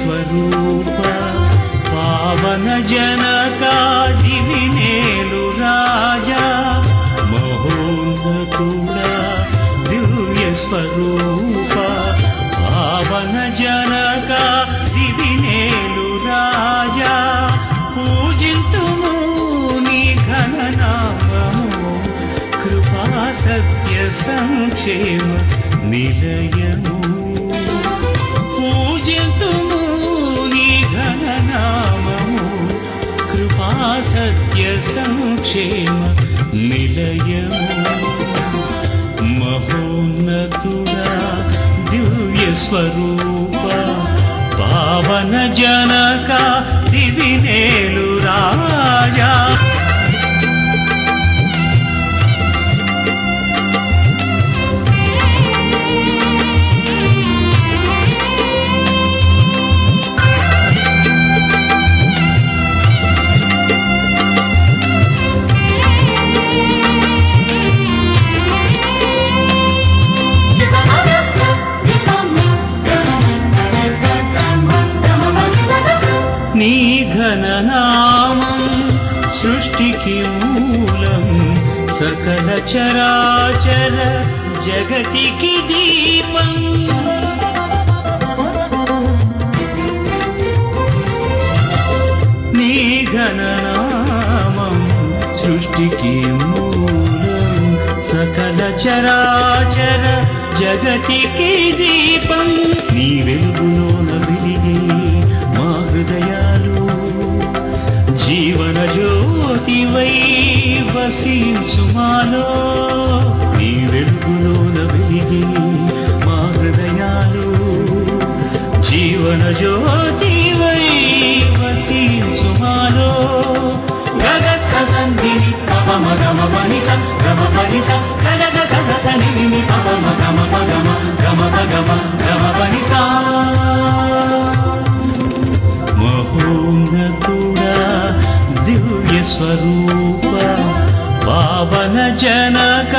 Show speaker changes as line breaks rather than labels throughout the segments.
స్వరూప పావన జనకా దివినేలు రాజా మహోన్నతుడా దివ్య స్వరూప పావన జనకా దివినేలు రాజా పూజింతుము నీ ఘననామము కృపా సత్య సంక్షేమ నిలయము పూజింతుము నీ ఘననామము కృపా సత్య సంక్షేమ నిలయము మహోన్నతుడా దివ్య స్వరూప పావన జనక దివినేలు రాజా నీ ఘననామం సృష్టికి మూలం సకల చరాచర జగతికి దీపం నీ ఘననామం సృష్టికి మూలం సకల చరాచర జగతికి దీపం నీ వెలుగులోన వెలిగే మా హృదయాలు జీవన జ్యోతివై వసించు మాలో నీ వెలుగులోన వెలిగే మా హృదయాలు జీవన జ్యోతివై వసించు మాలో గగ ససంధిని పమ గమ పని స గమ పని స గగ సస సని పమ గమ పగమ గమ పగమ గమ పని సా మహోన్నతుడా దివ్య స్వరూప పావన జనక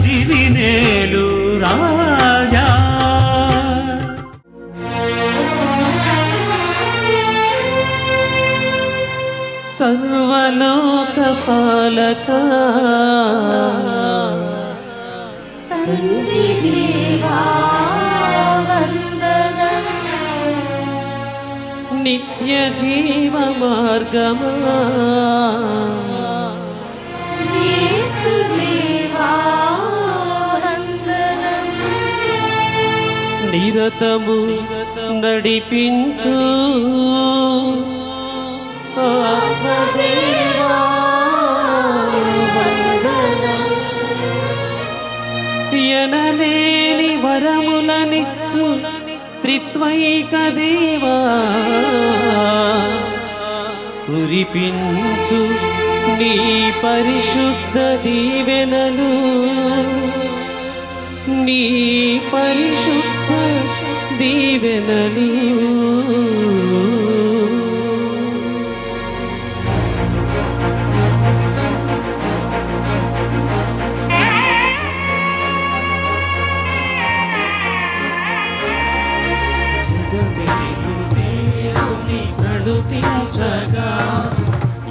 దివినేలు రాజా
సర్వలోక పాలక
తండ్రి దేవా వందనం
నిత్య జీవ మార్గమా
యేసుదేవా వందనం
నిరతము నడిపించు
ఆత్మదేవా వందనం
ఎనలేని వరములనిచ్చు త్రిత్వైక దేవా కురిపించు నీ పరిశుద్ధ దీవెనలు నీ పరిశుద్ధ దీవెనలు గణుతించగా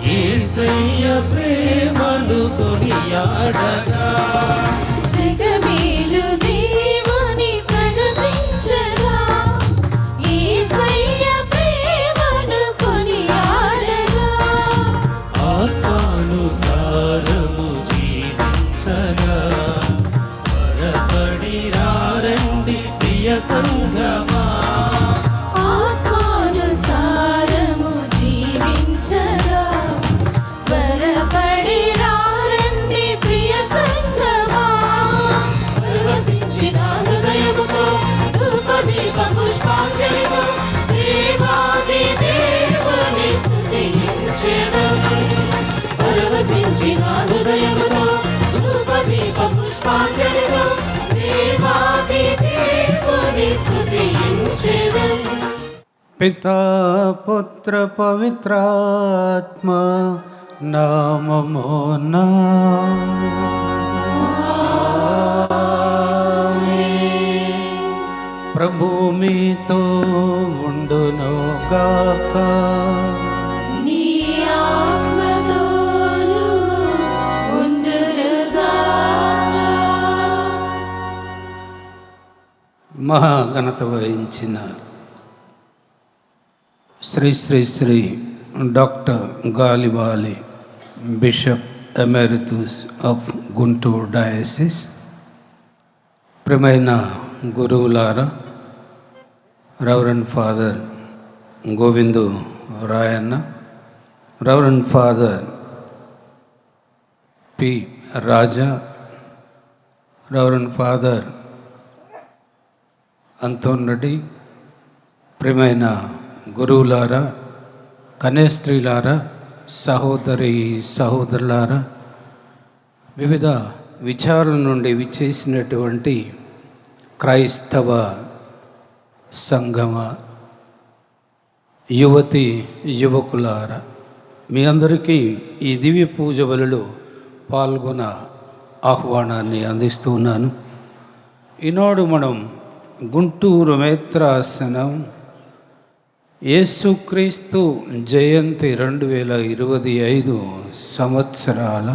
యేసయ్య ప్రేమను కొనియాడగా
జగమేలు దేవుని ప్రణతించగా యేసయ్య ప్రేమను కొనియాడగా
ఆత్మానుసారము జీవించగా త్వరపడి రండి ప్రియ సంఘమా
ఆత్మానుసారము జీవించగా బలపడి రండి ప్రియ సంగమా పరవశించిన హృదయముతో ధూపదీప పుష్పాంజలితో దేవాది దేవుని స్తుతించెదము పరవశించిన హృదయముతో ధూపదీప పుష్పాంజలితో దేవాది దేవుని స్తుతించెదము
పితా పుత్ర పవిత్రాత్మ నామమునా ప్రభు మీతో ఉండునుగాక.
నీ ఆత్మతోను ఉండునుగాక.
మహాఘనత వహించిన Shri Shri Shri doctor Galibali bishop emeritus of Guntur diocese, ప్రియమైన గురువులారా, reverend father Govindu Rayanna, reverend father P Raja, reverend father Anthon Reddy, ప్రియమైన గురువులారా, కన్యాస్త్రీలారా, సహోదరి సహోదరులారా, వివిధ విచారాల నుండి విచ్చేసినటువంటి క్రైస్తవ సంగమ యువతి యువకులారా, మీ అందరికీ ఈ దివ్య పూజ బలిలో పాల్గొన ఆహ్వానాన్ని అందిస్తున్నాను. ఈనాడు మనం గుంటూరు మేత్రాసనం యేసుక్రీస్తు జయంతి 2025 సంవత్సరాల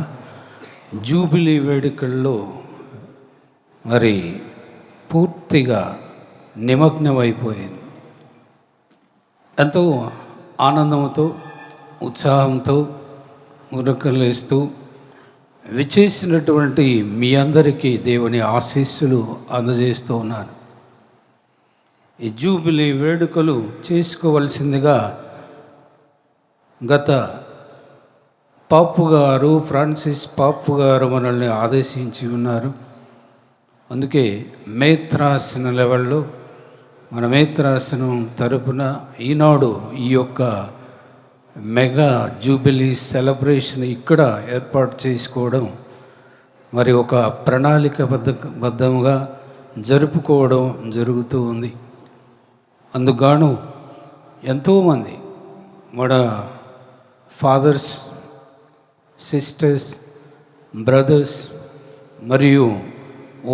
జూబిలీ వేడుకల్లో మరి పూర్తిగా నిమగ్నమైపోయింది. ఎంతో ఆనందంతో ఉత్సాహంతో ఉరకలేస్తూ విచేసినటువంటి మీ అందరికీ దేవుని ఆశీస్సులు అందజేస్తూ ఉన్నాను. ఈ జూబిలీ వేడుకలు చేసుకోవలసిందిగా గత పాపు గారు, ఫ్రాన్సిస్ పాపు గారు మనల్ని ఆదేశించి ఉన్నారు. అందుకే మేత్రాసన లెవెల్లో మన మేత్రాసనం తరపున ఈనాడు ఈ యొక్క మెగా జూబిలీ సెలబ్రేషన్ ఇక్కడ ఏర్పాటు చేసుకోవడం, మరి ఒక ప్రణాళికబద్ధంగా జరుపుకోవడం జరుగుతూ ఉంది. అందుగాను ఎంతోమంది మన ఫాదర్స్, సిస్టర్స్, బ్రదర్స్ మరియు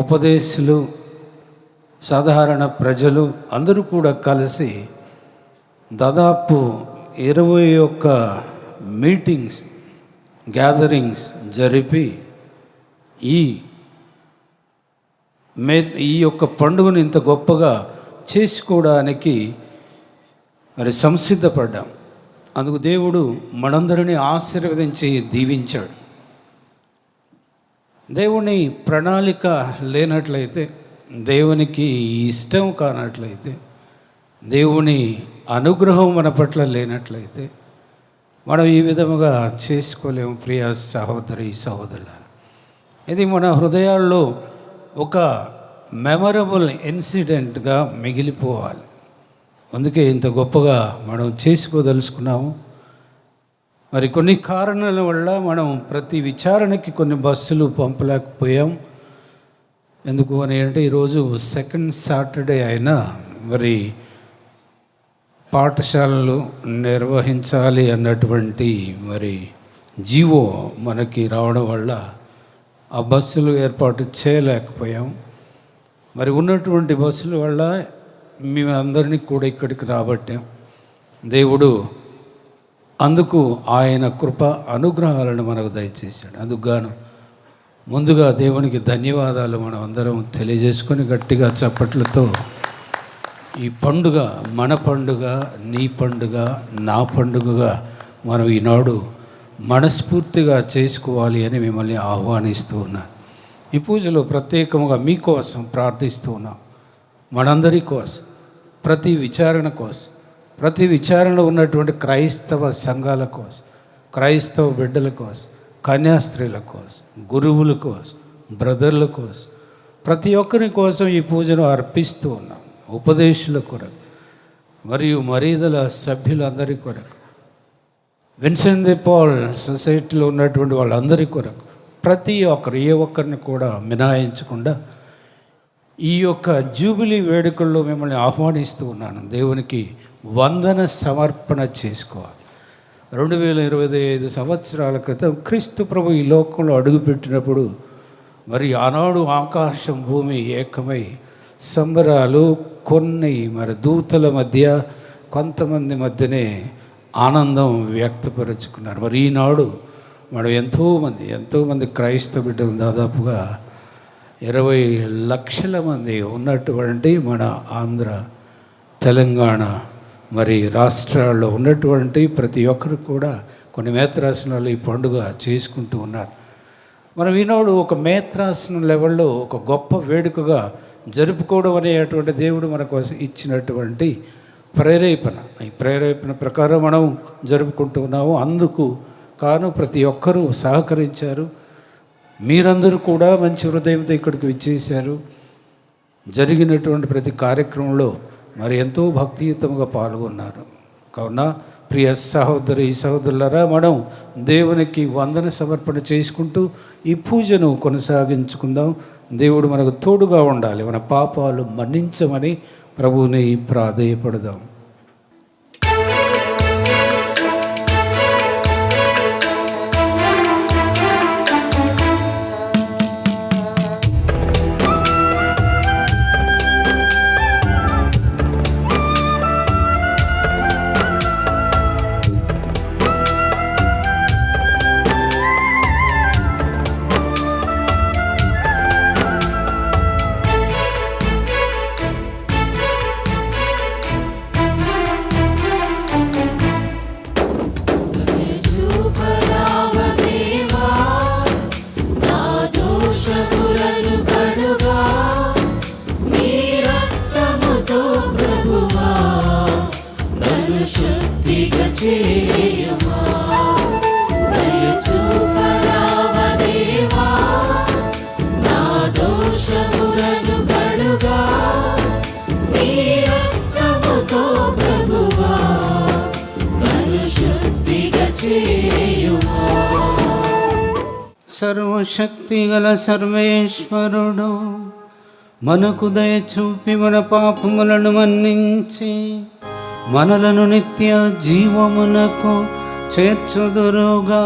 ఉపదేశులు, సాధారణ ప్రజలు అందరూ కూడా కలిసి దాదాపు 21 మీటింగ్స్, గ్యాదరింగ్స్ జరిపి ఈ యొక్క పండుగను ఇంత గొప్పగా చేసుకోవడానికి మరి సంసిద్ధపడ్డాం. అందుకు దేవుడు మనందరినీ ఆశీర్వదించి దీవించాడు. దేవుని ప్రణాళిక లేనట్లయితే, దేవునికి ఇష్టం కానట్లయితే, దేవుని అనుగ్రహం మన పట్ల లేనట్లయితే మనం ఈ విధముగా చేసుకోలేము. ప్రియ సహోదరి సహోదరులారా, ఇది మన హృదయాల్లో ఒక మెమరబుల్ ఇన్సిడెంట్గా మిగిలిపోవాలి. అందుకే ఇంత గొప్పగా మనం చేసుకోదలుచుకున్నాము. మరి కొన్ని కారణాల వల్ల మనం ప్రతి విచారణకి కొన్ని బస్సులు పంపలేకపోయాం. ఎందుకు అని అంటే ఈరోజు సెకండ్ సాటర్డే అయినా మరి పాఠశాలలు నిర్వహించాలి అన్నటువంటి మరి జీవో మనకి రావడం వల్ల ఆ బస్సులు ఏర్పాటు చేయలేకపోయాం. మరి ఉన్నటువంటి బస్సుల వల్ల మేము అందరినీ కూడా ఇక్కడికి రాబట్టాం. దేవుడు అందుకు ఆయన కృప అనుగ్రహాలను మనకు దయచేశాడు. అందుకు గాను ముందుగా దేవునికి ధన్యవాదాలు మనం అందరం తెలియజేసుకొని గట్టిగా చప్పట్లతో ఈ పండుగ మన పండుగ, నీ పండుగ, నా పండుగగా మనం ఈనాడు మనస్ఫూర్తిగా చేసుకోవాలి అని మిమ్మల్ని ఆహ్వానిస్తూ ఉన్నాను. ఈ పూజలో ప్రత్యేకంగా మీకోసం ప్రార్థిస్తూ ఉన్నాం. మనందరి కోసం, ప్రతి విచారణ కోసం, ప్రతి విచారణలో ఉన్నటువంటి క్రైస్తవ సంఘాల కోసం, క్రైస్తవ బిడ్డల కోసం, కన్యాస్త్రీల కోసం, గురువుల కోసం, బ్రదర్ల కోసం, ప్రతి ఒక్కరి కోసం ఈ పూజను అర్పిస్తూ ఉన్నాం. ఉపదేశుల కొరకు మరియు మరీదల సభ్యులందరి కొరకు, విన్సెంట్ ది పాల్ సొసైటీలో ఉన్నటువంటి వాళ్ళందరి కొరకు, ప్రతి ఒక్కరు ఏ ఒక్కరిని కూడా మినహాయించకుండా ఈ యొక్క జూబిలీ వేడుకల్లో మిమ్మల్ని ఆహ్వానిస్తూ ఉన్నాను. దేవునికి వందన సమర్పణ చేసుకోవాలి. 2025 సంవత్సరాల క్రితం క్రీస్తు ప్రభు ఈ లోకంలో అడుగుపెట్టినప్పుడు మరి ఆనాడు ఆకాశం భూమి ఏకమై సంబరాలు కొన్ని మరి దూతల మధ్య కొంతమంది మధ్యనే ఆనందం వ్యక్తపరుచుకున్నారు. మరి ఈనాడు మనం ఎంతోమంది క్రైస్తవ బిడ్డలు దాదాపుగా 20 లక్షల మంది ఉన్నటువంటి మన ఆంధ్ర, తెలంగాణ మరి రాష్ట్రాల్లో ఉన్నటువంటి ప్రతి ఒక్కరు కూడా కొన్ని మేత్రాసనాలు ఈ పండుగ చేసుకుంటూ ఉన్నారు. మనం ఈనాడు ఒక మేత్రాసనం లెవెల్లో ఒక గొప్ప వేడుకగా జరుపుకోవడం అనేటువంటి దేవుడు మనకు ఇచ్చినటువంటి ప్రేరేపణ. ఈ ప్రేరేపణ ప్రకారం మనం జరుపుకుంటూ ఉన్నాము. అందుకు కాను ప్రతి ఒక్కరూ సహకరించారు. మీరందరూ కూడా మంచి హృదయంతో ఇక్కడికి విచ్చేశారు. జరిగినటువంటి ప్రతి కార్యక్రమంలో మరి ఎంతో భక్తియుతంగా పాల్గొన్నారు. కావున ప్రియ సహోదరులారా, మనం దేవునికి వందన సమర్పణ చేసుకుంటూ ఈ పూజను కొనసాగించుకుందాం. దేవుడు మనకు తోడుగా ఉండాలి. మన పాపాలు మన్నించమని ప్రభువుని ప్రాధేయపడదాం. సర్వశక్తిగల సర్వేశ్వరుడు మనకు దయ చూపి మన పాపములను మన్నించి మనలను నిత్య జీవమునకు చేర్చుదురుగాక.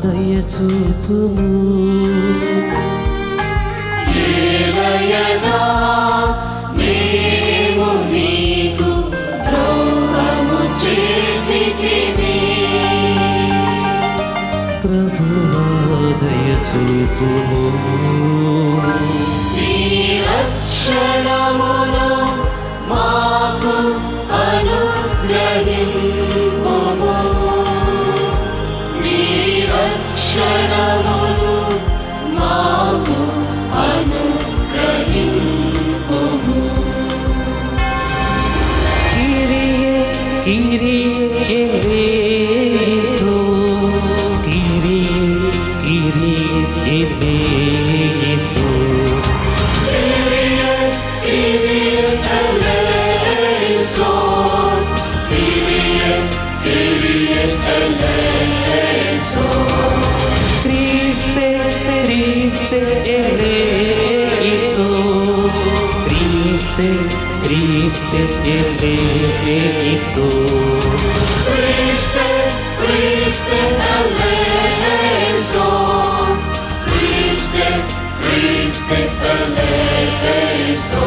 దయచూచుము
ఏలయనా మేము నీకు ద్రోహము చేసితిమి.
ప్రభువా దయచూచుము
నీ రక్షణమును మాకు అనుగ్రహింపుము. రక్షణమును మాకు అనుగ్రహింపుము.
కిరియే కిరియే యేసు కిరియే కిరియే యేసు
కిరియే కిరియే ఎలెయిసోన్ కిరియే కిరియే ఎలెయిసోన్
Triste eleison, triste eleison,
Triste eleison, triste eleison.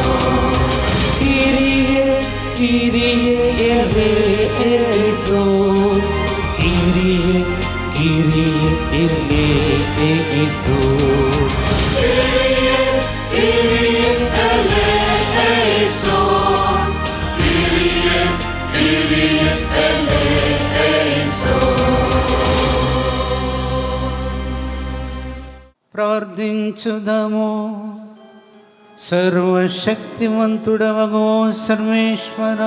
Kyrie eleison, Kyrie eleison.
Kyrie eleison, Kyrie eleison.
ప్రార్థించుదాము. సర్వశక్తిమంతుడవగో సర్వేశ్వర,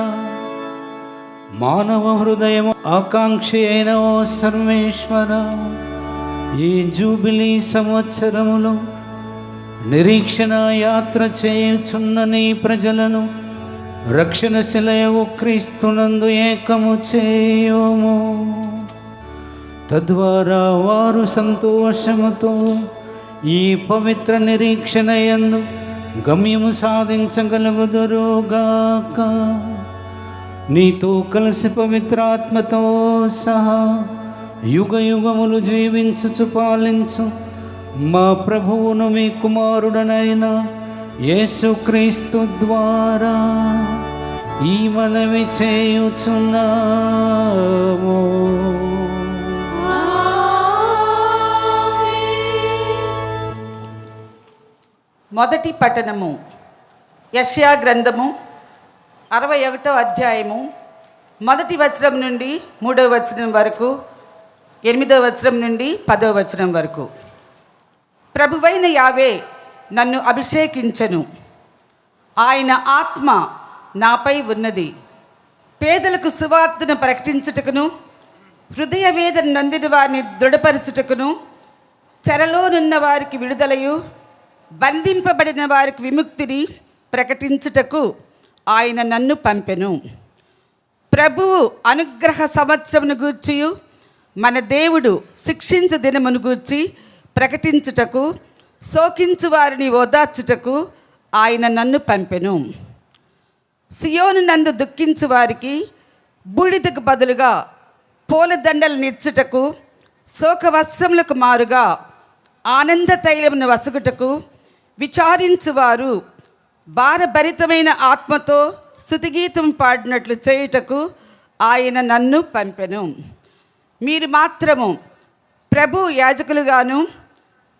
మానవ హృదయము ఆకాంక్షి అయిన ఓ సర్వేశ్వర, ఈ జూబిలీ సంవత్సరములో నిరీక్షణ యాత్ర చేయుచున్న నీ ప్రజలను రక్షణ శిలయవు క్రీస్తునందు ఏకము చేయుము. తద్వారా వారు సంతోషముతో ఈ పవిత్ర నిరీక్షణ యందు గమ్యము సాధించగలుగుదురుగాక. నీతో కలిసి పవిత్రాత్మతో సహా యుగ యుగములు జీవించుచు పాలించు మా ప్రభువును మీ కుమారుడనైన యేసుక్రీస్తు ద్వారా ఈ మనవి చేయుచున్నాము.
మొదటి పఠనము యెషయా గ్రంథము 61వ అధ్యాయము 1వ వచనం నుండి 3వ వచనం వరకు, 8వ వచనం నుండి 10వ వచనం వరకు. ప్రభువైన యావే నన్ను అభిషేకించెను, ఆయన ఆత్మ నాపై ఉన్నది. పేదలకు సువార్తను ప్రకటించుటకును, హృదయ వేదన నొందిన వారిని దృఢపరచుటకును, చెరలోనున్న వారికి విడుదలయు, బంధింపబడిన వారికి విముక్తిని ప్రకటించుటకు ఆయన నన్ను పంపెను. ప్రభువు అనుగ్రహ సంవత్సరమును గూర్చియు మన దేవుడు శిక్షించు దినమును గూర్చి ప్రకటించుటకు, శోకించు వారిని ఓదార్చుటకు ఆయన నన్ను పంపెను. సియోను నందు దుఃఖించు వారికి బూడిదకు బదులుగా పూలదండలు నిచ్చుటకు, శోక వస్త్రములకు మారుగా ఆనంద తైలమును వసుగుటకు, విచారించువారు భారభరితమైన ఆత్మతో స్తుతిగీతం పాడినట్లు చేయుటకు ఆయన నన్ను పంపెను. మీరు మాత్రము ప్రభు యాజకులుగాను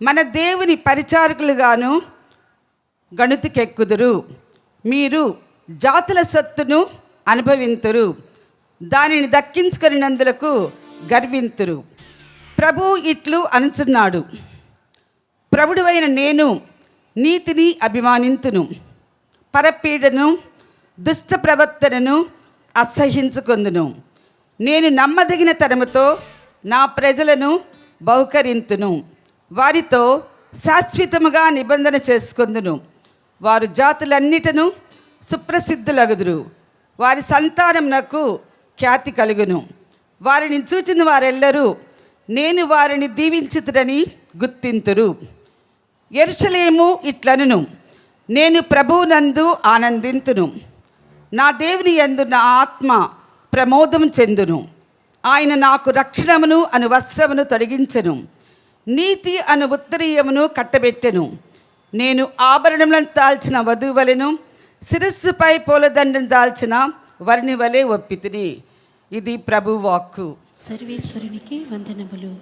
మన దేవుని పరిచారకులుగాను గణుతికెక్కుదురు. మీరు జాతుల సొత్తును అనుభవింతురు, దానిని దక్కించుకొనినందులకు గర్వింతురు. ప్రభు ఇట్లు అనుచున్నాడు, ప్రభుడువైన నేను నీతిని అభిమానింతును, పరపీడను దుష్ట ప్రవర్తనను అసహ్యించుకొందును. నేను నమ్మదగిన తరముతో నా ప్రజలను బహుకరింతును, వారితో శాశ్వతముగా నిబంధన చేసుకొందును. వారు జాతులన్నిటను సుప్రసిద్ధులగుదురు, వారి సంతానమునకు ఖ్యాతి కలుగును. వారిని చూచిన వారెల్లరూ నేను వారిని దీవించుతుడని గుర్తింతురు. యెరూషలేము ఇట్లనును, నేను ప్రభువునందు ఆనందింతును, నా దేవుని యందు నా ఆత్మ ప్రమోదం చెందును. ఆయన నాకు రక్షణమును అను వస్త్రమును తొలగించెను, నీతి అను ఉత్తరీయమును కట్టబెట్టెను. నేను ఆభరణములను దాల్చిన వధువలెను, శిరస్సుపై పూలదండను దాల్చిన వరుని వలె ఒప్పితిని. ఇది ప్రభు వాక్కు.
సర్వేశ్వరునికి వందనములు.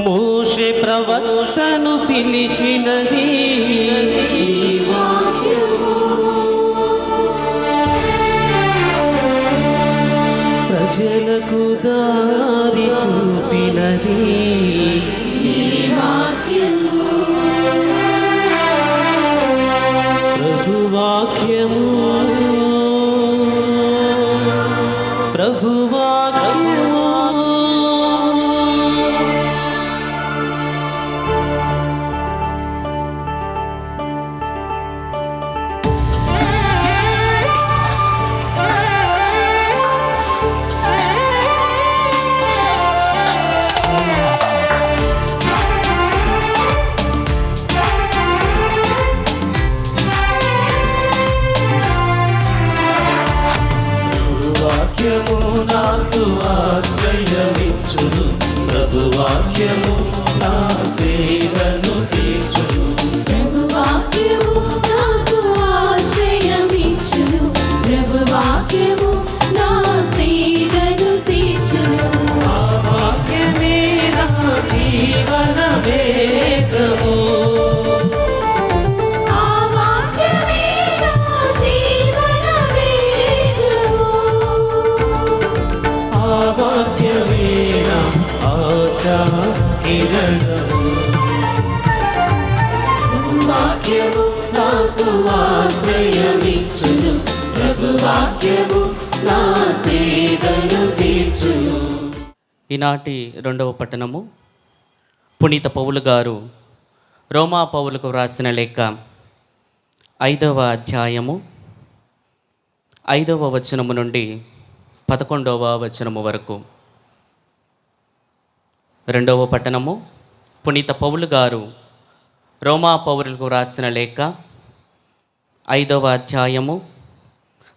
మోషే ప్రవక్తను పిలిచినది ప్రజలకు దారి చూపినది ప్రభువాక్యము ప్రభువాక్యము. వాక్యము నాకు ఆశా కిరణము.
వాక్యము నాకు ఆశ్రయమిచ్చును, ప్రభువాక్యము నా సేదను తీర్చును.
ఈనాటి రెండవ పట్టణము పునీత పౌలు గారు రోమా పౌలుకు వ్రాసిన లేఖ 5వ అధ్యాయము 5వ వచనము నుండి 11వ వచనము వరకు. రెండవ పట్టణము పునీత పౌలు గారు రోమా పౌరులకు వ్రాసిన లేఖ 5వ అధ్యాయము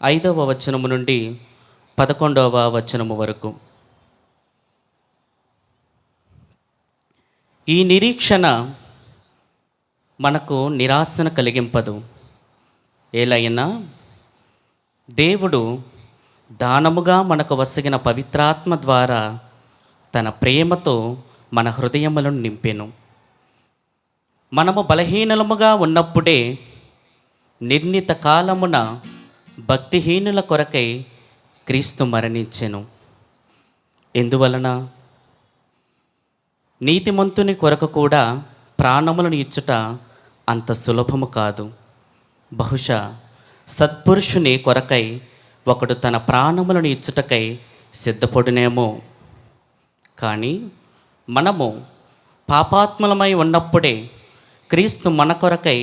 5వ వచనము నుండి 11వ వచనము వరకు. ఈ నిరీక్షణ మనకు నిరాశను కలిగింపదు. ఏలైనా దేవుడు దానముగా మనకు వసగిన పవిత్రాత్మ ద్వారా తన ప్రేమతో మన హృదయములను నింపెను. మనము బలహీనముగా ఉన్నప్పుడే నిర్ణీత కాలమున భక్తిహీనుల కొరకై క్రీస్తు మరణించెను. ఎందువలన? నీతిమంతుని కొరకు కూడా ప్రాణములను ఇచ్చుట అంత సులభము కాదు. బహుశా సత్పురుషుని కొరకై ఒకడు తన ప్రాణములను ఇచ్చుటకై సిద్ధపడునేమో. కానీ మనము పాపాత్మలమై ఉన్నప్పుడే క్రీస్తు మన కొరకై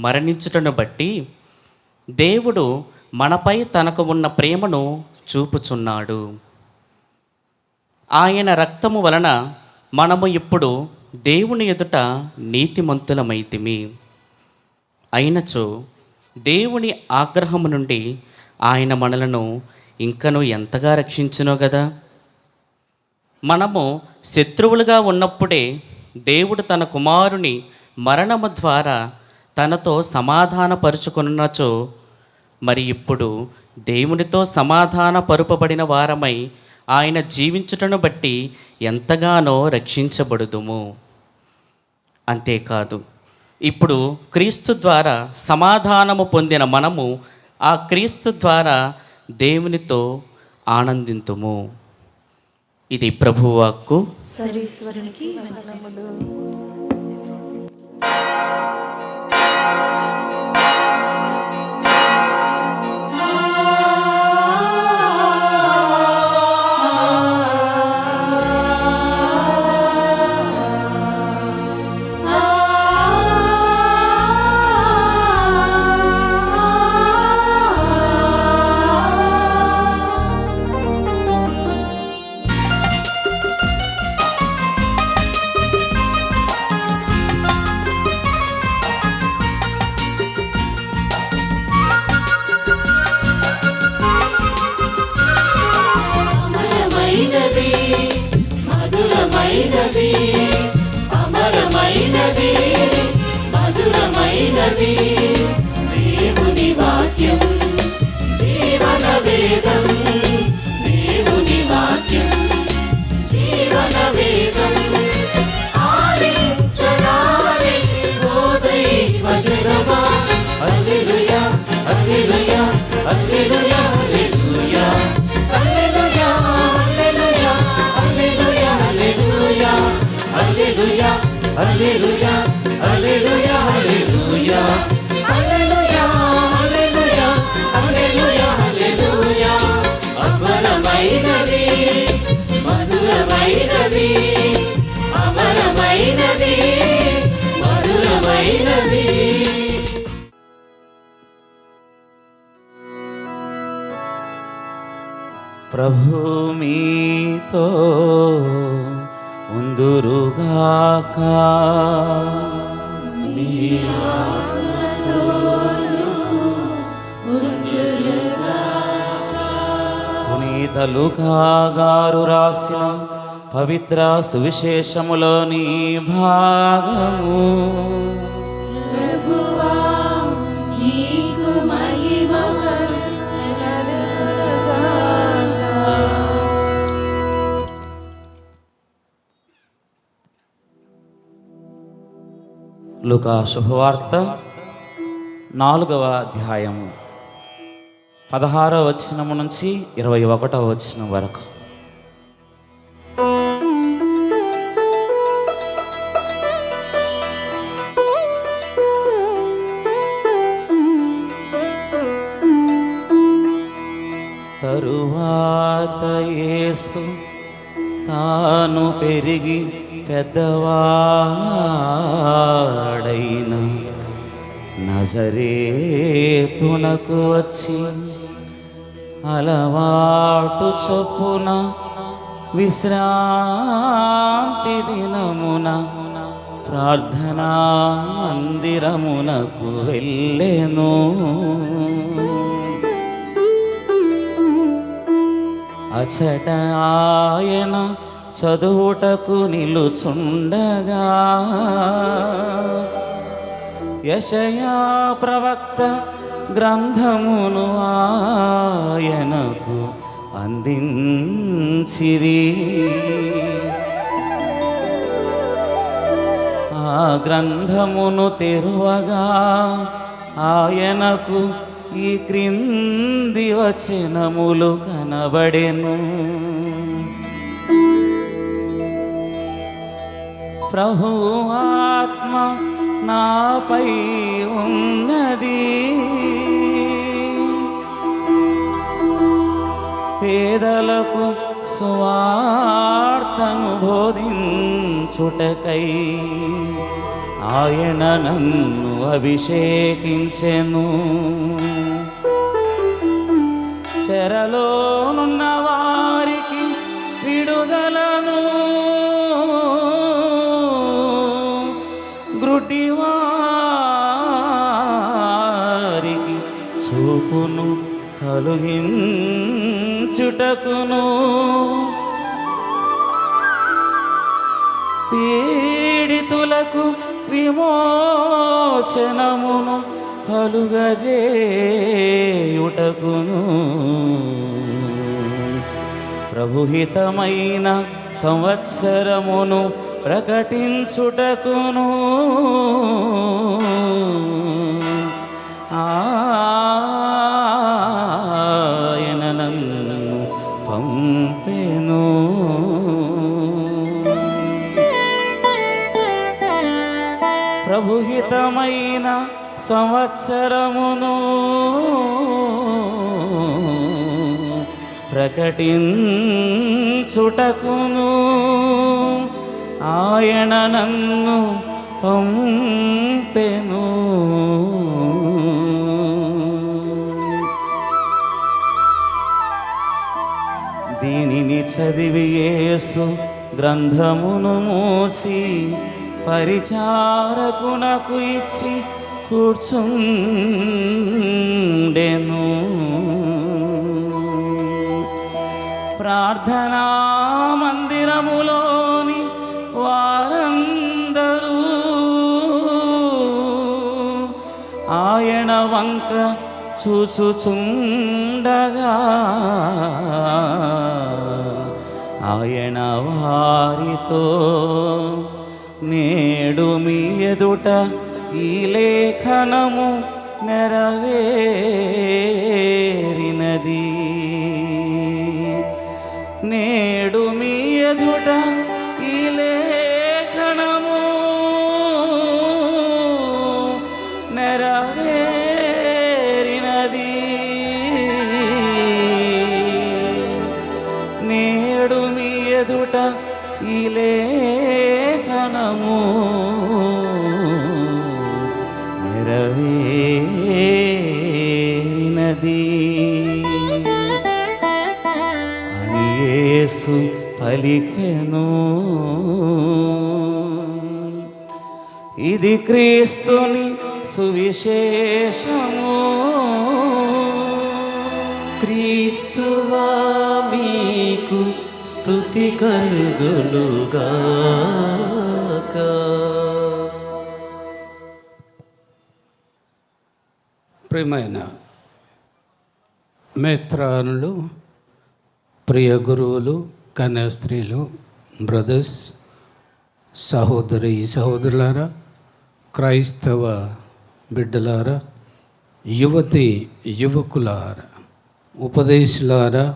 మరణించుటను బట్టి దేవుడు మనపై తనకు ఉన్న ప్రేమను చూపుచున్నాడు. ఆయన రక్తము వలన మనము ఇప్పుడు దేవుని ఎదుట నీతిమంతులమైతిమి. అయినచో దేవుని ఆగ్రహము నుండి ఆయన మనలను ఇంకను ఎంతగా రక్షించునో గదా. మనము శత్రువులుగా ఉన్నప్పుడే దేవుడు తన కుమారుని మరణము ద్వారా తనతో సమాధానపరుచుకున్నచో మరి ఇప్పుడు దేవునితో సమాధానపరుపబడిన వారమై ఆయన జీవించుటను బట్టి ఎంతగానో రక్షించబడుదుము. అంతేకాదు, ఇప్పుడు క్రీస్తు ద్వారా సమాధానము పొందిన మనము ఆ క్రీస్తు ద్వారా దేవునితో ఆనందింతుము. ఇది ప్రభువాక్కు.
సర్వేశ్వరునికి వందనములు.
అమరమైనది, మధురమైనది, అమరమైనది, మధురమైనది దేవుని వాక్యం, జీవన వేదం. దేవుని వాక్యం జీవన వేదం. ఆలించరాని ఓ దైవ జనమా, హల్లెలూయా హల్లెలూయా హల్లెలూయా హల్లెలూయా హల్లెలూయా హల్లెలూయా హల్లెలూయా హల్లెలూయా హల్లెలూయా హల్లెలూయా హల్లెలూయా హల్లెలూయా హల్లెలూయా హల్లెలూయా హల్లెలూయా. అమరమైనది, మధురమైనది, అమరమైనది, మధురమైనది.
ప్రభు మీతో ఉందురుగాక. పునీత లూకా గారు రాసిన పవిత్ర సువిశేషములోని భాగము. లూకా శుభవార్త 4వ అధ్యాయము 16వ వచనము నుంచి 21వ వచనం వరకు. తరువాత యేసు తాను పెరిగి పెద్దవాడైన నజరేతునకు వచ్చి అలవాటు చొప్పున విశ్రాంతి దినమున ప్రార్థనా మందిరమునకు వెళ్ళెను. అచట ఆయన చదువుటకు నిలుచుండగా యెషయా ప్రవక్త గ్రంథమును ఆయనకు అందించిరి. ఆ గ్రంథమును తెరువగా ఆయనకు ఈ క్రింది వచనములు కనబడెను. ప్రభు ఆత్మ నాపై ఉన్నది, పేదలకు సువార్తను బోధించుటకై ఆయన నన్ను అభిషేకించెను. చెరలోనున్న వారికి విడుదలను, గ్రుడ్డివారికి చూపును కలిగించుటకును, పీడితులకు విమోచనమును కలుగజేయుటకును, ప్రభుహితమైన సంవత్సరమును ప్రకటించుటకును ఆయన నన్ను పంపెను. ప్రభుహితమైన సంవత్సరమును ప్రకటించుటకును ఆయన నన్ను పంపెను. దీనిని చదివి యేసు గ్రంథమును మూసి పరిచారకునకు ఇచ్చి కూర్చుండెను. ప్రార్థనా మందిరములోని వారందరూ ఆయన వంక చూచుచుండగా ఆయన వారితో, నేడు మీ ఎదుట ఈ లేఖనము నెరవేరినది. నేడు మీ ఎదుట ఈ లేఖనము నెరవేరినది. నేడు మీ ఎదుట ఈ లేఖనము నెరవేరినది అని యేసు పలికెను. ఇది క్రీస్తుని సువిశేషము.
క్రీస్తువా మీకు స్తుతి కలుగునుగాక.
ప్రియమైన మేత్రానులు, ప్రియ గురువులు, కన్యాస్త్రీలు, బ్రదర్స్, సహోదరులారా, క్రైస్తవ బిడ్డలారా, యువతి యువకులారా, ఉపదేశులారా,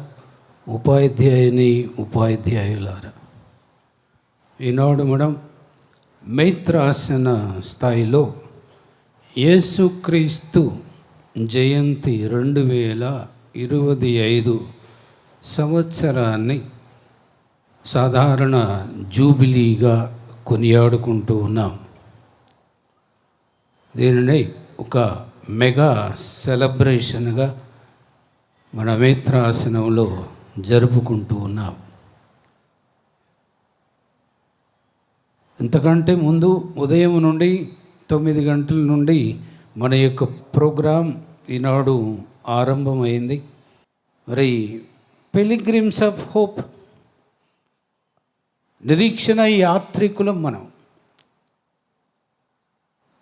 ఉపాధ్యాయులారా, ఈనాడు మనం మైత్రాసన స్థాయిలో యేసుక్రీస్తు జయంతి 2026 25 సంవత్సరాన్ని సాధారణ జూబిలీగా కొనియాడుకుంటూ ఉన్నాం. దీనిని ఒక మెగా సెలబ్రేషన్గా మన మేత్రాసనంలో జరుపుకుంటూ ఉన్నాం. ఇంతకంటే ముందు ఉదయం నుండి 9 గంటల నుండి మన యొక్క ప్రోగ్రాం ఈనాడు ఆరంభమైంది. మరి పిలిగ్రిమ్స్ ఆఫ్ హోప్, నిరీక్షణ యాత్రికులం మనం.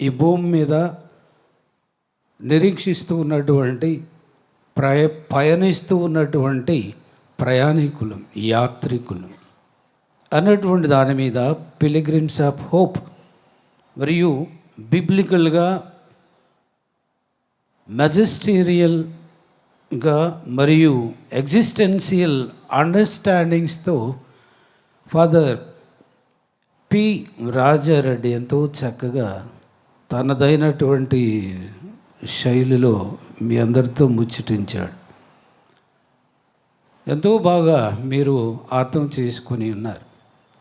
ఈ భూమి మీద నిరీక్షిస్తూ ఉన్నటువంటి పయనిస్తూ ఉన్నటువంటి ప్రయాణికులం, యాత్రికులం అన్నటువంటి దాని మీద పిలిగ్రిమ్స్ ఆఫ్ హోప్ మరియు బిబ్లికల్గా మెజెస్టీరియల్గా మరియు ఎగ్జిస్టెన్షియల్ అండర్స్టాండింగ్స్తో ఫాదర్ పి రాజారెడ్డి ఎంతో చక్కగా తనదైనటువంటి శైలిలో మీ అందరితో ముచ్చటించాడు. ఎంతో బాగా మీరు అర్థం చేసుకొని ఉన్నారు.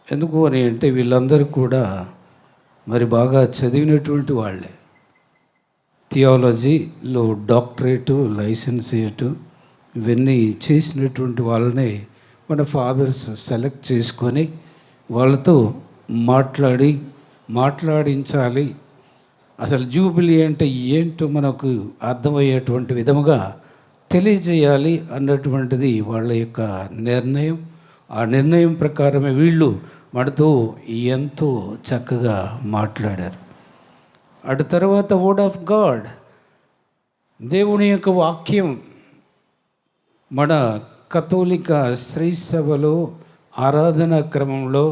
ఎందుకు అని అంటే వీళ్ళందరూ కూడా మరి బాగా చదివినటువంటి వాళ్ళే. థియాలజీలో డాక్టరేటు, లైసెన్సియేటు ఇవన్నీ చేసినటువంటి వాళ్ళనే మన ఫాదర్స్ సెలెక్ట్ చేసుకొని వాళ్ళతో మాట్లాడించాలి. అసలు జూబిలీ అంటే ఏంటో మనకు అర్థమయ్యేటువంటి విధముగా తెలియజేయాలి అన్నటువంటిది వాళ్ళ యొక్క నిర్ణయం. ఆ నిర్ణయం ప్రకారమే వీళ్ళు మనతో ఎంతో చక్కగా మాట్లాడారు. అటు తర్వాత వర్డ్ ఆఫ్ గాడ్, దేవుని యొక్క వాక్యం మన కథోలిక శ్రీ సభలో ఆరాధనా క్రమంలో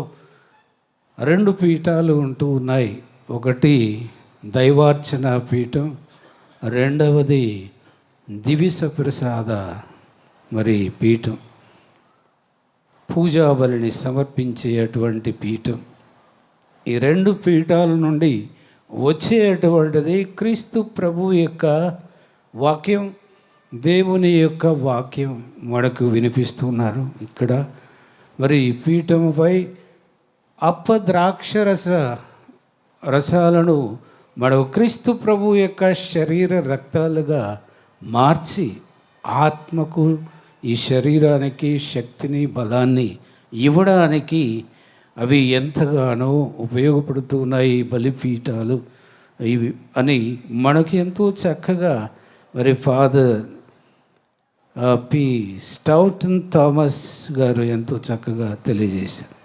2 పీఠాలు ఉంటూ ఉన్నాయి. ఒకటి దైవార్చన పీఠం, రెండవది దివిస ప్రసాద మరి పీఠం, పూజా బలిని సమర్పించేటువంటి పీఠం. ఈ 2 పీఠాల నుండి వచ్చేటువంటిది క్రీస్తు ప్రభు యొక్క వాక్యం, దేవుని యొక్క వాక్యం మనకు వినిపిస్తున్నారు. ఇక్కడ మరి పీఠముపై రసాలను మనం క్రీస్తు ప్రభు యొక్క శరీర రక్తాలుగా మార్చి ఆత్మకు, ఈ శరీరానికి శక్తిని, బలాన్ని ఇవ్వడానికి అవి ఎంతగానో ఉపయోగపడుతున్నాయి బలిపీఠాలు ఇవి అని మనకి ఎంతో చక్కగా మరి ఫాదర్ పి స్టౌటన్ థామస్ గారు ఎంతో చక్కగా తెలియజేశారు.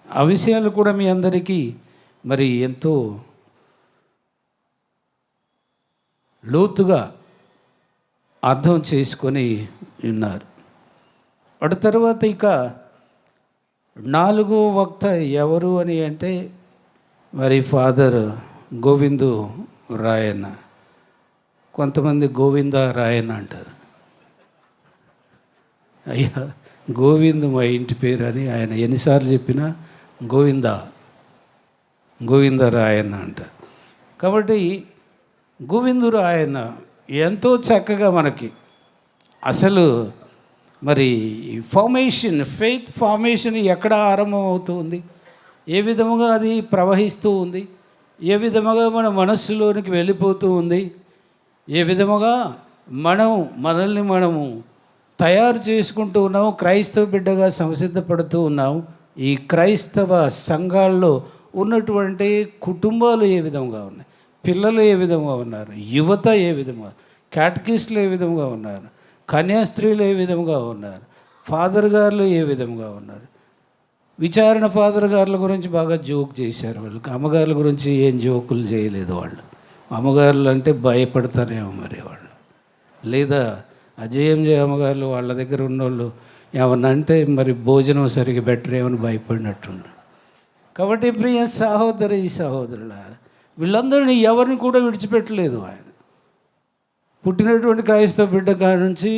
ఆ విషయాలు కూడా మీ అందరికీ మరి ఎంతో లోతుగా అర్థం చేసుకొని ఉన్నారు. అటు తర్వాత ఇక 4వ వక్త ఎవరు అని అంటే మరి ఫాదర్ గోవిందు రాయన్న. కొంతమంది గోవింద రాయన్న అంటారు. అయ్యా గోవిందు మా ఇంటి పేరు అని ఆయన ఎన్నిసార్లు చెప్పినా గోవింద రాయన్న అంటారు. కాబట్టి గోవిందు రాయన్న ఎంతో చక్కగా మనకి అసలు మరి ఫెయిత్ ఫార్మేషన్ ఎక్కడ ఆరంభం అవుతుంది, ఏ విధముగా అది ప్రవహిస్తూ ఉంది, ఏ విధముగా మన మనస్సులోనికి వెళ్ళిపోతూ ఉంది, ఏ విధముగా మనల్ని మనము తయారు చేసుకుంటూ ఉన్నాము, క్రైస్తవ బిడ్డగా సంసిద్ధపడుతూ ఉన్నాము. ఈ క్రైస్తవ సంఘాల్లో ఉన్నటువంటి కుటుంబాలు ఏ విధంగా ఉన్నాయి, పిల్లలు ఏ విధంగా ఉన్నారు, యువత ఏ విధంగా, క్యాటకిస్టులు ఏ విధంగా ఉన్నారు, కన్యాస్త్రీలు ఏ విధంగా ఉన్నారు, ఫాదర్ గారులు ఏ విధంగా ఉన్నారు. విచారణ ఫాదర్ గారుల గురించి బాగా జోక్ చేశారు వాళ్ళు. అమ్మగారుల గురించి ఏం జోకులు చేయలేదు వాళ్ళు. అమ్మగారులు అంటే భయపడతారేమో మరి వాళ్ళు, లేదా అజయం అమ్మగారులు వాళ్ళ దగ్గర ఉన్నోళ్ళు ఏమన్నా అంటే మరి భోజనం సరిగ్గా పెట్టరేమని భయపడినట్టున్నారు. కాబట్టి ప్రియ సహోదరుల వీళ్ళందరినీ ఎవరిని కూడా విడిచిపెట్టలేదు ఆయన. పుట్టినటువంటి క్రైస్తవ బిడ్డ కాడి నుంచి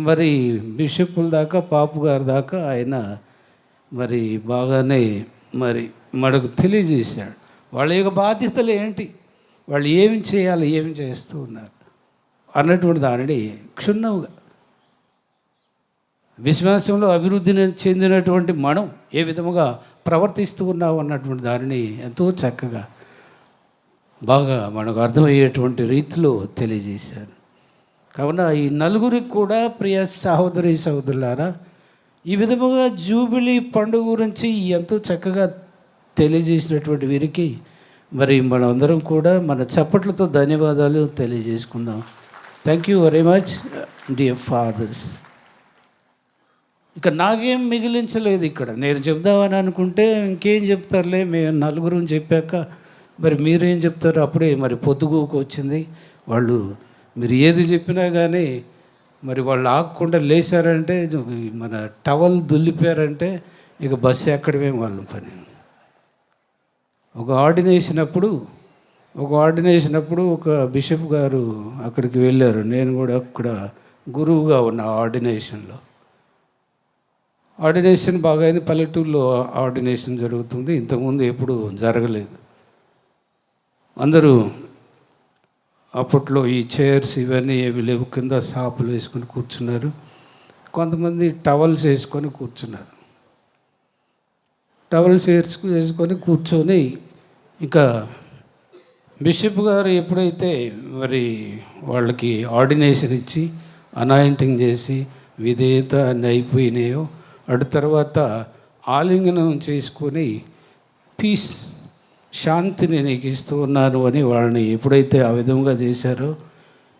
మరి బిషప్పుల దాకా, పాపు గారి దాకా ఆయన మరి బాగానే మరి మనకు తెలియజేశాడు. వాళ్ళ యొక్క బాధ్యతలు ఏంటి, వాళ్ళు ఏమి చేయాలి, ఏమి చేస్తూ ఉన్నారు అన్నటువంటి దానిని క్షుణ్ణంగా విశ్వాసంలో అభివృద్ధిని చెందినటువంటి మనం ఏ విధముగా ప్రవర్తిస్తూ ఉన్నాం అన్నటువంటి దానిని ఎంతో చక్కగా బాగా మనకు అర్థమయ్యేటువంటి రీతిలో తెలియజేశారు. కావున ఈ నలుగురికి కూడా ప్రియ సహోదరి సహోదరులారా, ఈ విధముగా జూబిలీ పండుగ గురించి ఎంతో చక్కగా తెలియజేసినటువంటి వీరికి మరి మనందరం కూడా మన చప్పట్లతో ధన్యవాదాలు తెలియజేసుకుందాం. Thank you very much dear fathers. ఇక నాకేం మిగిలించలేదు ఇక్కడ. నేను చెప్దామని అనుకుంటే ఇంకేం చెప్తారులే, మేము నలుగురు చెప్పాక మరి మీరేం చెప్తారు? అప్పుడే మరి పొద్దుగూకు వచ్చింది. వాళ్ళు మీరు ఏది చెప్పినా కానీ మరి వాళ్ళు ఆగకుండా లేచారంటే, మన టవల్ దుల్లిపారంటే ఇక బస్సు ఎక్కడమే వాళ్ళ పని. ఒక ఆర్డినేషన్ అప్పుడు ఒక బిషప్ గారు అక్కడికి వెళ్ళారు. నేను కూడా అక్కడ గురువుగా ఉన్న ఆర్డినేషన్ బాగా అయింది. పల్లెటూరులో ఆర్డినేషన్ జరుగుతుంది. ఇంతకుముందు ఎప్పుడు జరగలేదు. అందరూ అప్పట్లో ఈ చైర్స్ ఇవన్నీ ఏమి లేవు, కింద సాపులు వేసుకొని కూర్చున్నారు. కొంతమంది టవల్స్ వేసుకొని కూర్చున్నారు. టవల్స్ వేసుకొని కూర్చొని ఇంకా బిషప్ గారు ఎప్పుడైతే మరి వాళ్ళకి ఆర్డినేషన్ ఇచ్చి అనాయింటింగ్ చేసి విధేయత అన్నీ అయిపోయినాయో, అటు తర్వాత ఆలింగనం చేసుకొని పీస్, శాంతిని నీకు ఇస్తూ ఉన్నాను అని వాళ్ళని ఎప్పుడైతే ఆ విధంగా చేశారో,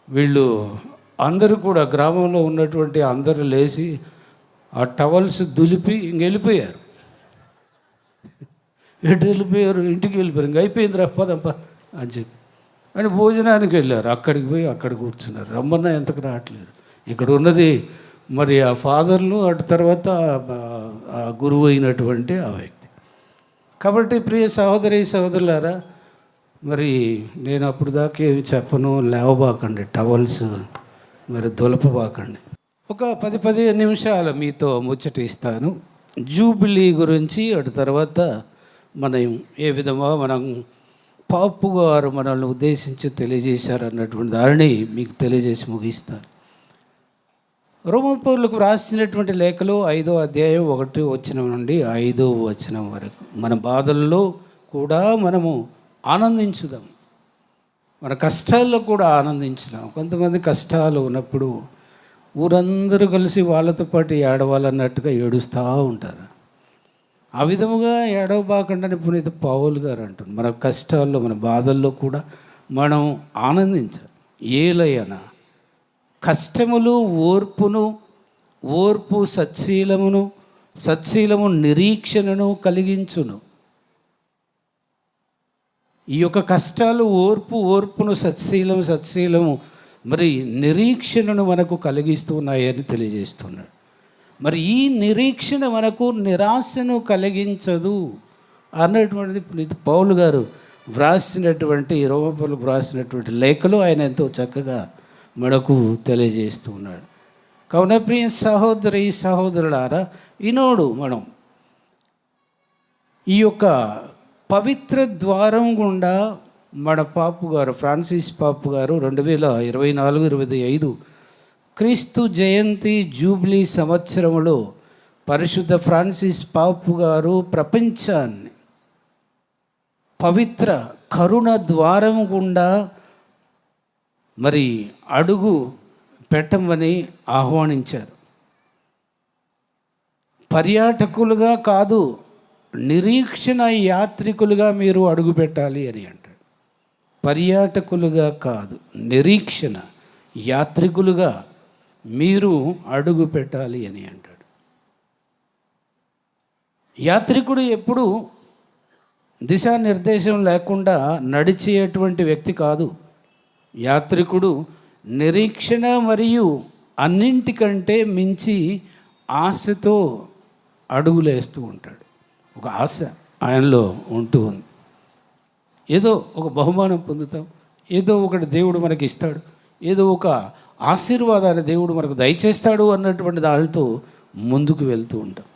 వీళ్ళు అందరూ కూడా గ్రామంలో ఉన్నటువంటి అందరూ లేచి ఆ టవల్స్ దులిపి వెళ్ళిపోయారు. ఎటు వెళ్ళిపోయారు? ఇంటికి వెళ్ళిపోయారు. ఇంక అయిపోయింది పదంప అని చెప్పి అని భోజనానికి వెళ్ళారు. అక్కడికి పోయి అక్కడ కూర్చున్నారు. రమ్మన్నా ఎంతకు రావట్లేదు. ఇక్కడ ఉన్నది మరి ఆ ఫాదర్లు, అటు తర్వాత ఆ గురువు అయినటువంటి ఆ వ్యక్తి. కాబట్టి ప్రియ సహోదరి సహోదరులారా, మరి నేను అప్పుడు దాకా ఏమి చెప్పను, లేవబాకండి, టవల్స్ మరి దులపబాకండి. ఒక 10-15 నిమిషాలు మీతో ముచ్చటిస్తాను జూబిలీ గురించి. అటు తర్వాత మనం ఏ విధంగా పాపు గారు మనల్ని ఉద్దేశించి తెలియజేశారు అన్నటువంటి దానిని మీకు తెలియజేసి ముగిస్తాను. రోమపౌరులకు వ్రాసినటువంటి లేఖలో 5వ అధ్యాయం 1వ వచనం నుండి 5వ వచనం వరకు, మన బాధల్లో కూడా మనము ఆనందించుదాం, మన కష్టాల్లో కూడా ఆనందించుదాం. కొంతమంది కష్టాలు ఉన్నప్పుడు ఊరందరూ కలిసి వాళ్ళతో పాటు ఏడవాలన్నట్టుగా ఏడుస్తూ ఉంటారు. ఆ విధముగా ఏడవబాకండి పునీత పౌలు గారు అంటారు. మన కష్టాల్లో, మన బాధల్లో కూడా మనం ఆనందించాలి. ఏలయనా కష్టములు ఓర్పును, ఓర్పు సత్శీలమును, సత్శీలము నిరీక్షణను కలిగించును. ఈ యొక్క కష్టాలు ఓర్పును, సత్శీలము మరి నిరీక్షణను మనకు కలిగిస్తూ ఉన్నాయని తెలియజేస్తున్నాడు. మరి ఈ నిరీక్షణ మనకు నిరాశను కలిగించదు అన్నటువంటిది పౌలు గారు వ్రాసినటువంటి, రోమపౌరులకు వ్రాసినటువంటి లేఖలో ఆయన ఎంతో చక్కగా మనకు తెలియజేస్తూ ఉన్నాడు. కావున ప్రియ సహోదరి సహోదరులారా, ఈనాడు మనం ఈ యొక్క పవిత్ర ద్వారం గుండా మన పాపు గారు, ఫ్రాన్సిస్ పాపు గారు 2024-25 క్రీస్తు జయంతి జూబ్లీ సంవత్సరములో పరిశుద్ధ ఫ్రాన్సిస్ పాపు గారు ప్రపంచాన్ని పవిత్ర కరుణ ద్వారం గుండా మరి అడుగు పెట్టమని ఆహ్వానించారు. పర్యాటకులుగా కాదు, నిరీక్షణ యాత్రికులుగా మీరు అడుగు పెట్టాలి అని అంటాడు. పర్యాటకులుగా కాదు, నిరీక్షణ యాత్రికులుగా మీరు అడుగు పెట్టాలి అని అంటాడు. యాత్రికుడు ఎప్పుడు దిశానిర్దేశం లేకుండా నడిచేటువంటి వ్యక్తి కాదు. యాత్రికుడు నిరీక్షణ మరియు అన్నింటికంటే మించి ఆశతో అడుగులేస్తూ ఉంటాడు. ఒక ఆశ ఆయనలో ఉంటూ ఉంది. ఏదో ఒక బహుమానం పొందుతాం, ఏదో ఒకటి దేవుడు మనకి ఇస్తాడు, ఏదో ఒక ఆశీర్వాదాన్ని దేవుడు మనకు దయచేస్తాడు అన్నటువంటి దానితో ముందుకు వెళ్తూ ఉంటాం.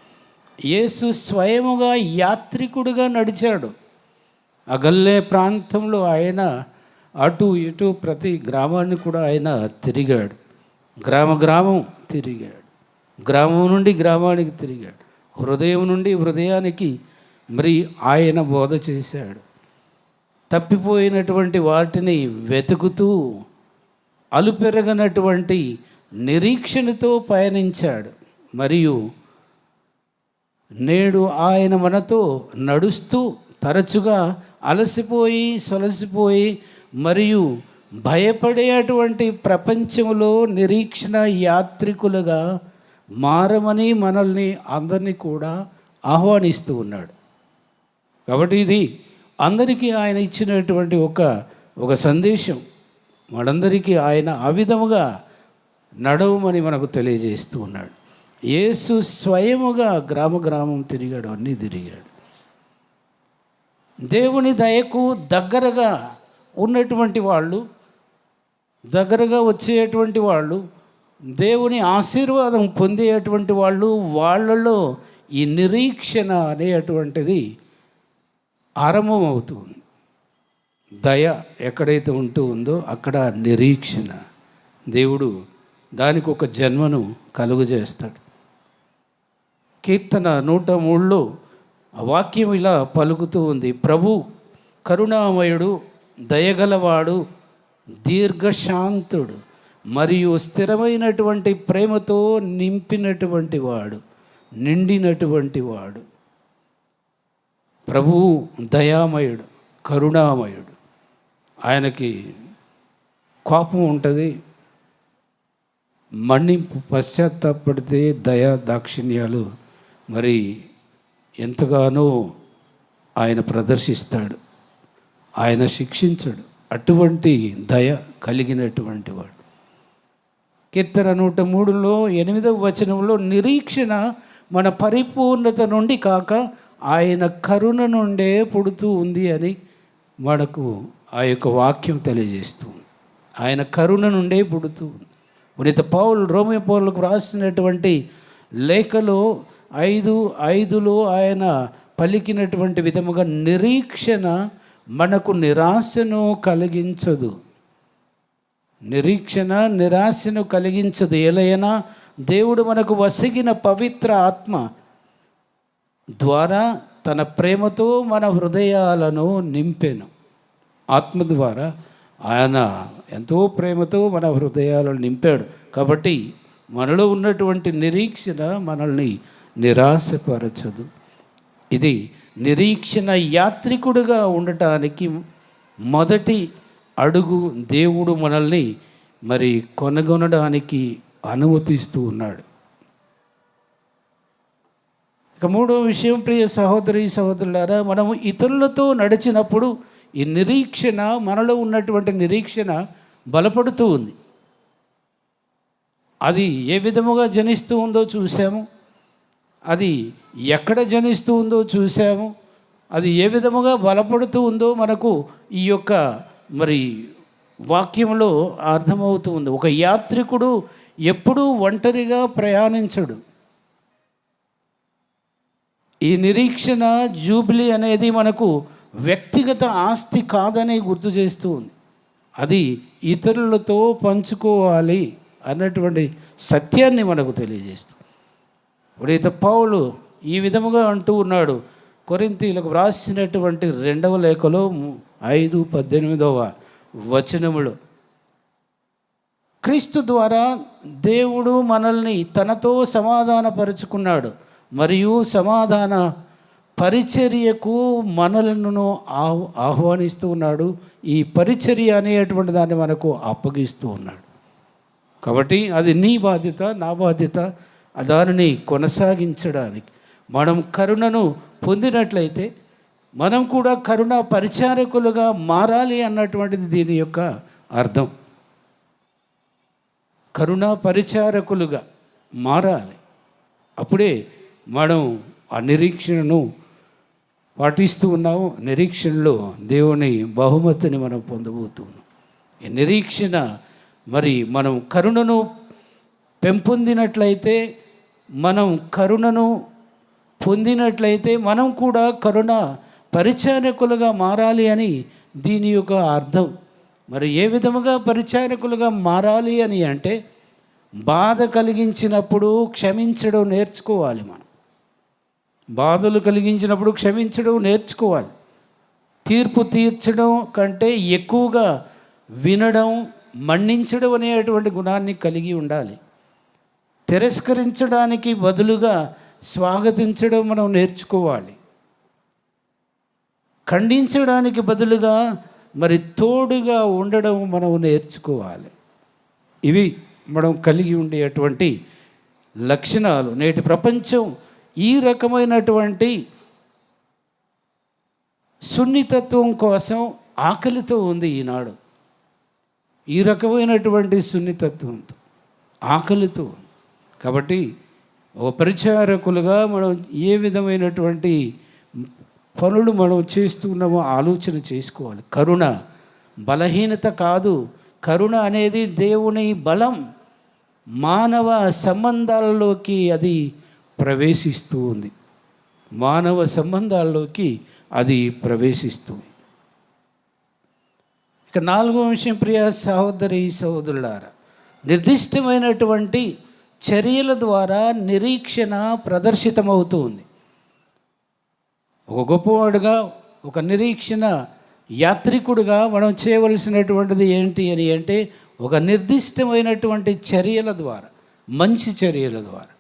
యేసు స్వయముగా యాత్రికుడుగా నడిచాడు. ఆ గల్లే ప్రాంతంలో ఆయన అటు ఇటు ప్రతి గ్రామాన్ని కూడా ఆయన తిరిగాడు. గ్రామం తిరిగాడు. గ్రామం నుండి గ్రామానికి తిరిగాడు, హృదయం నుండి హృదయానికి మరి ఆయన బోధ చేశాడు. తప్పిపోయినటువంటి వాటిని వెతుకుతూ అలుపెరగనటువంటి నిరీక్షణతో పయనించాడు. మరియు నేడు ఆయన మనతో నడుస్తూ తరచుగా అలసిపోయి సొలసిపోయి మరియు భయపడేటువంటి ప్రపంచంలో నిరీక్షణ యాత్రికులుగా మారమని మనల్ని అందరినీ కూడా ఆహ్వానిస్తూ ఉన్నాడు. కాబట్టి ఇది అందరికీ ఆయన ఇచ్చినటువంటి ఒక సందేశం. మనందరికీ ఆయన ఆ విధముగా నడవమని మనకు తెలియజేస్తూ ఉన్నాడు. యేసు స్వయముగా గ్రామం తిరిగాడు, అన్నీ తిరిగాడు. దేవుని దయకు దగ్గరగా ఉన్నటువంటి వాళ్ళు, దగ్గరగా వచ్చేటువంటి వాళ్ళు, దేవుని ఆశీర్వాదం పొందేటువంటి వాళ్ళు, వాళ్ళలో ఈ నిరీక్షణ అనేటువంటిది ఆరంభమవుతుంది. దయ ఎక్కడైతే ఉంటూ ఉందో అక్కడ నిరీక్షణ, దేవుడు దానికి ఒక జన్మను కలుగజేస్తాడు. కీర్తన 103లో ఆ వాక్యం ఇలా పలుకుతూ ఉంది: ప్రభు కరుణామయుడు, దయగలవాడు, దీర్ఘశాంతుడు మరియు స్థిరమైనటువంటి ప్రేమతో నిండినటువంటి వాడు. ప్రభువు దయామయుడు, కరుణామయుడు. ఆయనకి కోపం ఉంటుంది, మన్నింపు, పశ్చాత్తాపడితే దయా దాక్షిణ్యాలు మరి ఎంతగానో ఆయన ప్రదర్శిస్తాడు. ఆయన శిక్షించడు. అటువంటి దయ కలిగినటువంటి వాడు. కీర్తన 103లో 8వ వచనంలో నిరీక్షణ మన పరిపూర్ణత నుండి కాక ఆయన కరుణ నుండే పుడుతూ ఉంది అని మనకు ఆ యొక్క వాక్యం తెలియజేస్తుంది. ఆయన కరుణ నుండే పుడుతూ ఉంది. పునీత పౌలు రోమీ పౌలుకు రాసినటువంటి లేఖలో 5:5లో ఆయన పలికినటువంటి విధముగా నిరీక్షణ మనకు నిరాశను కలిగించదు. నిరీక్షణ నిరాశను కలిగించదు. ఎలయనా దేవుడు మనకు వసిగిన పవిత్ర ఆత్మ ద్వారా తన ప్రేమతో మన హృదయాలను నింపెను. ఆత్మ ద్వారా ఆయన ఎంతో ప్రేమతో మన హృదయాలను నింపాడు. కాబట్టి మనలో ఉన్నటువంటి నిరీక్షణ మనల్ని నిరాశపరచదు. ఇది నిరీక్షణ యాత్రికుడిగా ఉండటానికి మొదటి అడుగు. దేవుడు మనల్ని మరి కొనగొనడానికి అనుమతిస్తూ ఉన్నాడు. ఇక మూడో విషయం, ప్రియ సహోదరి సహోదరులారా, మనము ఇతరులతో నడిచినప్పుడు ఈ నిరీక్షణ, మనలో ఉన్నటువంటి నిరీక్షణ బలపడుతూ ఉంది. అది ఏ విధముగా జనిస్తూ ఉందో చూసాము, అది ఎక్కడ జనిస్తూ ఉందో చూసాము, అది ఏ విధముగా బలపడుతూ ఉందో మనకు ఈ యొక్క మరి వాక్యంలో అర్థమవుతూ ఉంది. ఒక యాత్రికుడు ఎప్పుడూ ఒంటరిగా ప్రయాణించడు. ఈ నిరీక్షణ జూబిలీ అనేది మనకు వ్యక్తిగత ఆస్తి కాదని గుర్తు చేస్తూ ఉంది. అది ఇతరులతో పంచుకోవాలి అన్నటువంటి సత్యాన్ని మనకు తెలియజేస్తుంది. ఇప్పుడైతే పౌలు ఈ విధముగా అంటూ ఉన్నాడు కొరింథీయులకు వ్రాసినటువంటి 2వ లేఖలో 5:18 వచనములో, క్రీస్తు ద్వారా దేవుడు మనల్ని తనతో సమాధానపరుచుకున్నాడు మరియు సమాధాన పరిచర్యకు మనలను ఆహ్వానిస్తూ ఉన్నాడు. ఈ పరిచర్య అనేటువంటి దాన్ని మనకు అప్పగిస్తూ ఉన్నాడు. కాబట్టి అది నీ బాధ్యత, నా బాధ్యత దానిని కొనసాగించడానికి. మనం కరుణను పొందినట్లయితే మనం కూడా కరుణ పరిచారకులుగా మారాలి అన్నటువంటిది దీని యొక్క అర్థం. కరుణ పరిచారకులుగా మారాలి. అప్పుడే మనం ఆ నిరీక్షణను పాటిస్తూ ఉన్నాము. నిరీక్షణలో దేవుని బహుమతిని మనం పొందబోతున్నాం. ఈ నిరీక్షణ మరి మనం కరుణను పెంపొందినట్లయితే, మనం కరుణను పొందినట్లయితే మనం కూడా కరుణ పరిచారకులుగా మారాలి అని దీని యొక్క అర్థం. మరి ఏ విధముగా పరిచారకులుగా మారాలి అని అంటే, బాధ కలిగించినప్పుడు క్షమించడం నేర్చుకోవాలి. మనం బాధలు కలిగించినప్పుడు క్షమించడం నేర్చుకోవాలి. తీర్పు తీర్చడం కంటే ఎక్కువగా వినడం, మన్నించడం అనేటువంటి గుణాన్ని కలిగి ఉండాలి. తిరస్కరించడానికి బదులుగా స్వాగతించడం మనం నేర్చుకోవాలి. ఖండించడానికి బదులుగా మరి తోడుగా ఉండడం మనం నేర్చుకోవాలి. ఇవి మనం కలిగి ఉండేటువంటి లక్షణాలు. నేటి ప్రపంచం ఈ రకమైనటువంటి సున్నితత్వం కోసం ఆకలితో ఉంది ఈనాడు. ఈ రకమైనటువంటి సున్నితత్వంతో ఆకలితో. కాబట్టి ఒక పరిచారకులుగా మనం ఏ విధమైనటువంటి పనులు మనం చేస్తున్నామో ఆలోచన చేసుకోవాలి. కరుణ బలహీనత కాదు. కరుణ అనేది దేవుని బలం. మానవ సంబంధాలలోకి అది ప్రవేశిస్తూ ఉంది. మానవ సంబంధాల్లోకి అది ప్రవేశిస్తుంది. ఇక 4వ విషయం, ప్రియ సహోదరి సహోదరులారా, నిర్దిష్టమైనటువంటి చర్యల ద్వారా నిరీక్షణ ప్రదర్శితమవుతుంది. ఒక గొప్పవాడుగా, ఒక నిరీక్షణ యాత్రికుడుగా మనం చేయవలసినటువంటిది ఏంటి అని అంటే, ఒక నిర్దిష్టమైనటువంటి చర్యల ద్వారా, మంచి చర్యల ద్వారా,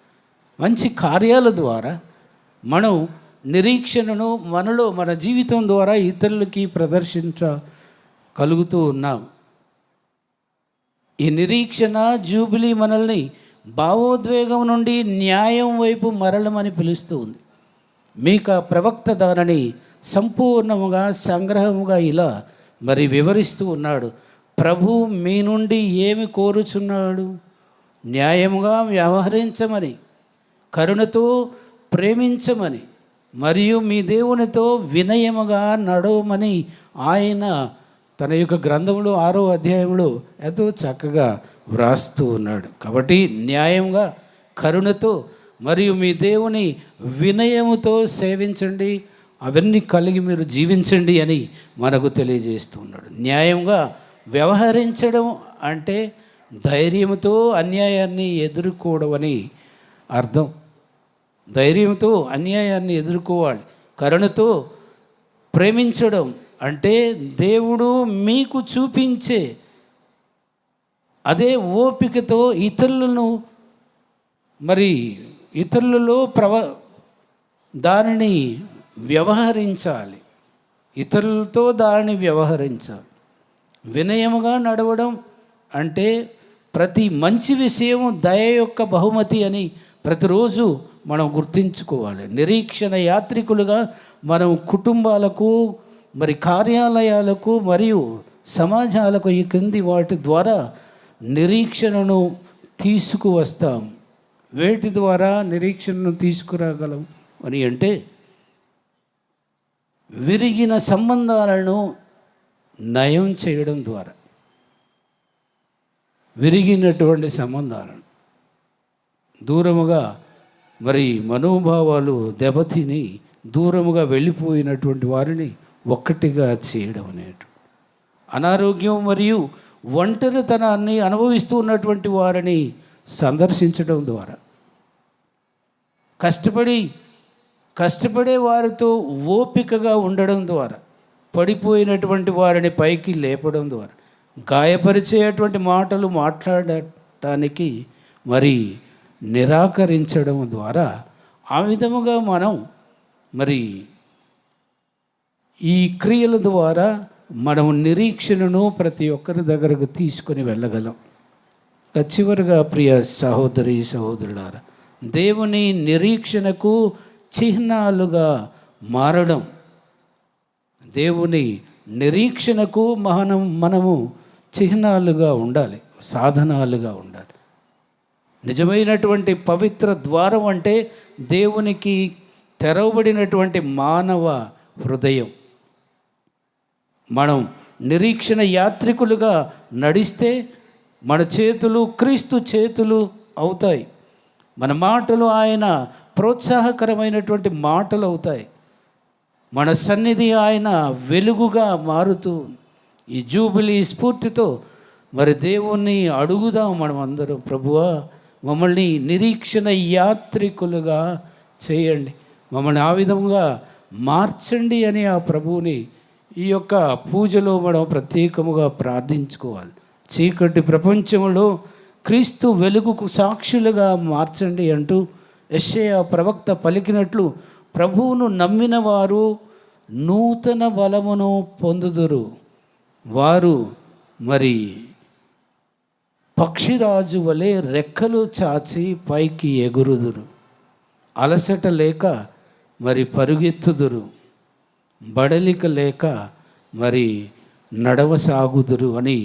మంచి కార్యాల ద్వారా మనం నిరీక్షణను మనలో, మన జీవితం ద్వారా ఇతరులకి ప్రదర్శించగలుగుతూ ఉన్నాం. ఈ నిరీక్షణ జూబిలీ మనల్ని భావోద్వేగం నుండి న్యాయం వైపు మరలమని పిలుస్తూ ఉంది. మీకా ప్రవక్త దానిని సంపూర్ణముగా, సంగ్రహముగా ఇలా మరి వివరిస్తూ ఉన్నాడు. ప్రభు మీ నుండి ఏమి కోరుచున్నాడు? న్యాయముగా వ్యవహరించమని, కరుణతో ప్రేమించమని, మరియు మీ దేవునితో వినయముగా నడవమని ఆయన తన యొక్క గ్రంథంలో 6వ అధ్యాయంలో ఎంతో చక్కగా వ్రాస్తూ ఉన్నాడు. కాబట్టి న్యాయంగా, కరుణతో మరియు మీ దేవుని వినయముతో సేవించండి, అవన్నీ కలిగి మీరు జీవించండి అని మనకు తెలియజేస్తూ ఉన్నాడు. న్యాయంగా వ్యవహరించడం అంటే ధైర్యంతో అన్యాయాన్ని ఎదుర్కోవడం అని అర్థం. ధైర్యంతో అన్యాయాన్ని ఎదుర్కోవాలి. కరుణతో ప్రేమించడం అంటే దేవుడు మీకు చూపించే అదే ఓపికతో ఇతరులలో దానిని వ్యవహరించాలి. ఇతరులతో దానిని వ్యవహరించాలి. వినయముగా నడవడం అంటే ప్రతి మంచి విషయం దయ యొక్క బహుమతి అని ప్రతిరోజు మనం గుర్తించుకోవాలి. నిరీక్షణ యాత్రికులుగా మనం కుటుంబాలకు, మరి కార్యాలయాలకు మరియు సమాజాలకు ఈ క్రింది వాటి ద్వారా నిరీక్షణను తీసుకువస్తాం. వేటి ద్వారా నిరీక్షణను తీసుకురాగలం అని అంటే, విరిగిన సంబంధాలను నయం చేయడం ద్వారా. విరిగినటువంటి సంబంధాలను దూరముగా, మరి మనోభావాలు దెబ్బతిని దూరముగా వెళ్ళిపోయినటువంటి వారిని ఒక్కటిగా చేయడం అనేటు, అనారోగ్యం మరియు ఒంటరితనాన్ని అనుభవిస్తూ ఉన్నటువంటి వారిని సందర్శించడం ద్వారా, కష్టపడే వారితో ఓపికగా ఉండడం ద్వారా, పడిపోయినటువంటి వారిని పైకి లేపడం ద్వారా, గాయపరిచేటువంటి మాటలు మాట్లాడటానికి మరి నిరాకరించడం ద్వారా, ఆ విధముగా మనం మరి ఈ క్రియల ద్వారా మనం నిరీక్షణను ప్రతి ఒక్కరి దగ్గరకు తీసుకొని వెళ్ళగలం. చివరిగా ప్రియ సహోదరి సహోదరులారా, దేవుని నిరీక్షణకు చిహ్నాలుగా మారడం, దేవుని నిరీక్షణకు మనము చిహ్నాలుగా ఉండాలి, సాధనాలుగా ఉండాలి. నిజమైనటువంటి పవిత్ర ద్వారం అంటే దేవునికి తెరవబడినటువంటి మానవ హృదయం. మనం నిరీక్షణ యాత్రికులుగా నడిస్తే మన చేతులు క్రీస్తు చేతులు అవుతాయి. మన మాటలు ఆయన ప్రోత్సాహకరమైనటువంటి మాటలు అవుతాయి. మన సన్నిధి ఆయన వెలుగుగా మారుతూ, ఈ జూబిలీ స్ఫూర్తితో మరి దేవుణ్ణి అడుగుదాం మనం అందరం, ప్రభువా మమ్మల్ని నిరీక్షణ యాత్రికులుగా చేయండి, మమ్మల్ని ఆ విధంగా మార్చండి అని ఆ ప్రభువుని ఈ యొక్క పూజలో మనం ప్రత్యేకముగా ప్రార్థించుకోవాలి. చీకటి ప్రపంచంలో క్రీస్తు వెలుగుకు సాక్షులుగా మార్చండి అంటూ యెషయా ప్రవక్త పలికినట్లు ప్రభువును నమ్మిన వారు నూతన బలమును పొందుదురు, వారు మరి పక్షిరాజు వలె రెక్కలు చాచి పైకి ఎగురుదురు, అలసట లేక మరి పరుగెత్తుదురు, బడలిక లేక మరి నడవసాగుదురు అని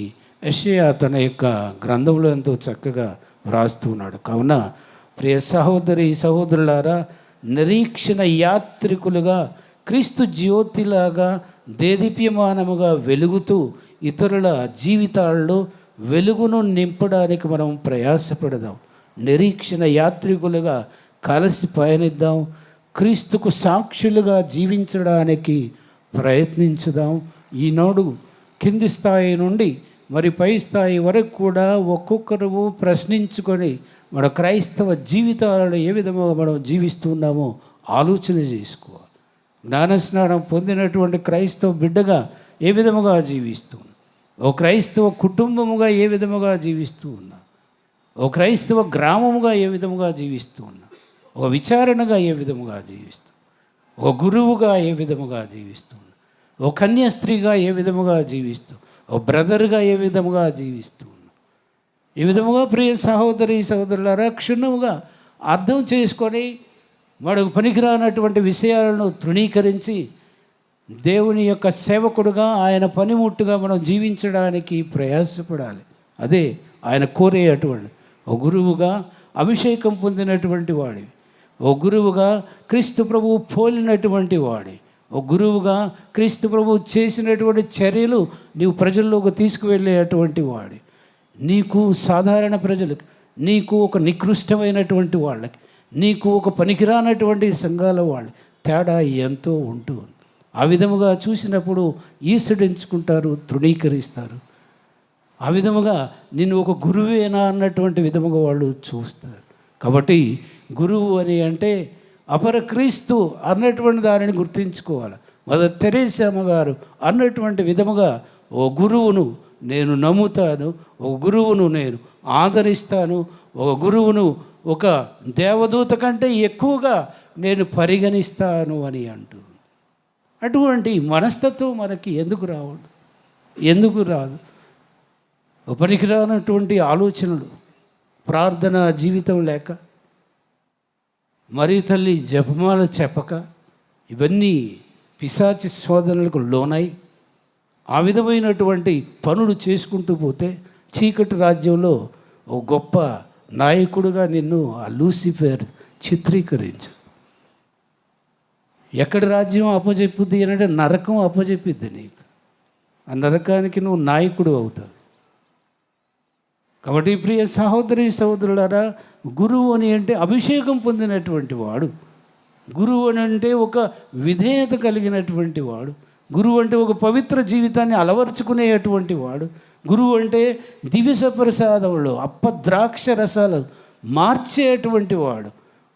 యెషయా తన యొక్క గ్రంథంలో ఎంతో చక్కగా వ్రాస్తున్నాడు. కావున ప్రియ సహోదరి సహోదరులారా, నిరీక్షణ యాత్రికులుగా క్రీస్తు జ్యోతిలాగా దేదీప్యమానముగా వెలుగుతూ ఇతరుల జీవితాల్లో వెలుగును నింపడానికి మనం ప్రయాసపడదాం. నిరీక్షణ యాత్రికులుగా కలిసి పయనిద్దాం. క్రీస్తుకు సాక్షులుగా జీవించడానికి ప్రయత్నించుదాం. ఈనాడు కింది స్థాయి నుండి మరి పై స్థాయి వరకు కూడా ఒక్కొక్కరు ప్రశ్నించుకొని మన క్రైస్తవ జీవితాలను ఏ విధంగా మనం జీవిస్తున్నామో ఆలోచన చేసుకోవాలి. జ్ఞానస్నానం పొందినటువంటి క్రైస్తవ బిడ్డగా ఏ విధముగా జీవిస్తున్నాం, ఓ క్రైస్తవ కుటుంబముగా ఏ విధముగా జీవిస్తూ ఉన్నా, ఓ క్రైస్తవ గ్రామముగా ఏ విధముగా జీవిస్తూ ఉన్నా, ఒక విచారణగా ఏ విధముగా జీవిస్తూ, ఒక గురువుగా ఏ విధముగా జీవిస్తూ ఉన్నా, ఓ కన్యాస్త్రీగా ఏ విధముగా జీవిస్తూ, ఓ బ్రదర్గా ఏ విధముగా జీవిస్తూ ఉన్నా, ఈ విధముగా ప్రియ సహోదరి సహోదరులారా క్షుణ్ణముగా అర్థం చేసుకొని మనకు పనికిరానటువంటి విషయాలను తృణీకరించి దేవుని యొక్క సేవకుడుగా ఆయన పనిముట్టుగా మనం జీవించడానికి ప్రయాసపడాలి. అదే ఆయన కోరేటువంటి ఓ గురువుగా అభిషేకం పొందినటువంటి వాడి, ఓ గురువుగా క్రీస్తు ప్రభువు పోలినటువంటి వాడి, ఓ గురువుగా క్రీస్తు ప్రభువు చేసినటువంటి చర్యలు నీవు ప్రజల్లోకి తీసుకువెళ్ళేటువంటి వాడి, నీకు సాధారణ ప్రజలకు, నీకు ఒక నికృష్టమైనటువంటి వాళ్ళకి, నీకు ఒక పనికిరానటువంటి సంఘాల వాళ్ళు తేడా ఎంతో ఉంటుంది. ఆ విధముగా చూసినప్పుడు ఈసడించుకుంటారు, తృణీకరిస్తారు. ఆ విధముగా నిన్ను ఒక గురువేనా అన్నటువంటి విధముగా వాళ్ళు చూస్తారు. కాబట్టి గురువు అని అంటే అపర క్రీస్తు అన్నటువంటి దానిని గుర్తించుకోవాలి. మదర్ తెరేసమ్మ గారు అన్నటువంటి విధముగా ఓ గురువును నేను నమ్ముతాను, ఒక గురువును నేను ఆదరిస్తాను, ఒక గురువును ఒక దేవదూత కంటే ఎక్కువగా నేను పరిగణిస్తాను అని అంటూ, అటువంటి మనస్తత్వం మనకి ఎందుకు రావద్దు, ఎందుకు రాదు? పనికిరానటువంటి ఆలోచనలు, ప్రార్థన జీవితం లేక, మరి తల్లి జపమాల చెప్పక, ఇవన్నీ పిశాచి శోధనలకు లోనై ఆ విధమైనటువంటి పనులు చేసుకుంటూ పోతే చీకటి రాజ్యంలో ఓ గొప్ప నాయకుడుగా నిన్ను ఆ లూసిఫర్ చిత్రీకరించు. ఎక్కడి రాజ్యం అప్పచెప్పుద్ది అంటే నరకం అప్పచెప్పిద్ది నీకు. ఆ నరకానికి నువ్వు నాయకుడు అవుతావు. కాబట్టి ప్రియ సహోదరి సహోదరులారా, గురువు అని అంటే అభిషేకం పొందినటువంటి వాడు, గురువు అని అంటే ఒక విధేయత కలిగినటువంటి వాడు, గురువు అంటే ఒక పవిత్ర జీవితాన్ని అలవర్చుకునేటువంటి వాడు, గురువు అంటే దివ్య ప్రసాదంలో అప్పద్రాక్ష రసాలు మార్చేటువంటి వాడు,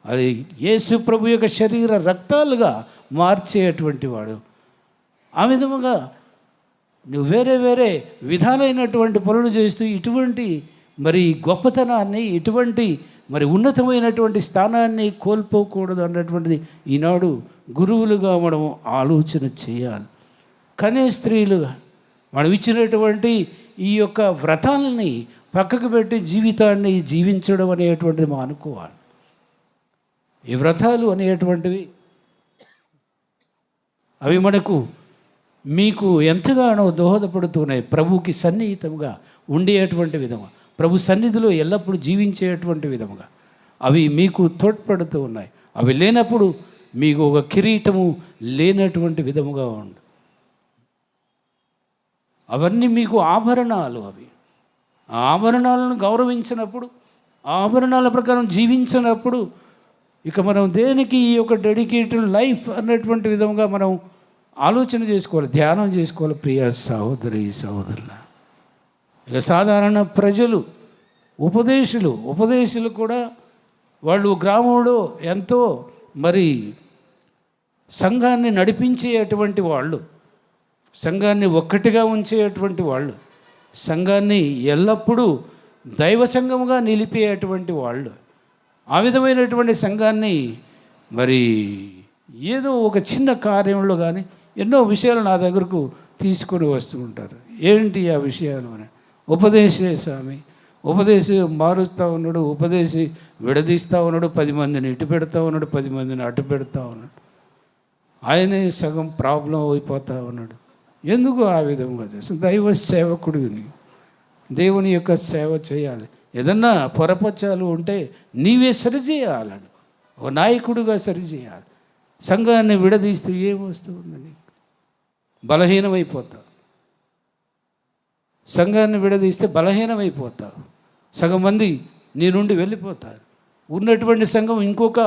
అది యేసు ప్రభు యొక్క శరీర రక్తాలుగా మార్చేటువంటి వాడు. ఆ విధముగా నువ్వు వేరే వేరే విధాలైనటువంటి పనులు చేస్తూ ఇటువంటి మరి గొప్పతనాన్ని, ఇటువంటి మరి ఉన్నతమైనటువంటి స్థానాన్ని కోల్పోకూడదు అన్నటువంటిది ఈనాడు గురువులుగా మనం ఆలోచన చేయాలి. కనే స్త్రీలుగా మనం ఇచ్చినటువంటి ఈ యొక్క వ్రతాలని పక్కకు పెట్టి జీవితాన్ని జీవించడం అనేటువంటిది మనం అనుకోవాలి. ఈ వ్రతాలు అనేటువంటివి అవి మనకు మీకు ఎంతగానో దోహదపడుతున్నాయి. ప్రభువుకి సన్నిహితంగా ఉండేటువంటి విధంగా, ప్రభు సన్నిధిలో ఎల్లప్పుడూ జీవించేటువంటి విధముగా అవి మీకు తోడ్పడుతూ ఉన్నాయి. అవి లేనప్పుడు మీకు ఒక కిరీటము లేనటువంటి విధముగా ఉండు. అవన్నీ మీకు ఆభరణాలు. అవి ఆ ఆభరణాలను గౌరవించినప్పుడు, ఆ ఆభరణాల ప్రకారం జీవించినప్పుడు ఇక మనం దేనికి ఈ యొక్క డెడికేటెడ్ లైఫ్ అన్నటువంటి విధంగా మనం ఆలోచన చేసుకోవాలి, ధ్యానం చేసుకోవాలి. ప్రియ సహోదరి సహోదరుల, ఇక సాధారణ ప్రజలు, ఉపదేశులు కూడా వాళ్ళు గ్రామంలో ఎంతో మరి సంఘాన్ని నడిపించేటువంటి వాళ్ళు, సంఘాన్ని ఒక్కటిగా ఉంచేటువంటి వాళ్ళు, సంఘాన్ని ఎల్లప్పుడూ దైవ సంఘముగా నిలిపేటువంటి వాళ్ళు. ఆ విధమైనటువంటి సంఘాన్ని మరి ఏదో ఒక చిన్న కార్యంలో కానీ ఎన్నో విషయాలు నా దగ్గరకు తీసుకొని వస్తూ ఉంటారు. ఏంటి ఆ విషయాలు అని, ఉపదేశే స్వామి, ఉపదేశి మారుస్తూ ఉన్నాడు, ఉపదేశి విడదీస్తూ ఉన్నాడు, 10 మందిని ఇటు పెడతా ఉన్నాడు, 10 మందిని అటు పెడతా ఉన్నాడు, ఆయనే సగం ప్రాబ్లం అయిపోతూ ఉన్నాడు. ఎందుకు ఆ విధంగా చేస్తాం? దైవ సేవకుడిని, దేవుని యొక్క సేవ చేయాలి. ఏదన్నా పొరపచ్చాలు ఉంటే నీవే సరిచేయాలని, ఒక నాయకుడిగా సరిచేయాలి. సంఘాన్ని విడదీస్తే ఏమొస్తుందని బలహీనమైపోతావు. సంఘాన్ని విడదీస్తే బలహీనమైపోతావు. సగం మంది నీ నుండి వెళ్ళిపోతారు. ఉన్నటువంటి సంఘం ఇంకొక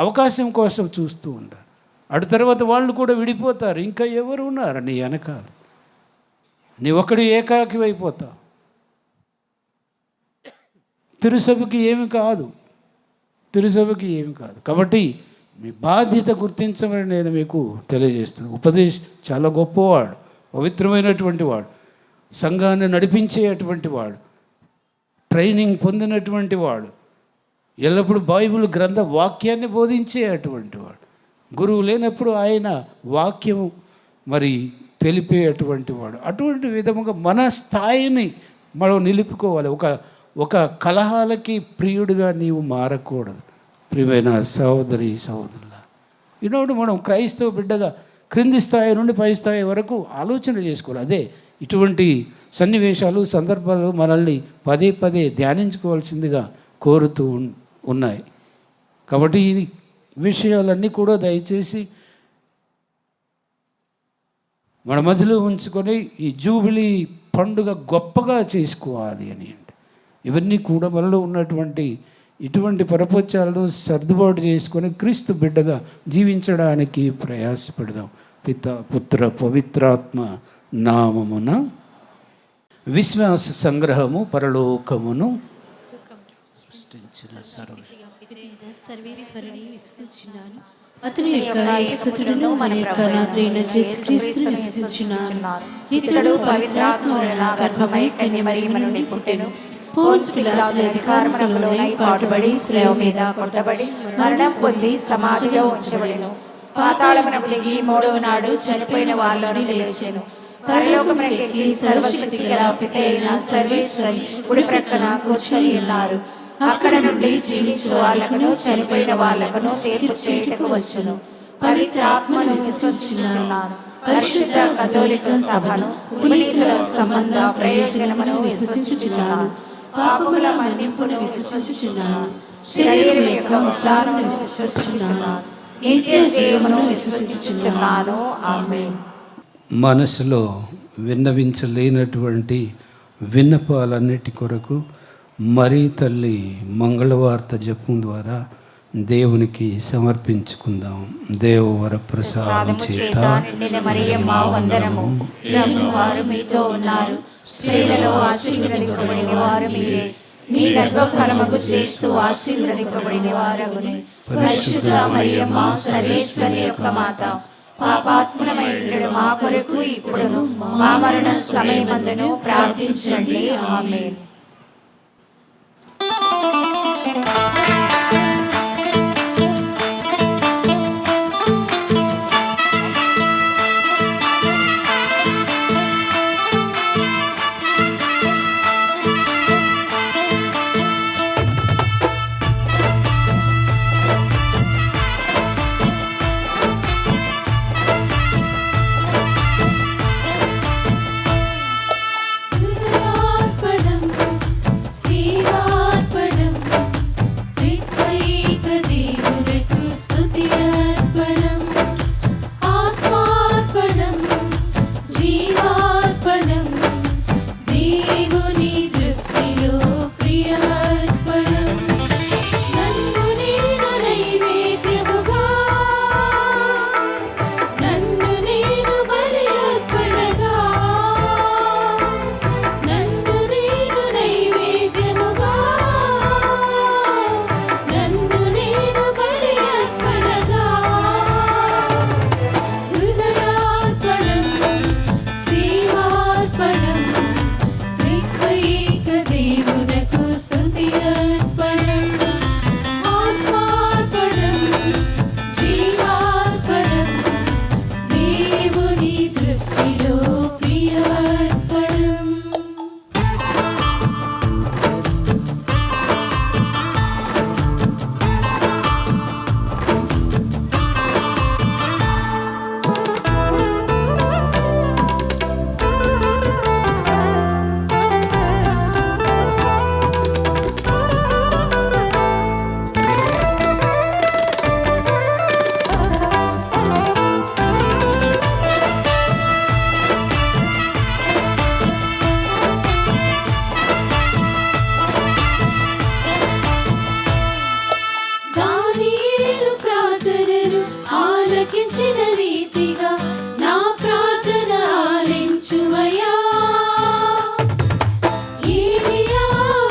అవకాశం కోసం చూస్తూ ఉంటారు. అటు తర్వాత వాళ్ళు కూడా విడిపోతారు. ఇంకా ఎవరు ఉన్నారు నీ వెనకాల? నీ ఒక్కడి ఏకాకి అయిపోతావు. తిరుసభకి ఏమి కాదు, తిరుసభకి ఏమి కాదు. కాబట్టి మీ బాధ్యత గుర్తించమని నేను మీకు తెలియజేస్తున్నాను. ఉపదేశం చాలా గొప్పవాడు, పవిత్రమైనటువంటి వాడు, సంఘాన్ని నడిపించేటువంటి వాడు, ట్రైనింగ్ పొందినటువంటి వాడు, ఎల్లప్పుడూ బైబిల్ గ్రంథ వాక్యాన్ని బోధించేటువంటి వాడు. గురువు లేనప్పుడు ఆయన వాక్యం మరి తెలిపేటువంటి వాడు. అటువంటి విధముగా మన స్థాయిని మనం నిలుపుకోవాలి. ఒక కలహాలకి ప్రియుడిగా నీవు మారకూడదు. ప్రియమైన సహోదరి సహోదరుల, ఈనాడు మనం క్రైస్తవ బిడ్డగా క్రింది స్థాయి నుండి పై స్థాయి వరకు ఆలోచన చేసుకోవాలి. అదే ఇటువంటి సన్నివేశాలు, సందర్భాలు మనల్ని పదే పదే ధ్యానించుకోవాల్సిందిగా కోరుతూ ఉన్నాయి. కాబట్టి ఈ విషయాలన్నీ కూడా దయచేసి మన మధ్యలో ఉంచుకొని ఈ జూబిలీ పండుగ గొప్పగా చేసుకోవాలి అని. ఇవన్నీ కూడా మనలో ఉన్నటువంటి ఇటువంటి పరపత్యాలను సర్దుబాటు చేసుకొని క్రీస్తు బిడ్డగా జీవించడానికి ప్రయాసపడదాం. పిత పుత్ర పవిత్రాత్మ నామమున. విశ్వాస సంగ్రహము పరలోకమును సృష్టించిన
సర్వేశ్వరుని విశ్వసించున్నాను. అతని యొక్క ఏకసుతుడును మన యొక్క నాథుడైన యేసుక్రీస్తును విశ్వసించున్నాను. ఇతడు పవిత్రాత్మ వలన గర్భమై కన్యమరియమ నుండి పుట్టెను. పోన్సు పిలాతు అధికారమునకులోనై పాటుబడి శిలువ మీద కొట్టబడి మరణం పొంది సమాధిలో ఉంచబడెను. పాతాళమునకు దిగి 3వ నాడు చనిపోయిన వారిలోని లేచెను. పరలోకమునకెక్కి సర్వశక్తి గల పిత అయిన సర్వేశ్వరుని కుడి ప్రక్కన కూర్చొని ఉన్నారు. అక్కడ నుండి జీవించు వాళ్ళకును చనిపోయిన వాళ్ళకును తీర్పు చేయుటకు వచ్చును. పవిత్ర ఆత్మను విశ్వసించుచున్నాను. పరిశుద్ధ కథోలిక సభను, పునీతుల సంబంధ ప్రయోజనమును విశ్వసించుచున్నాను. పాపముల మన్నింపును విశ్వసించుచున్నాను. శరీరం యొక్క ఉద్ధారమును విశ్వసించుచున్నాను. నిత్య జీవమును విశ్వసించుచున్నాను. ఆమేన్.
మనసులో విన్నవించలేనటువంటి విన్నపాలన్నిటి కొరకు మరీ తల్లి మంగళవార్త జపం ద్వారా దేవునికి సమర్పించుకుందాం. దేవవర ప్రసాదం చేత
మరియమ్మ వందనము. వారు మీతో ఉన్నారు, స్త్రీలలో ఆశీర్వదింపబడిన వారు మీరే. మీ గర్భఫలముకు యేసు ఆశీర్వదింపబడిన వారగునే. పరిశుద్ధ మరియమ్మ సర్వేశ్వరి యొక్క మాత, పాపాత్ములమైన మా కొరకు ఇప్పుడును మా మరణ సమయమందును ప్రార్థించండి. ఆమేన్.
శివార్పణం, శివార్పణం, ఆలకించిన రీతిగా నా ప్రార్థన ఆలించుమయ్యా. ఏలియా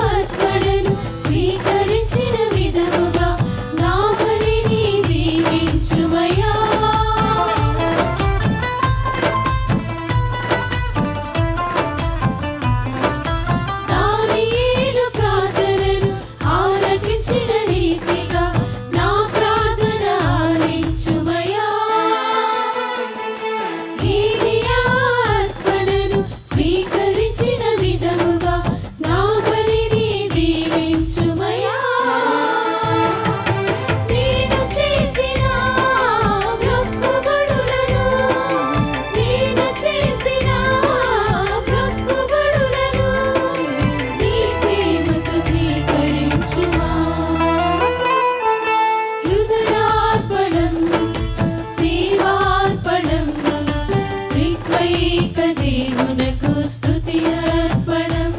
అర్పణను స్వీకరించిన విధముగా నా బలిని దీవించుమయ్యా. దానియేలు ప్రార్థనను ఆలకించిన రీతిగా నా ప్రార్థన ఆలించుమయ్యా. ఏలియా అర్పణను స్వీకరించిన విధముగా నా బలిని దీవించుమయ్యా. నేను చేసిన మొక్కుబడులను నీ ప్రేమతో స్వీకరించుమా. హృదయార్పణం, సేవార్పణం, త్రిత్వైక దేవునకు స్తుతి అర్పణం.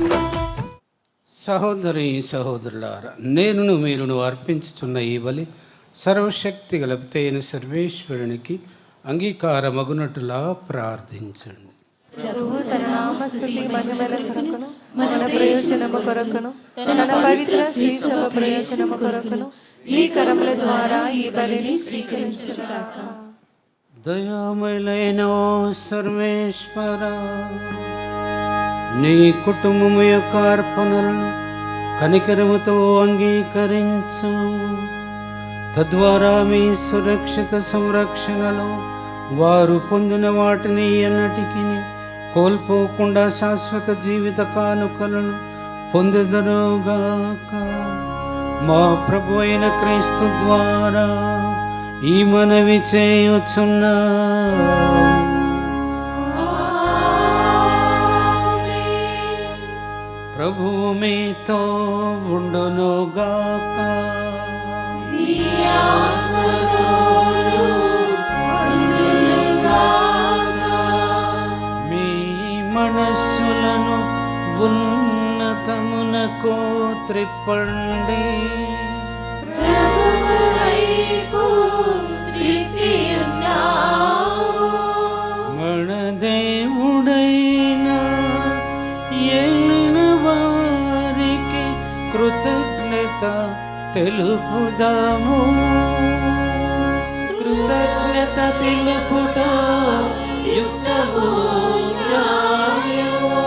సహోదరి సహోదరులారా, నేనును మీరును అర్పించుచున్న ఈ బలి సర్వశక్తి గలపితైన సర్వేశ్వరునికి అంగీకారమగునట్టులా ప్రార్థించండి.
ప్రభువు తన నామస్తుతి మహిమల కొరకును మన ప్రయోజనము కొరకును తన పవిత్ర శ్రీ సభ ప్రయోజనము కొరకును ఈ కరముల ద్వారా ఈ బలిని స్వీకరించుగాక.
దయామయులైన ఓ సర్వేశ్వర, నీ కుటుంబము యొక్క అర్పణలను కనికరముతో అంగీకరించు. తద్వారా మీ సురక్షిత సంరక్షణలో వారు పొందిన వాటిని ఎన్నటికీ కోల్పోకుండా శాశ్వత జీవిత కానుకలను పొందుదరుగాక. మా ప్రభు అయిన క్రీస్తు ద్వారా ఈ మనవి చేయుచున్నా. ప్రభువు మీతో ఉండునుగాక. మీ మనస్సులను ఉన్నతమునకు త్రిప్పండి.
ప్రభువు వైపు త్రిప్పియున్నావు.
మన దేవుడైన ఏలిన వారికి కృతజ్ఞత తెలుపుదాము. కృతజ్ఞత తెలుపుట యుక్తము, న్యాయము.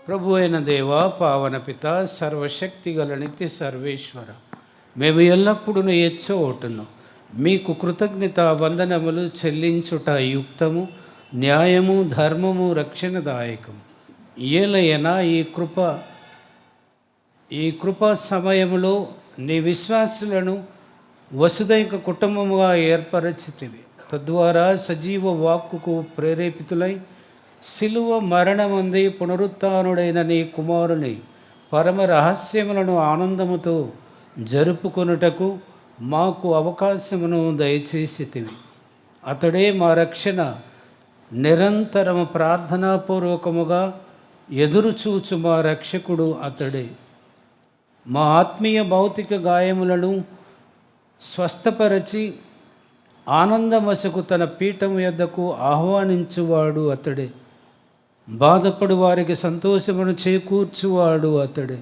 ప్రభు అయిన దేవ, పావన పిత, సర్వశక్తి గల నిత్య సర్వేశ్వర, మేము ఎల్లప్పుడూ ఎచ్చోటును మీకు కృతజ్ఞత వందనములు చెల్లించుట యుక్తము, న్యాయము, ధర్మము, రక్షణదాయకము. ఏలయనా ఈ కృప సమయములో నీ విశ్వాసులను వసుదైక కుటుంబముగా ఏర్పరచితివి. తద్వారా సజీవ వాక్కుకు ప్రేరేపితులై శిలువ మరణమంది పునరుత్థానుడైన నీ కుమారుని పరమ రహస్యములను ఆనందముతో జరుపుకొనుటకు మాకు అవకాశమును దయచేసితివి. అతడే మా రక్షణ నిరంతరము ప్రార్థనాపూర్వకముగా ఎదురుచూచు మా రక్షకుడు అతడే. మా ఆత్మీయ భౌతిక గాయములను స్వస్థపరచి ఆనందమసకు తన పీఠం యొద్దకు ఆహ్వానించువాడు అతడే. బాధపడు వారికి సంతోషమును చేకూర్చువాడు అతడే.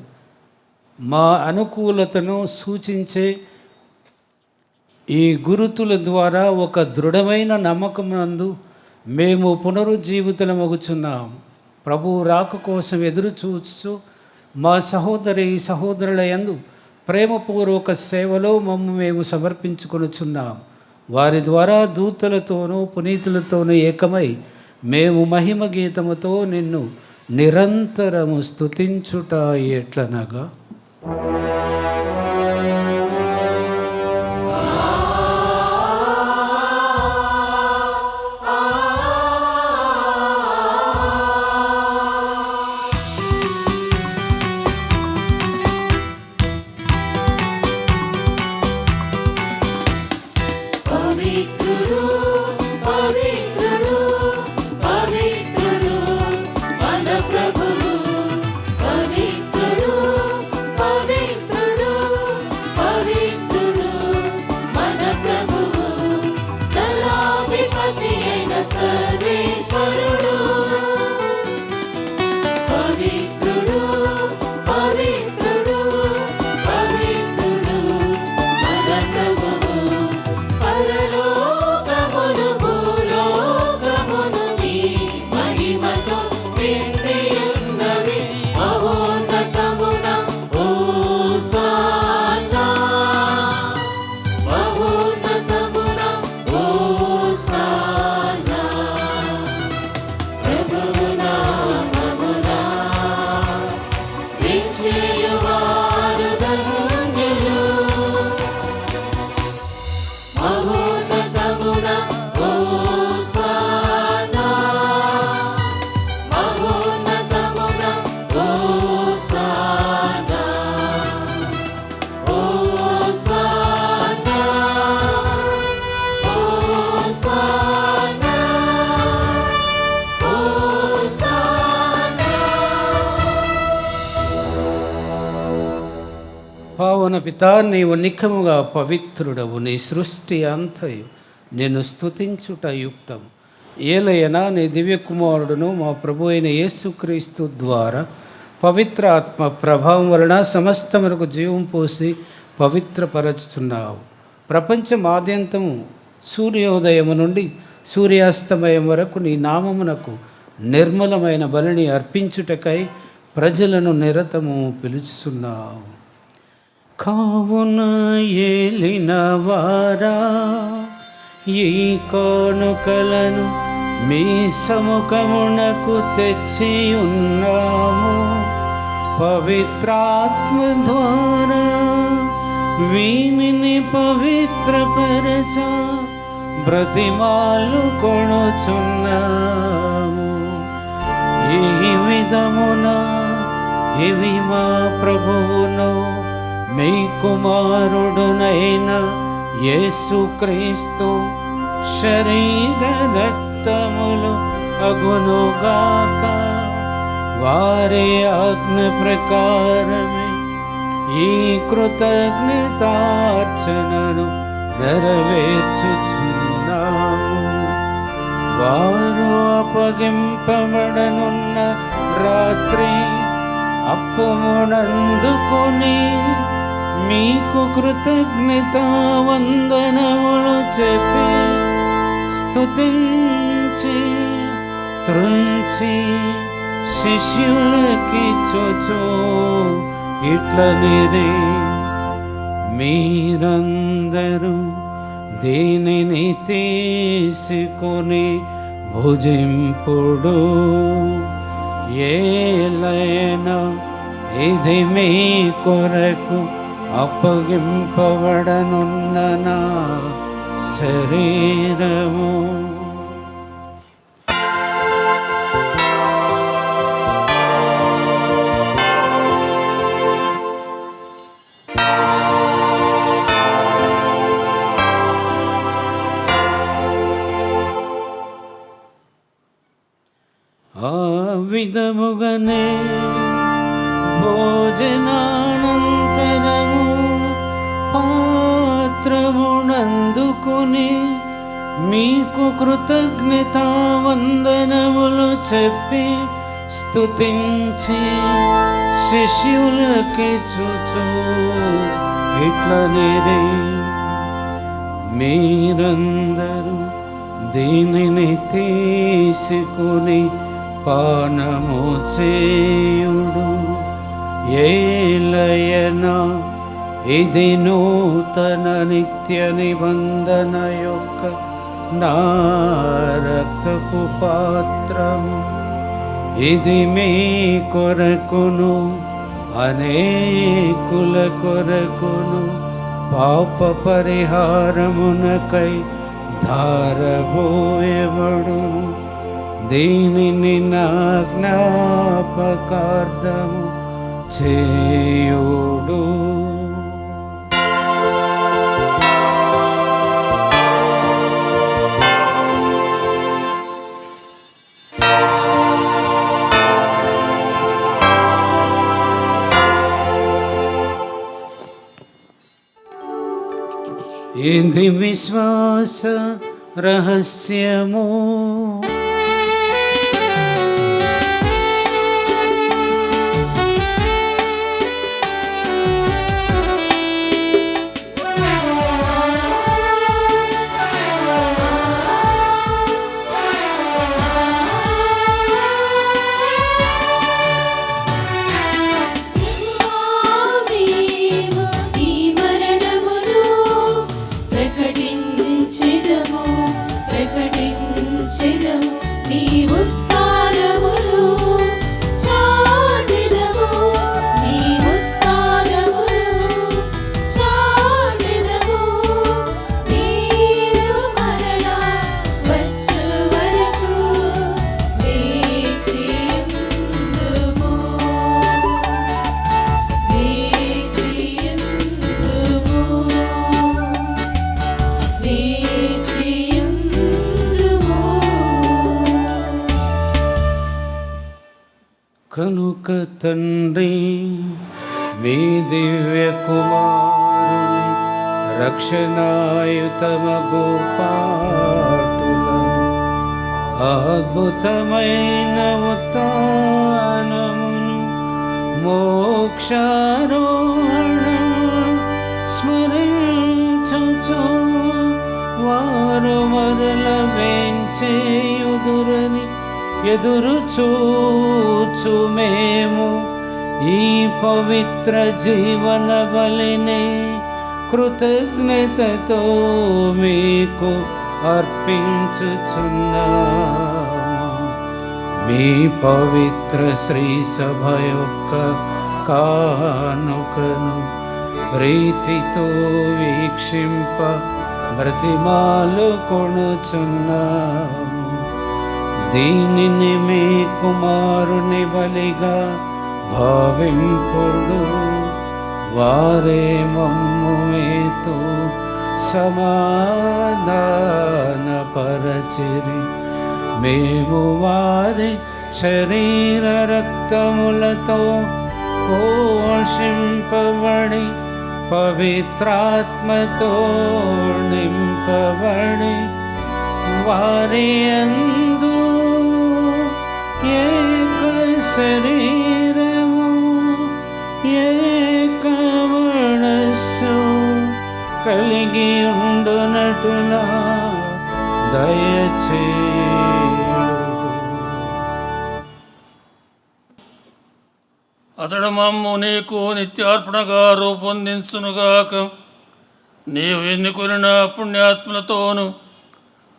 మా అనుకూలతను సూచించే ఈ గురుతుల ద్వారా ఒక దృఢమైన నమ్మకమునందు మేము పునరుజ్జీవితులమగుచున్నాము. ప్రభువు రాక కోసం ఎదురు చూస్తూ మా సహోదరుల యందు ప్రేమపూర్వక సేవలో మేము సమర్పించుకొనుచున్నాము. వారి ద్వారా దూతలతోనూ పునీతులతోనూ ఏకమై మేము మహిమ గీతముతో నిన్ను నిరంతరము స్తుతించుట ఎట్లనగా,
పవిత్రుడు పవిత్రుడు పవిత్రుడు మన ప్రభువు. పవిత్రుడు పవిత్రుడు పవిత్రుడు మన ప్రభువు.
పితా, నీవు నిఖముగా పవిత్రుడవు. నీ సృష్టి అంతయు నిన్ను స్తుతించుట యుక్తం. ఏలయనా నీ దివ్యకుమారుడును మా ప్రభు అయిన యేసుక్రీస్తు ద్వారా పవిత్ర ఆత్మ ప్రభావం వలన సమస్తమునకు జీవం పోసి పవిత్రపరచుచున్నావు. ప్రపంచం ఆద్యంతము సూర్యోదయము నుండి సూర్యాస్తమయం వరకు నీ నామమునకు నిర్మలమైన బలిని అర్పించుటకై ప్రజలను నిరతము పిలుచుచున్నావు. కావున ఏలిన వారా, ఈ కానుకలను మీ సముఖమునకు తెచ్చి ఉన్నాము. పవిత్రాత్మ ద్వారా వీమిని పవిత్రపరచ బ్రతిమాలు కొనుచున్నాము. ఈ విధమున ఇవి మా ప్రభువును మీ కుమారుడునైన యేసుక్రీస్తు శరీర రక్తములు అగునుగాక. వారి ఆజ్ఞ ప్రకారమే ఈ కృతజ్ఞతార్చనను నెరవేర్చుచున్నాము. వారు అప్పగింపబడనున్న రాత్రి అప్పమునందుకొని మీకు కృతజ్ఞతా వందనములు చెప్పి స్తుతించి త్రుంచి శిష్యులకిచ్చుచు ఇట్లనిదే, మీరందరూ దీనిని తీసుకొని భుజింపుడు. ఏలైనా ఇది మీ కొరకు అప్పగింపబడనున్న నా శరీరము. ఆ విధముగానే భోజనానంతరము పాత్రమునందుకొని మీకు కృతజ్ఞతా వందనములు చెప్పి స్తుతించి శిష్యులకిచ్చుచు ఇట్లనిదే, మీరందరూ దీనిని తీసుకొని పానము చేయుడు. ఏలయనా ఇది నూతన నిత్య నిబంధన యొక్క నా రక్తపు పాత్రము. ఇది మీ కొరకును అనేకుల కొరకును పాప పరిహారమునకై ధారబోయబడును. దీనిని నా జ్ఞాపకార్థము చేయుడు. ఇది విశ్వాస రహస్యము. కనుక తండ్రి, మీ దివ్య కుమారుని రక్షణాయుతమగు పాటులను అద్భుతమైన ఉత్థానమును మోక్షారోహణము స్మరించుచు వారు మరల వెంచేయుదురని ఎదురు చూచు మేము ఈ పవిత్ర జీవన బలిని కృతజ్ఞతతో మీకు అర్పించుచున్నాము. మీ పవిత్ర శ్రీ సభ యొక్క కానుకను ప్రీతితో వీక్షింప బ్రతిమాలు కొనుచున్నాము. దీనిని మీ కుమారుని బలిగా భావింపుడు. వారే మమ్ము మీతో సమాధానపరచిరి. మేము వారి శరీర రక్తములతో పోషింపబడి పవిత్రాత్మతో నింపబడి వారి యందు ఏక శరీరము ఏక మనస్సు కలిగి ఉండునటులా దయచేయుడు.
అతడు మమ్ము నీకు నిత్యార్పణగా రూపొందించునుగాక. నీవు ఎన్నుకొనిన పుణ్యాత్ములతోను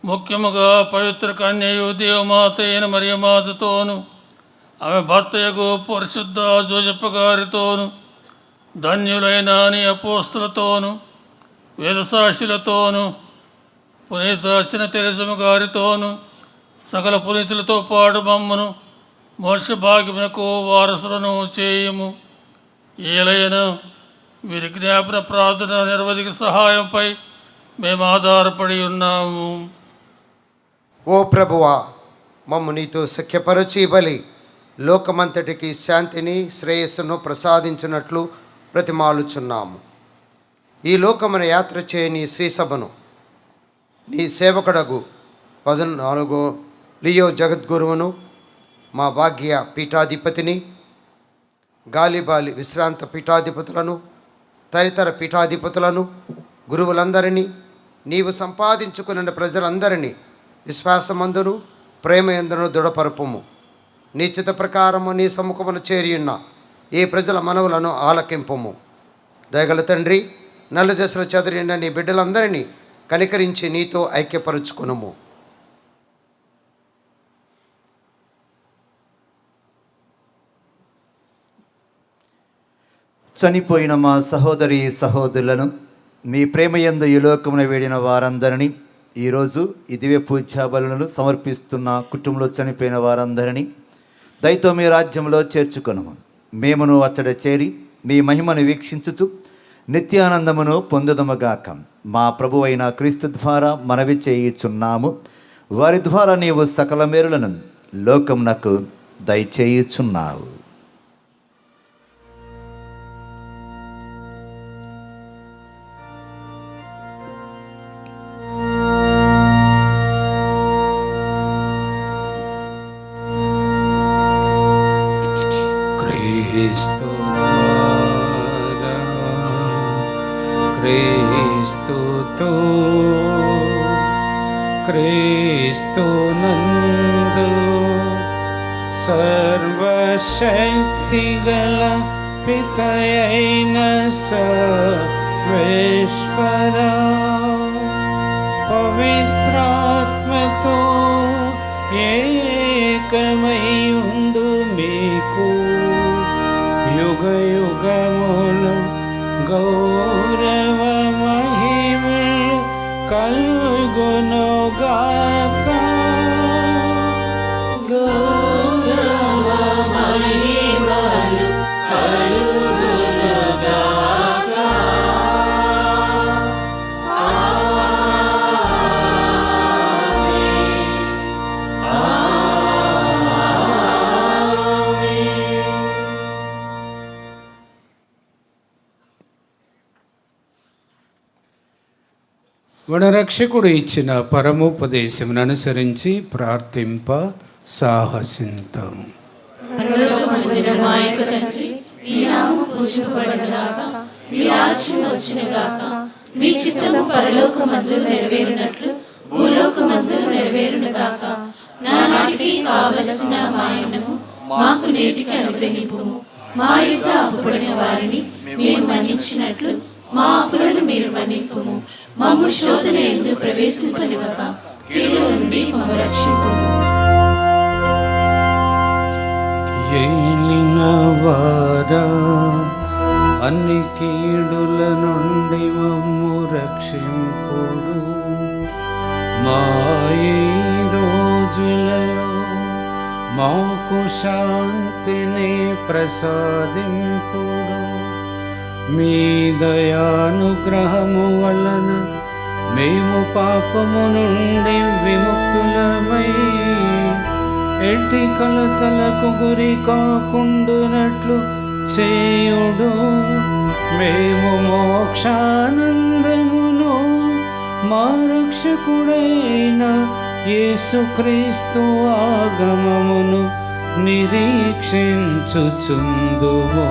ముఖ్యముగా పవిత్ర కన్యయు దేవమాత అయిన మరియమాతతోను ఆమె భర్తయగు పరిశుద్ధ జోజప్ప గారితోను ధన్యులైన నీ అపోస్తులతోను వేదసాక్షులతోను పునీత చిన్న తెరసమ్మ గారితోను సకల పునీతులతో పాటు మమ్మను మోక్ష భాగ్యమునకు వారసులను చేయుము. ఏలైనా వీరి జ్ఞాపన ప్రార్థన నిరవధిక సహాయంపై మేము ఆధారపడి ఉన్నాము.
ఓ ప్రభువా, మమ్ము నీతో సఖ్యపరచి బలి లోకమంతటికి శాంతిని శ్రేయస్సును ప్రసాదించినట్లు ప్రతిమాలుచున్నాము. ఈ లోకమున యాత్ర చేయని శ్రీసభను నీ సేవకుడగు 14 లియో జగద్గురువును, మా భాగ్య పీఠాధిపతిని, గాలిబాలి విశ్రాంత పీఠాధిపతులను, తదితర పీఠాధిపతులను, గురువులందరినీ, నీవు సంపాదించుకున్న ప్రజలందరినీ విశ్వాసమందును ప్రేమయందును దృఢపరుపుము. నిశ్చిత ప్రకారము నీ సముఖమును చేరియున్న ఈ ప్రజల మనవులను ఆలకింపుము. దయగల తండ్రి, నలుదశల చెదరిన నీ బిడ్డలందరినీ కనికరించి నీతో ఐక్యపరుచుకునుము.
చనిపోయిన మా సహోదరి సహోదరులను మీ ప్రేమయందు ఈ లోకమున వేడిన వారందరినీ, ఈరోజు ఈ దివ్య పూజా బలులను సమర్పిస్తున్న కుటుంబంలో చనిపోయిన వారందరినీ దయతో మీ రాజ్యంలో చేర్చుకొనుము. మేమును అచ్చట చేరి మీ మహిమను వీక్షించుచు నిత్యానందమును పొందుదముగాక. మా ప్రభువైన క్రీస్తు ద్వారా మనవి చేయుచున్నాము. వారి ద్వారా నీవు సకల మేలులను లోకమునకు దయచేయుచున్నావు.
క్రీస్తునందు సర్వశక్తిగల పితయైన సర్వేశ్వర పవిత్రాత్మతో ఏకమయుండు మీకు యుగ యుగములు గౌరవ మహిమలు కలుగునుగాక. గౌరవ మహిమలు కలుగునుగాక. మన రక్షకుడు ఇచ్చిన పరమోపదేశమును అనుసరించి ప్రార్థింప సాహసింతము.
పరలోకమందున మా యొక్క తండ్రి, మీ నామము పూజింపబడునుగాక, మీ రాజ్యం వచ్చునుగాక, మీ చిత్తము పరలోకమందు నెరవేరునట్లు భూలోకమందు నెరవేరునుగాక. నానాటికి కావలసిన మా అన్నము మాకు నేటికి అనుగ్రహింపుము. మా యొక్క అప్పుపడిన వారిని మేము మన్నించినట్లు మా అప్పులను మీరు మన్నింపుము. మమ్ము శోధన యందు ప్రవేశింపనివ్వక కీడు నుండి మమ్ము రక్షింపుము.
ఏలినవారా, అన్ని కీడుల నుండి మమ్ము రక్షింపుడు. మా ఈ రోజులలో మాకు శాంతిని ప్రసాదింపుడు. మీ దయానుగ్రహము వలన మేము పాపము నుండి విముక్తులమై ఎట్టి కలతలకు గురి కాకుండునట్లు చేయుడు. మేము మోక్షానందమును మా రక్షకుడైన యేసుక్రీస్తు ఆగమమును నిరీక్షించుచుందుము.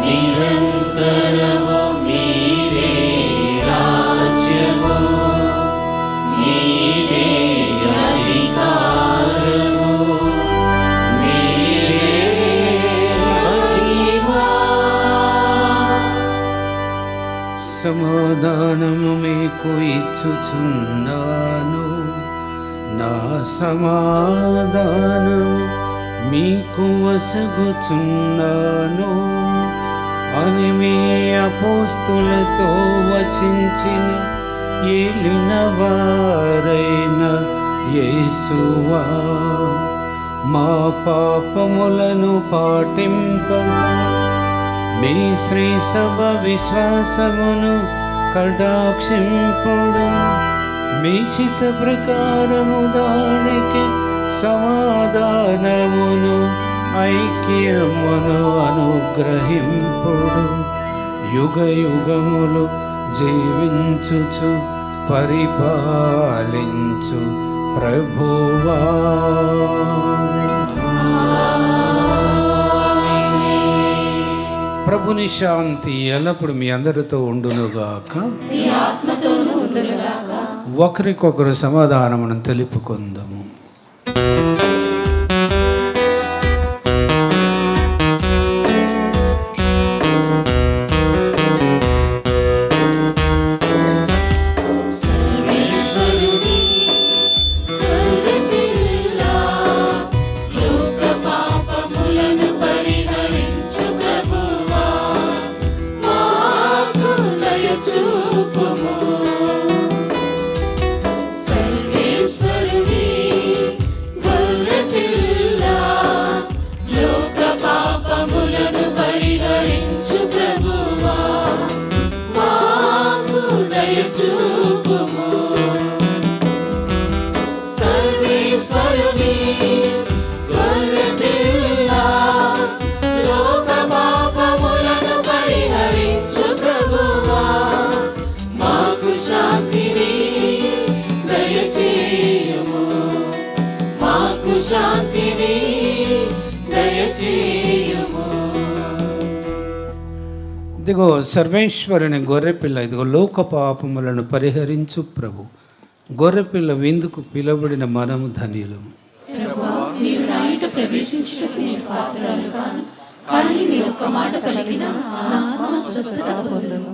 నిరంతరము మీరే రాజ్యము, మీరే అధికారము, మీరే మహిమ. సమాధానము మీకు ఇచ్చుచున్నాను, నా సమాధానము మీకు వసగుచున్నాను అని మీ అపోస్తులతో వచించిన ఏలినవారైన యేసువా, మా పాపములను పాటింపగా మీ శ్రీ సభ విశ్వాసమును కటాక్షింపుడు. మీ చిత్త ప్రకారము దానికి సమాధానమును ఐక్యమును అనుగ్రహింపుడు. యుగ యుగములు జీవించుచు పరిపాలించు ప్రభువా. ప్రభుని శాంతి ఎల్లప్పుడు మీ అందరితో ఉండునుగాక,
మీ ఆత్మతోనూ ఉండునుగాక.
ఒకరికొకరు సమాధానమును తెలుపుకుందాము. ఇదిగో సర్వేశ్వరుని గొర్రెపిల్ల, ఇదిగో లోక పాపములను పరిహరించు ప్రభు. గొర్రెపిల్ల విందుకు పిలువబడిన మనము ధన్యులము.
మీరు నా ఇంట ప్రవేశించుటకు నేను పాత్రలు కాను, కానీ మీరు ఒక్క మాట పలికిన నా ఆత్మ స్వస్థత పొందును.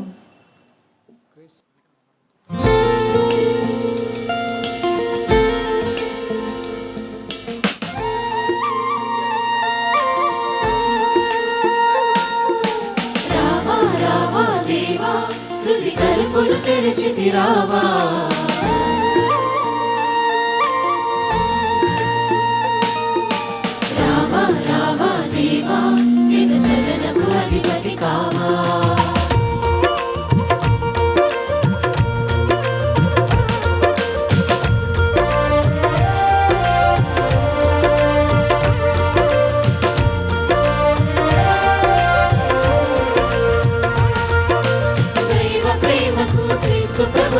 హృది తలుపులు తెరచితి రావా, రావా రావా దేవా, నిన్న సదనపు అధిపతి కావా.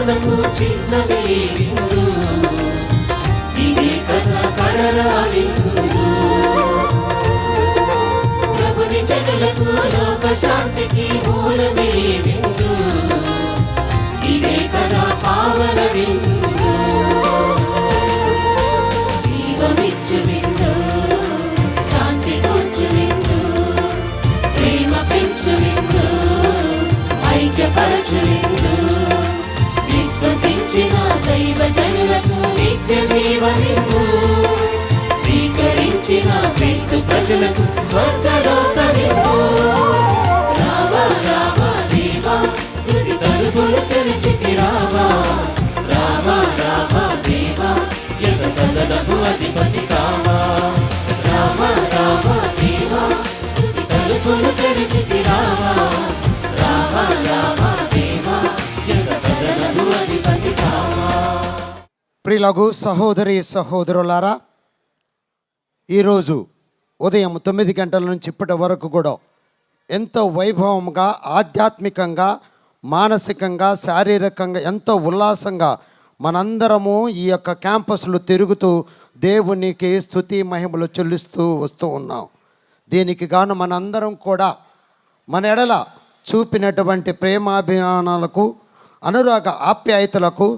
మనకు చిన్నది విందు, ఇదే కదా కడరా విందు. ప్రభుని జనులకు లోక శాంతికి మూలమే విందు, ఇదే కదా పావన విందు. జీవమిచ్చు విందు, శాంతి కూర్చు విందు, ప్రేమ పెంచు విందు, ఐక్యపరచు విందు. విశ్వసించిన దైవ జనులకు నిత్య జీవమిందు, స్వీకరించిన క్రీస్తు ప్రజలకు స్వర్గలోక విందు. రావా రావా దేవా, హృది తలుపులు తెరిచితి రావా. రావా రావా దేవా, యుగ సదనపు అధిపతి కావా. రావా రావా దేవా, హృది తలుపులు తెరిచితి రావా. రావా రావా దేవా, యుగ సదనపు అధిపతి కావా.
ప్రియులగు సహోదరి సహోదరులారా, ఈరోజు ఉదయం 9 గంటల నుంచి ఇప్పటి వరకు కూడా ఎంతో వైభవంగా, ఆధ్యాత్మికంగా, మానసికంగా, శారీరకంగా ఎంతో ఉల్లాసంగా మనందరము ఈ యొక్క క్యాంపస్లు తిరుగుతూ దేవునికి స్తుతి మహిమలు చెల్లిస్తూ వస్తూ ఉన్నాం. దీనికి గాను మనందరం కూడా మన ఎడల చూపినటువంటి ప్రేమాభిమానాలకు, అనురాగ ఆప్యాయతలకు,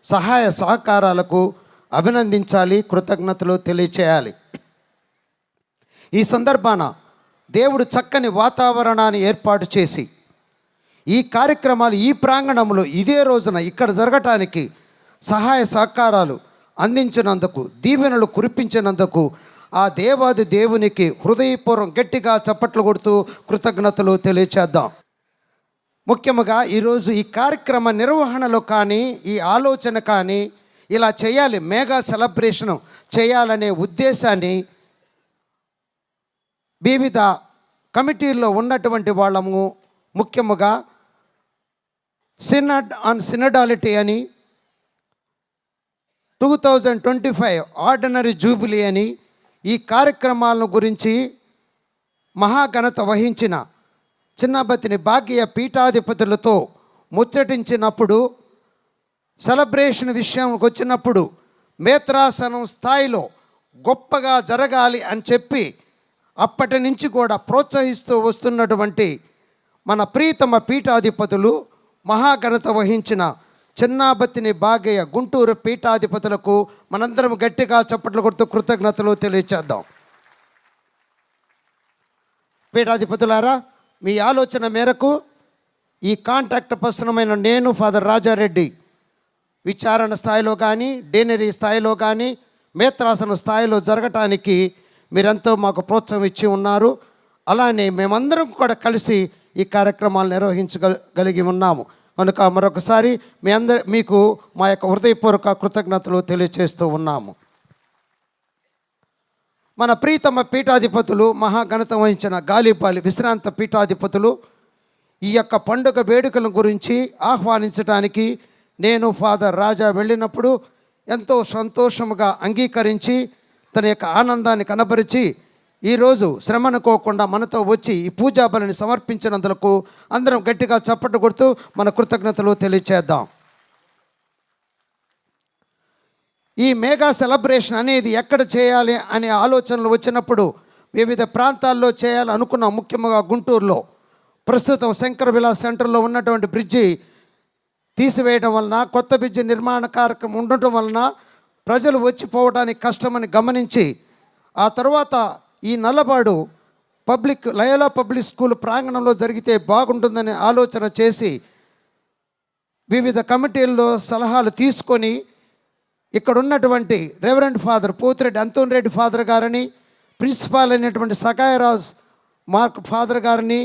సహాయ సహకారాలకు అభినందించాలి, కృతజ్ఞతలు తెలియచేయాలి. ఈ సందర్భాన దేవుడు చక్కని వాతావరణాన్ని ఏర్పాటు చేసి ఈ కార్యక్రమాలు ఈ ప్రాంగణంలో ఇదే రోజున ఇక్కడ జరగటానికి సహాయ సహకారాలు అందించినందుకు, దీవెనలు కురిపించినందుకు ఆ దేవాది దేవునికి హృదయపూర్వం గట్టిగా చప్పట్లు కొడుతూ కృతజ్ఞతలు తెలియచేద్దాం. ముఖ్యంగా ఈరోజు ఈ కార్యక్రమ నిర్వహణలో కానీ, ఈ ఆలోచన కానీ, ఇలా చేయాలి, మెగా సెలబ్రేషన్ చేయాలనే ఉద్దేశాన్ని వివిధ కమిటీల్లో ఉన్నటువంటి వాళ్ళము, ముఖ్యముగా సినడ్ ఆన్ సినడాలిటీ అని, 2025 ఆర్డినరీ జూబిలీ అని, ఈ కార్యక్రమాలను గురించి మహాఘనత వహించిన చిన్నబతిని భాగ్య పీఠాధిపతులతో ముచ్చటించినప్పుడు, సెలబ్రేషన్ విషయంకి వచ్చినప్పుడు మేత్రాసనం స్థాయిలో గొప్పగా జరగాలి అని చెప్పి అప్పటి నుంచి కూడా ప్రోత్సహిస్తూ వస్తున్నటువంటి మన ప్రీతమ పీఠాధిపతులు, మహాఘనత వహించిన చిన్నాబత్తిని భాగయ్య గుంటూరు పీఠాధిపతులకు మనందరం గట్టిగా చప్పట్లు కొడుతూ కృతజ్ఞతలు తెలియచేద్దాం. పీఠాధిపతులారా, మీ ఆలోచన మేరకు ఈ కాంటాక్ట్ పర్సనమైన నేను ఫాదర్ రాజారెడ్డి విచారణ స్థాయిలో కానీ, డీనరీ స్థాయిలో కానీ, మేత్రాసన స్థాయిలో జరగటానికి మీరెంతో మాకు ప్రోత్సాహం ఇచ్చి ఉన్నారు. అలానే మేమందరం కూడా కలిసి ఈ కార్యక్రమాలు నిర్వహించగలిగి ఉన్నాము. కనుక మరొకసారి మీకు మా యొక్క హృదయపూర్వక కృతజ్ఞతలు తెలియచేస్తూ ఉన్నాము. మన ప్రీతమ పీఠాధిపతులు, మహాఘనత వహించిన గాలిపాలి విశ్రాంత పీఠాధిపతులు ఈ యొక్క పండుగ వేడుకల గురించి ఆహ్వానించడానికి నేను ఫాదర్ రాజా వెళ్ళినప్పుడు ఎంతో సంతోషముగా అంగీకరించి తన యొక్క ఆనందాన్ని కనబరిచి ఈరోజు శ్రమనుకోకుండా మనతో వచ్చి ఈ పూజా బలిని సమర్పించినందుకు అందరం గట్టిగా చప్పట్లు కొడుతూ మన కృతజ్ఞతలు తెలియచేద్దాం. ఈ మెగా సెలబ్రేషన్ అనేది ఎక్కడ చేయాలి అనే ఆలోచనలు వచ్చినప్పుడు వివిధ ప్రాంతాల్లో చేయాలి అనుకున్నాం. ముఖ్యంగా గుంటూరులో ప్రస్తుతం శంకర విలాస్ సెంటర్లో ఉన్నటువంటి బ్రిడ్జి తీసివేయడం వలన, కొత్త బ్రిడ్జి నిర్మాణ కార్యక్రమం ఉండటం వలన ప్రజలు వచ్చిపోవడానికి కష్టమని గమనించి ఆ తర్వాత ఈ నల్లబాడు లయోలా పబ్లిక్ స్కూల్ ప్రాంగణంలో జరిగితే బాగుంటుందని ఆలోచన చేసి వివిధ కమిటీల్లో సలహాలు తీసుకొని ఇక్కడ ఉన్నటువంటి reverend father Pothireddy Anthony Reddy father గారిని, ప్రిన్సిపాల్ అయినటువంటి సగాయరాజ్ మార్క్ ఫాదర్ గారిని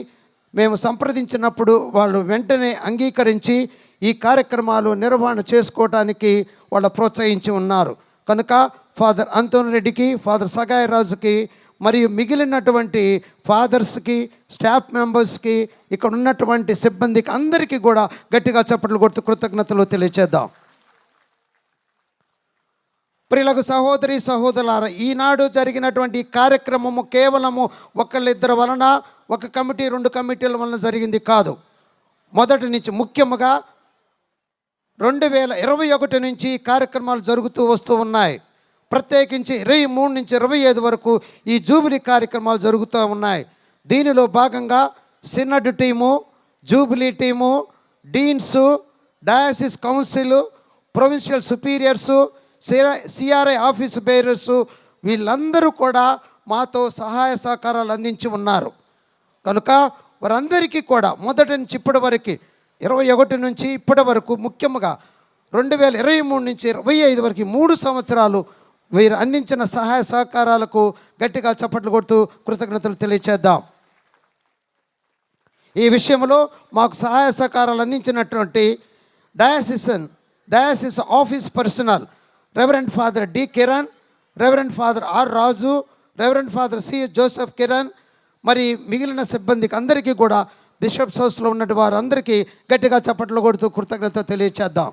మేము సంప్రదించినప్పుడు వాళ్ళు వెంటనే అంగీకరించి ఈ కార్యక్రమాలు నిర్వహణ చేసుకోవడానికి వాళ్ళు ప్రోత్సహించి ఉన్నారు. కనుక ఫాదర్ అంతోని రెడ్డికి, ఫాదర్ సగాయరాజుకి మరియు మిగిలినటువంటి ఫాదర్స్కి, స్టాఫ్ మెంబర్స్కి, ఇక్కడ ఉన్నటువంటి సిబ్బందికి అందరికీ కూడా గట్టిగా చప్పట్లు కొడుతూ కృతజ్ఞతలు తెలియచేద్దాం. ప్రియులకు సహోదరి సహోదరులారా, ఈనాడు జరిగినటువంటి కార్యక్రమము కేవలము ఒకళ్ళిద్దరి వలన, ఒక కమిటీ 2 కమిటీల వలన జరిగింది కాదు. మొదటి నుంచి ముఖ్యముగా 2021 నుంచి కార్యక్రమాలు జరుగుతూ వస్తూ ఉన్నాయి. ప్రత్యేకించి 23 నుంచి 25 వరకు ఈ జూబిలీ కార్యక్రమాలు జరుగుతూ ఉన్నాయి. దీనిలో భాగంగా synod team, jubilee team, deans, diocese council, provincial superiors, CRI office bearers వీళ్ళందరూ కూడా మాతో సహాయ సహకారాలు అందించి ఉన్నారు. కనుక వారందరికీ కూడా మొదటి నుంచి ఇప్పటి వరకు 21 నుంచి ఇప్పటి వరకు ముఖ్యంగా 2023 నుంచి 25 వరకు 3 సంవత్సరాలు వీరు అందించిన సహాయ సహకారాలకు గట్టిగా చప్పట్లు కొడుతూ కృతజ్ఞతలు తెలియచేద్దాం. ఈ విషయంలో మాకు సహాయ సహకారాలు అందించినటువంటి diocese office personal reverend father D Kiran, reverend father R Raju, reverend father C Joseph Kiran, మరి మిగిలిన సిబ్బందికి అందరికీ కూడా బిషప్స్ హౌస్లో ఉన్నటువంటి వారందరికీ గట్టిగా చప్పట్లు కొడుతూ కృతజ్ఞత తెలియచేద్దాం.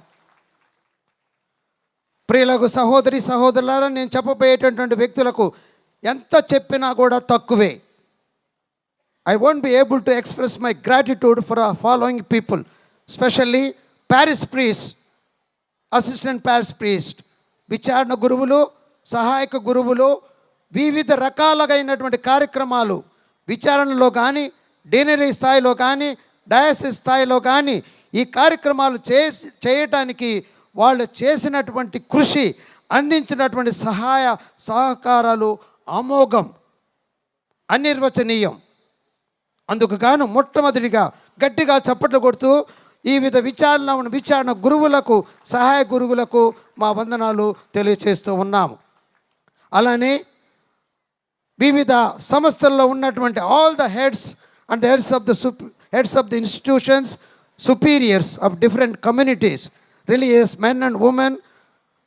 ప్రియులకు సహోదరి సహోదరులారా, నేను చెప్పబోయేటటువంటి వ్యక్తులకు ఎంత చెప్పినా కూడా తక్కువే. I won't be able to express my gratitude for our following people, especially parish priest, assistant parish priest, విచారణ గురువులు, సహాయక గురువులు, వివిధ రకాలైనటువంటి కార్యక్రమాలు విచారణలో కానీ, డీనరీ స్థాయిలో కానీ, డయాసిస్ స్థాయిలో కానీ ఈ కార్యక్రమాలు చేయటానికి వాళ్ళు చేసినటువంటి కృషి, అందించినటువంటి సహాయ సహకారాలు అమోఘం, అనిర్వచనీయం. అందుకు గాను మొట్టమొదటిగా గట్టిగా చప్పట్లు కొడుతూ ఈ విచారణ గురువులకు, సహాయ గురువులకు మా వందనాలు తెలియచేస్తూ ఉన్నాము. అలానే వివిధ సంస్థల్లో ఉన్నటువంటి all the heads and the heads of the institutions, superiors of different communities, religious men and women,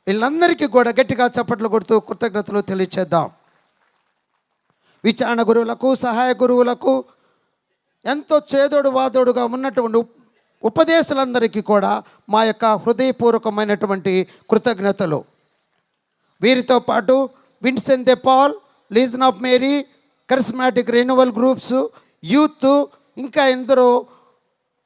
వీళ్ళందరికీ కూడా గట్టిగా చప్పట్లు కొడుతూ కృతజ్ఞతలు తెలియచేద్దాం. విచారణ గురువులకు, సహాయ గురువులకు, ఎంతో చేదోడు వాదోడుగా ఉన్నటువంటి ఉపదేశాలందరికీ కూడా మా యొక్క హృదయపూర్వకమైనటువంటి కృతజ్ఞతలు. వీరితో పాటు Vincent de Paul, legion of Mary, charismatic renewal groups, youth, ఇంకా ఎందరో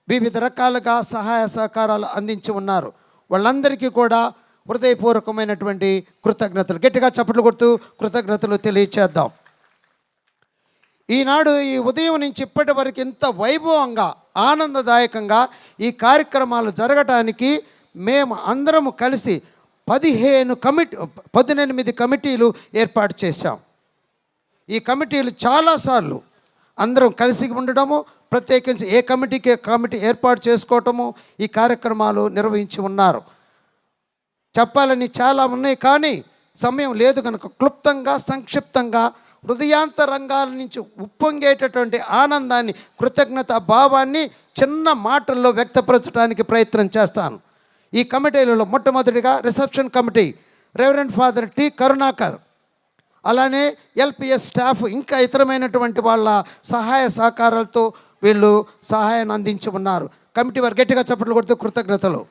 వివిధ రకాలుగా సహాయ సహకారాలు అందించి ఉన్నారు. వాళ్ళందరికీ కూడా హృదయపూర్వకమైనటువంటి కృతజ్ఞతలు. గట్టిగా చప్పట్లు కొడుతూ కృతజ్ఞతలు తెలియచేద్దాం. ఈనాడు ఈ ఉదయం నుంచి ఇప్పటి వరకు ఇంత వైభవంగా, ఆనందదాయకంగా ఈ కార్యక్రమాలు జరగటానికి మేము అందరము కలిసి 18 కమిటీలు ఏర్పాటు చేశాం. ఈ కమిటీలు చాలాసార్లు అందరం కలిసి ఉండడము, ప్రత్యేకించి ఏ కమిటీ ఏర్పాటు చేసుకోవటము, ఈ కార్యక్రమాలు నిర్వహించి ఉన్నారు. చెప్పాలని చాలా ఉన్నాయి, కానీ సమయం లేదు కనుక క్లుప్తంగా, సంక్షిప్తంగా, హృదయాంతరంగాల నుంచి ఉప్పొంగేటటువంటి ఆనందాన్ని, కృతజ్ఞత భావాన్ని చిన్న మాటల్లో వ్యక్తపరచడానికి ప్రయత్నం చేస్తాను. ఈ కమిటీలలో మొట్టమొదటిగా reception committee reverend father T Karunakar, అలానే ఎల్పిఎస్ స్టాఫ్, ఇంకా ఇతరమైనటువంటి వాళ్ళ సహాయ సహకారాలతో వీళ్ళు సహాయాన్ని అందించి ఉన్నారు. కమిటీ వారు గట్టిగా చప్పట్లు కొడుతూ కృతజ్ఞతలు.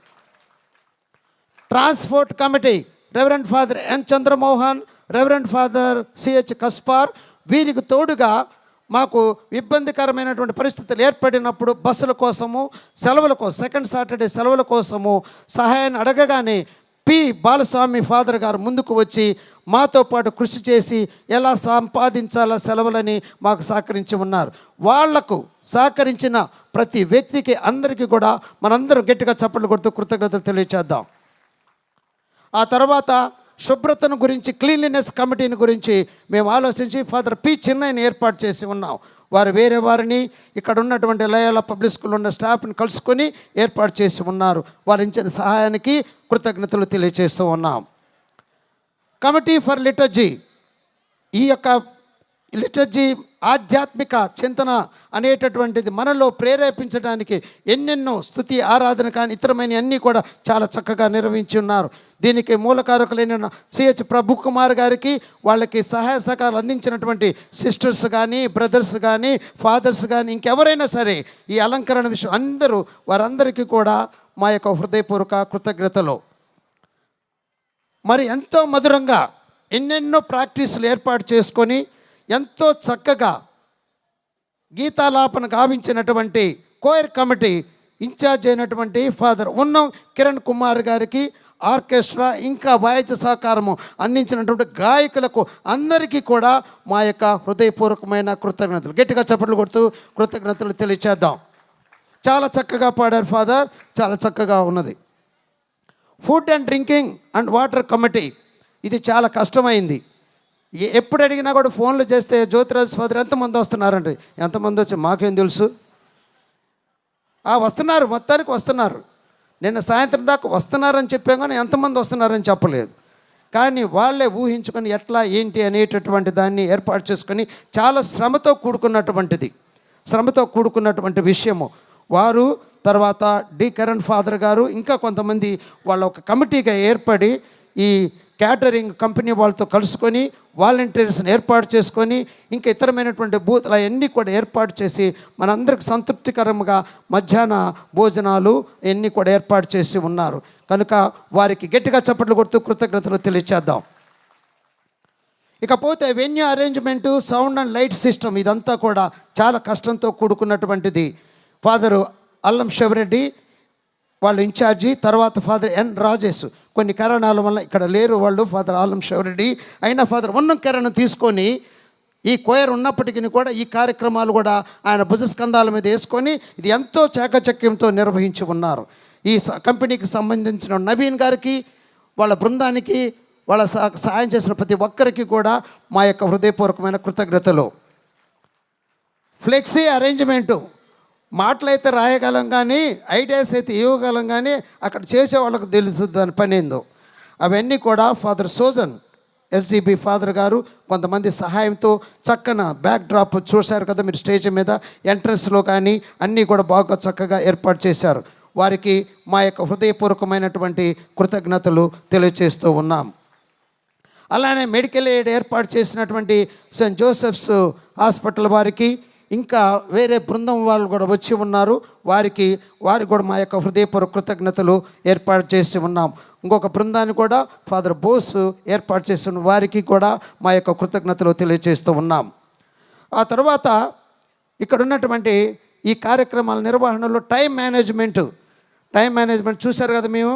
ట్రాన్స్పోర్ట్ కమిటీ రెవరెండ్ ఫాదర్ ఎన్ చంద్రమోహన్, రెవరెండ్ ఫాదర్ సిహెచ్ కస్పార్, వీరికి తోడుగా మాకు ఇబ్బందికరమైనటువంటి పరిస్థితులు ఏర్పడినప్పుడు బస్సుల కోసము, సెలవుల కోసం, సెకండ్ సాటర్డే సెలవుల కోసము సహాయాన్ని అడగగానే పి బాలస్వామి ఫాదర్ గారు ముందుకు వచ్చి మాతో పాటు కృషి చేసి ఎలా సంపాదించాలా సెలవులని మాకు సహకరించి ఉన్నారు. వాళ్లకు సహకరించిన ప్రతి వ్యక్తికి, అందరికీ కూడా మనందరం గట్టిగా చప్పట్లు కొడుతూ కృతజ్ఞతలు తెలియచేద్దాం. ఆ తర్వాత శుభ్రతను గురించి, క్లీన్లీనెస్ కమిటీని గురించి మేము ఆలోచించి ఫాదర్ పి చిన్నయ్యని ఏర్పాటు చేసి ఉన్నాం. వారు వేరే వారిని, ఇక్కడ ఉన్నటువంటి లయోలా పబ్లిక్ స్కూల్లో ఉన్న స్టాఫ్ని కలుసుకొని ఏర్పాటు చేసి ఉన్నారు. వారు ఇచ్చిన సహాయానికి కృతజ్ఞతలు తెలియజేస్తూ ఉన్నాం. కమిటీ ఫర్ లిటర్జీ, ఈ యొక్క లిటర్జీ ఆధ్యాత్మిక చింతన అనేటటువంటిది మనలో ప్రేరేపించడానికి ఎన్నెన్నో స్తుతి, ఆరాధన కానీ ఇతరమైన అన్నీ కూడా చాలా చక్కగా నిర్వహించి ఉన్నారు. దీనికి మూలకారకులైన సిహెచ్ ప్రభు కుమార్ గారికి, వాళ్ళకి సహాయ సహకారాలు అందించినటువంటి సిస్టర్స్ కానీ, బ్రదర్స్ కానీ, ఫాదర్స్ కానీ, ఇంకెవరైనా సరే ఈ అలంకరణ విషయం అందరూ, వారందరికీ కూడా మా యొక్క హృదయపూర్వక కృతజ్ఞతలు. మరి ఎంతో మధురంగా ఎన్నెన్నో ప్రాక్టీసులు ఏర్పాటు చేసుకొని ఎంతో చక్కగా గీతాలాపన గావించినటువంటి కోయర్ కమిటీ ఇన్ఛార్జ్ అయినటువంటి ఫాదర్ ఉన్నం కిరణ్ కుమార్ గారికి, ఆర్కెస్ట్రా ఇంకా వాయిద్య సహకారము అందించినటువంటి గాయకులకు అందరికీ కూడా మా యొక్క హృదయపూర్వకమైన కృతజ్ఞతలు. గట్టిగా చప్పట్లు కొడుతూ కృతజ్ఞతలు తెలియచేద్దాం. చాలా చక్కగా పాడారు ఫాదర్, చాలా చక్కగా ఉన్నది. Food and drinking and water committee, ఇది చాలా కష్టమైంది. ఎప్పుడు అడిగినా కూడా ఫోన్లు చేస్తే జ్యోతిరాజ్ ఫాదర్ ఎంతమంది వస్తున్నారండి, ఎంతమంది వచ్చి మాకేం తెలుసు, వస్తున్నారు, మొత్తానికి వస్తున్నారు. నిన్న సాయంత్రం దాకా వస్తున్నారని చెప్పాం కానీ ఎంతమంది వస్తున్నారని చెప్పలేదు. కానీ వాళ్ళే ఊహించుకొని ఎట్లా ఏంటి అనేటటువంటి దాన్ని ఏర్పాటు చేసుకొని చాలా శ్రమతో కూడుకున్నటువంటి విషయము. వారు తర్వాత డి కరణ్ ఫాదర్ గారు ఇంకా కొంతమంది వాళ్ళ ఒక కమిటీగా ఏర్పడి ఈ క్యాటరింగ్ కంపెనీ వాళ్ళతో కలుసుకొని వాలంటీర్స్ని ఏర్పాటు చేసుకొని ఇంకా ఇతరమైనటువంటి బూత్లు అవన్నీ కూడా ఏర్పాటు చేసి మనందరికి సంతృప్తికరంగా మధ్యాహ్న భోజనాలు అన్నీ కూడా ఏర్పాటు చేసి ఉన్నారు. కనుక వారికి గట్టిగా చప్పట్లు కొడుతూ కృతజ్ఞతలు తెలియచేద్దాం. ఇకపోతే venue arrangement, sound and light system, ఇదంతా కూడా చాలా కష్టంతో కూడుకున్నటువంటిది. ఫాదరు అల్లం శివరెడ్డి వాళ్ళు ఇన్ఛార్జి, తర్వాత ఫాదర్ ఎన్ రాజేష్ కొన్ని కారణాల వల్ల ఇక్కడ లేరు వాళ్ళు, ఫాదర్ అల్లం శివరెడ్డి అయినా ఫాదర్ ఉన్నం కిరణ్ తీసుకొని ఈ కోయర్ ఉన్నప్పటికీ కూడా ఈ కార్యక్రమాలు కూడా ఆయన భుజస్కంధాల మీద వేసుకొని ఇది ఎంతో చాకచక్యంతో నిర్వహించి ఉన్నారు. ఈ కంపెనీకి సంబంధించిన నవీన్ గారికి, వాళ్ళ బృందానికి, వాళ్ళ సహాయం చేసిన ప్రతి ఒక్కరికి కూడా మా యొక్క హృదయపూర్వకమైన కృతజ్ఞతలు. ఫ్లెక్సీ అరేంజ్మెంటు, మాటలైతే రాయగలం కానీ ఐడియాస్ అయితే ఇవ్వగలం కానీ అక్కడ చేసే వాళ్ళకు తెలుస్తుంది దాని పని ఏందో. అవన్నీ కూడా ఫాదర్ సోజన్ ఎస్డిబి ఫాదర్ గారు కొంతమంది సహాయంతో చక్కన బ్యాక్ డ్రాప్ చూశారు కదా మీరు స్టేజ్ మీద, ఎంట్రన్స్లో కానీ అన్నీ కూడా బాగా చక్కగా ఏర్పాటు చేశారు. వారికి మా యొక్క హృదయపూర్వకమైనటువంటి కృతజ్ఞతలు తెలియజేస్తూ ఉన్నాం. అలానే మెడికల్ ఎయిడ్ ఏర్పాటు చేసినటువంటి సెయింట్ జోసెఫ్స్ హాస్పిటల్ వారికి, ఇంకా వేరే బృందం వాళ్ళు కూడా వచ్చి ఉన్నారు, వారికి కూడా మా యొక్క హృదయపూర్వక కృతజ్ఞతలు ఏర్పాటు చేసి ఉన్నాం. ఇంకొక బృందాన్ని కూడా ఫాదర్ బోస్ ఏర్పాటు చేసిన వారికి కూడా మా యొక్క కృతజ్ఞతలు తెలియజేస్తూ ఉన్నాం. ఆ తర్వాత ఇక్కడ ఉన్నటువంటి ఈ కార్యక్రమాల నిర్వహణలో టైం మేనేజ్మెంట్ చూశారు కదా. మేము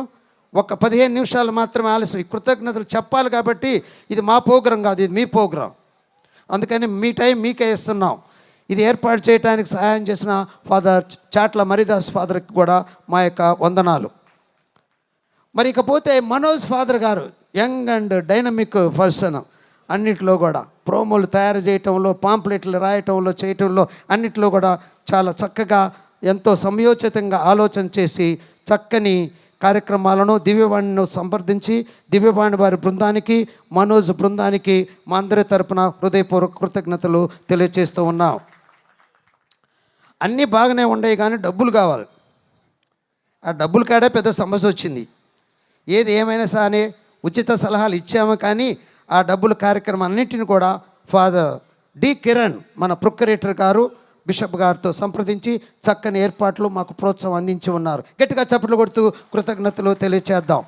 ఒక 15 నిమిషాలు మాత్రమే ఆలస్యం. ఈ కృతజ్ఞతలు చెప్పాలి కాబట్టి ఇది మా ప్రోగ్రాం కాదు, ఇది మీ ప్రోగ్రాం. అందుకని మీ టైం మీకే ఇస్తున్నాం. ఇది ఏర్పాటు చేయడానికి సహాయం చేసిన ఫాదర్ చాట్ల మరిదాస్ ఫాదర్కి కూడా మా యొక్క వందనాలు. మరి ఇకపోతే మనోజ్ ఫాదర్ గారు యంగ్ అండ్ డైనమిక్ పర్సన్, అన్నిట్లో కూడా ప్రోమోలు తయారు చేయటంలో, పాంప్లెట్లు రాయటంలో, చేయటంలో అన్నిట్లో కూడా చాలా చక్కగా ఎంతో సమయోచితంగా ఆలోచన చేసి చక్కని కార్యక్రమాలను దివ్యవాణిని సంప్రదించి దివ్యవాణి వారి బృందానికి, మనోజ్ బృందానికి మా అందరి తరపున హృదయపూర్వక కృతజ్ఞతలు తెలియజేస్తూ ఉన్నాం. అన్నీ బాగానే ఉండేవి కానీ డబ్బులు కావాలి. ఆ డబ్బుల కాడే పెద్ద సమస్య వచ్చింది. ఏది ఏమైనా సరే ఉచిత సలహాలు ఇచ్చాము కానీ ఆ డబ్బుల కార్యక్రమం అన్నింటిని కూడా ఫాదర్ డి కిరణ్ మన ప్రొక్యురేటర్ గారు బిషప్ గారితో సంప్రదించి చక్కని ఏర్పాట్లు మాకు ప్రోత్సాహం అందించి ఉన్నారు. గట్టిగా చప్పట్లు కొడుతూ కృతజ్ఞతలు తెలియచేద్దాం.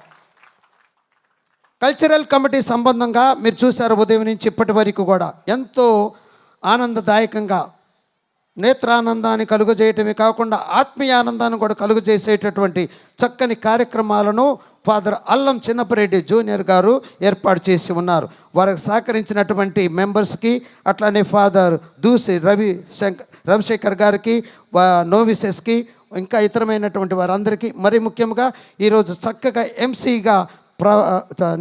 కల్చరల్ కమిటీ సంబంధంగా మీరు చూశారు ఉదయం నుంచి ఇప్పటి వరకు కూడా ఎంతో ఆనందదాయకంగా నేత్రానందాన్ని కలుగజేయటమే కాకుండా ఆత్మీయ ఆనందాన్ని కూడా కలుగజేసేటటువంటి చక్కని కార్యక్రమాలను ఫాదర్ అల్లం చిన్నపరెడ్డి జూనియర్ గారు ఏర్పాటు చేసి ఉన్నారు. వారికి సహకరించినటువంటి మెంబర్స్కి, అట్లానే ఫాదర్ దూసి రవిశేఖర్ గారికి, నోవిసెస్కి, ఇంకా ఇతరమైనటువంటి వారందరికీ, మరి ముఖ్యంగా ఈరోజు చక్కగా ఎంసీగా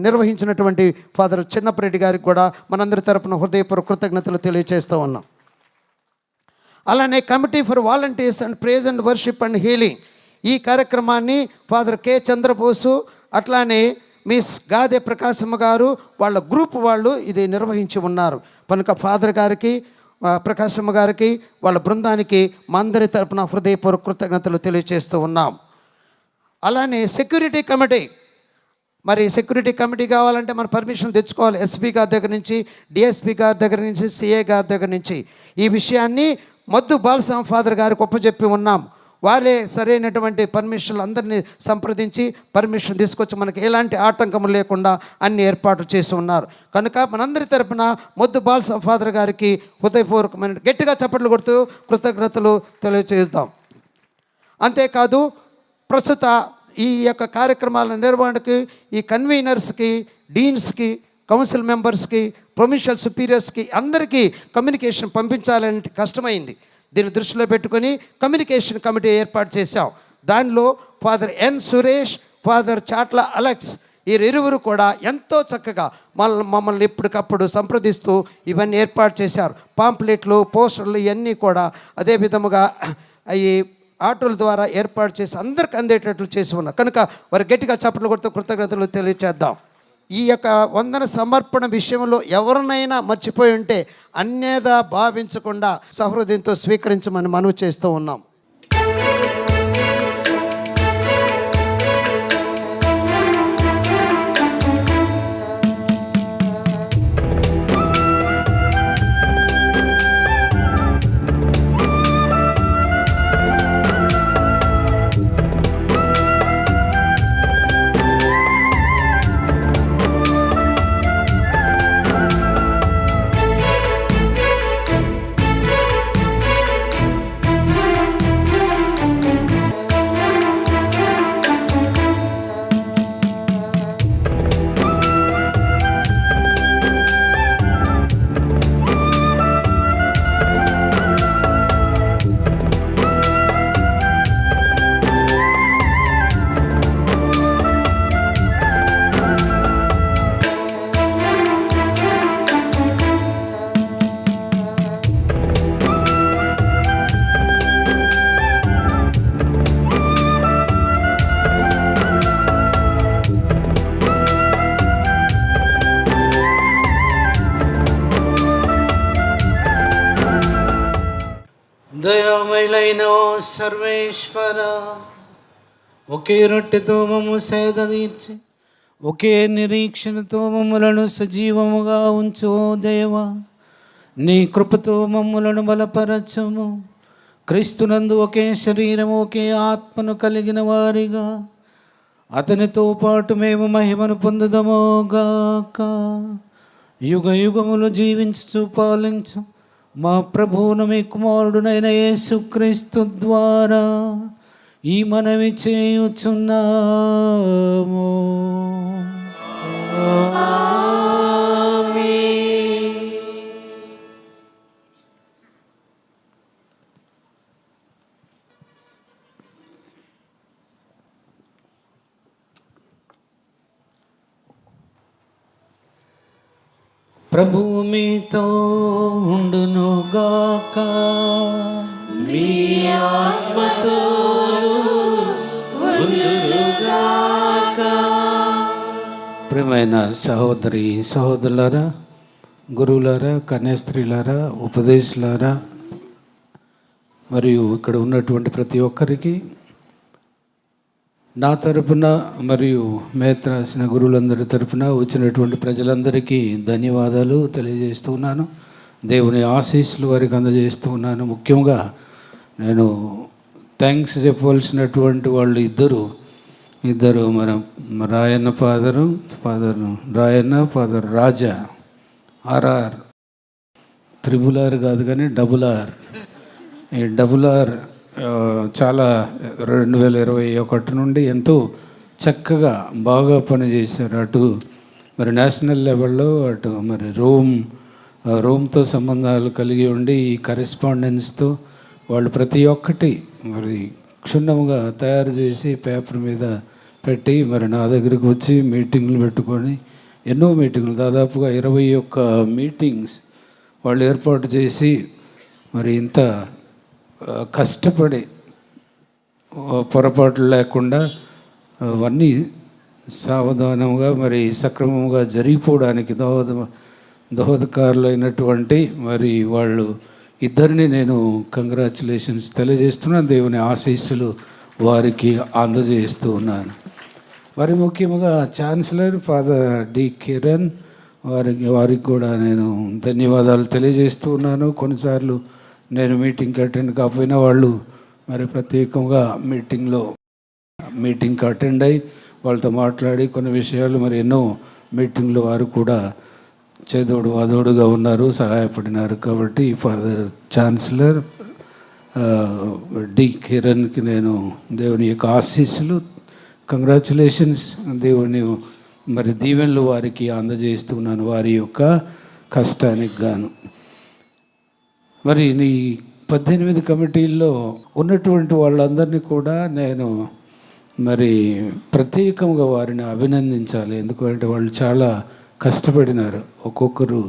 నిర్వహించినటువంటి ఫాదర్ చిన్నపరెడ్డి గారికి కూడా మనందరి తరపున హృదయపూర్వక కృతజ్ఞతలు తెలియజేస్తూ ఉన్నాం. అలానే committee for volunteers and praise and worship and healing, ఈ కార్యక్రమాన్ని ఫాదర్ కె చంద్రబోసు, అట్లానే మిస్ గాదే ప్రకాశమ్మ గారు వాళ్ళ గ్రూప్ వాళ్ళు ఇది నిర్వహించి ఉన్నారు. కనుక ఫాదర్ గారికి, ప్రకాశమ్మ గారికి, వాళ్ళ బృందానికి మా అందరి తరపున హృదయపూర్వక కృతజ్ఞతలు తెలియజేస్తూ ఉన్నాం. అలానే సెక్యూరిటీ కమిటీ, మరి సెక్యూరిటీ కమిటీ కావాలంటే మన పర్మిషన్ తెచ్చుకోవాలి. ఎస్పీ గారి దగ్గర నుంచి, డిఎస్పీ గారి దగ్గర నుంచి, సిఏ గారి దగ్గర నుంచి. ఈ విషయాన్ని మద్దు బాలస్వామి ఫాదర్ గారికి ఒప్పచెప్పి ఉన్నాం. వారే సరైనటువంటి పర్మిషన్లు అందరినీ సంప్రదించి పర్మిషన్ తీసుకొచ్చి మనకి ఎలాంటి ఆటంకం లేకుండా అన్ని ఏర్పాట్లు చేసి ఉన్నారు. కనుక మనందరి తరపున మద్దు బాలస్వామి ఫాదర్ గారికి హృదయపూర్వకమైన గట్టిగా చప్పట్లు కొడుతూ కృతజ్ఞతలు తెలియజేద్దాం. అంతేకాదు ప్రస్తుత ఈ యొక్క కార్యక్రమాల నిర్వహణకి ఈ కన్వీనర్స్కి, డీన్స్కి, కౌన్సిల్ మెంబర్స్కి, ప్రొవిన్షియల్ సుపీరియర్స్కి అందరికీ కమ్యూనికేషన్ పంపించాలంటే కష్టమైంది. దీన్ని దృష్టిలో పెట్టుకొని కమ్యూనికేషన్ కమిటీ ఏర్పాటు చేశాం. దానిలో ఫాదర్ ఎన్ సురేష్, ఫాదర్ చాట్ల అలెక్స్ వీరిరువురు కూడా ఎంతో చక్కగా మమ్మల్ని ఎప్పటికప్పుడు సంప్రదిస్తూ ఇవన్నీ ఏర్పాటు చేశారు. పాంప్లెట్లు, పోస్టర్లు ఇవన్నీ కూడా అదే విధముగా ఈ ఆటోల ద్వారా ఏర్పాటు చేసి అందరికి అందేటట్లు చేసి ఉన్నారు. కనుక వారు గట్టిగా చప్పట్లు కొడుతూ కృతజ్ఞతలు తెలియచేద్దాం. ఈ యొక్క వందన సమర్పణ విషయంలో ఎవరినైనా మర్చిపోయి ఉంటే అన్యేదా భావించకుండా సహృదయంతో స్వీకరించమని మనవి చేస్తూ ఉన్నాం.
దయామయులైన సర్వేశ్వర, ఒకే రొట్టెతో మమ్ము సేద తీర్చి ఒకే నిరీక్షణతో మమ్ములను సజీవముగా ఉంచు దేవా. నీ కృపతో మమ్ములను బలపరచము. క్రీస్తునందు ఒకే శరీరము, ఒకే ఆత్మను కలిగిన వారిగా అతనితో పాటు మేము మహిమను పొందుదమోగాక. యుగ యుగములు జీవించు పాలించు మా ప్రభువును మీ కుమారుడునైన యేసుక్రీస్తు ద్వారా ఈ మనవి చేయుచున్నాము. ప్రభువు మీతో ఉండునుగాక. మీ ఆత్మతో ఉండునుగాక. ప్రియమైన సహోదరి సహోదరులారా, గురువులారా, కన్యాస్త్రీలారా, ఉపదేశులారా, మరియు ఇక్కడ ఉన్నటువంటి ప్రతి ఒక్కరికి నా తరపున మరియు మేత రాసిన గురువులందరి తరపున వచ్చినటువంటి ప్రజలందరికీ ధన్యవాదాలు తెలియజేస్తూ ఉన్నాను. దేవుని ఆశీస్సులు వారికి అందజేస్తూ ఉన్నాను. ముఖ్యంగా నేను థ్యాంక్స్ చెప్పవలసినటువంటి వాళ్ళు ఇద్దరు మన రాయన్న ఫాదర్ రాయన్న, ఫాదర్ రాజా. ఆర్ఆర్, త్రిబుల్ కాదు కానీ R. ఈ R చాలా 2021 నుండి ఎంతో చక్కగా బాగా పనిచేశారు. అటు మరి నేషనల్ లెవెల్లో, అటు మరి రోమ్తో సంబంధాలు కలిగి ఉండి ఈ కరెస్పాండెన్స్తో వాళ్ళు ప్రతి ఒక్కటి మరి క్షుణ్ణంగా తయారు చేసి పేపర్ మీద పెట్టి మరి నా దగ్గరికి వచ్చి మీటింగ్లు పెట్టుకొని ఎన్నో మీటింగ్లు, దాదాపుగా 21 మీటింగ్స్ వాళ్ళు ఏర్పాటు చేసి మరి ఇంత కష్టపడి పొరపాట్లు లేకుండా అవన్నీ సావధానంగా మరి సక్రమంగా జరిగిపోవడానికి దోహదకారులైనటువంటి మరి వాళ్ళు ఇద్దరిని నేను కంగ్రాచులేషన్స్ తెలియజేస్తున్నాను. దేవుని ఆశీస్సులు వారికి అందజేస్తూ ఉన్నాను. మరి ముఖ్యంగా ఛాన్సలర్ ఫాదర్ డి కిరణ్ వారికి కూడా నేను ధన్యవాదాలు తెలియజేస్తూ ఉన్నాను. కొన్నిసార్లు నేను మీటింగ్కి అటెండ్ కాకపోయినా వాళ్ళు మరి ప్రత్యేకంగా మీటింగ్కి అటెండ్ అయ్యి వాళ్ళతో మాట్లాడి కొన్ని విషయాలు మరి ఎన్నో మీటింగ్లు వారు కూడా చేదోడు వాదోడుగా ఉన్నారు, సహాయపడినారు. కాబట్టి ఫాదర్ ఛాన్సలర్ డి కిరణ్కి నేను దేవుని యొక్క ఆశీస్సులు, కంగ్రాచులేషన్స్, దేవుని మరి దీవెనలు వారికి అందజేస్తున్నాను వారి యొక్క కష్టానికి గాను. మరి నీ 18 కమిటీల్లో ఉన్నటువంటి వాళ్ళందరినీ కూడా నేను మరి ప్రత్యేకంగా వారిని అభినందించాలి. ఎందుకంటే వాళ్ళు చాలా కష్టపడినారు. ఒక్కొక్కరు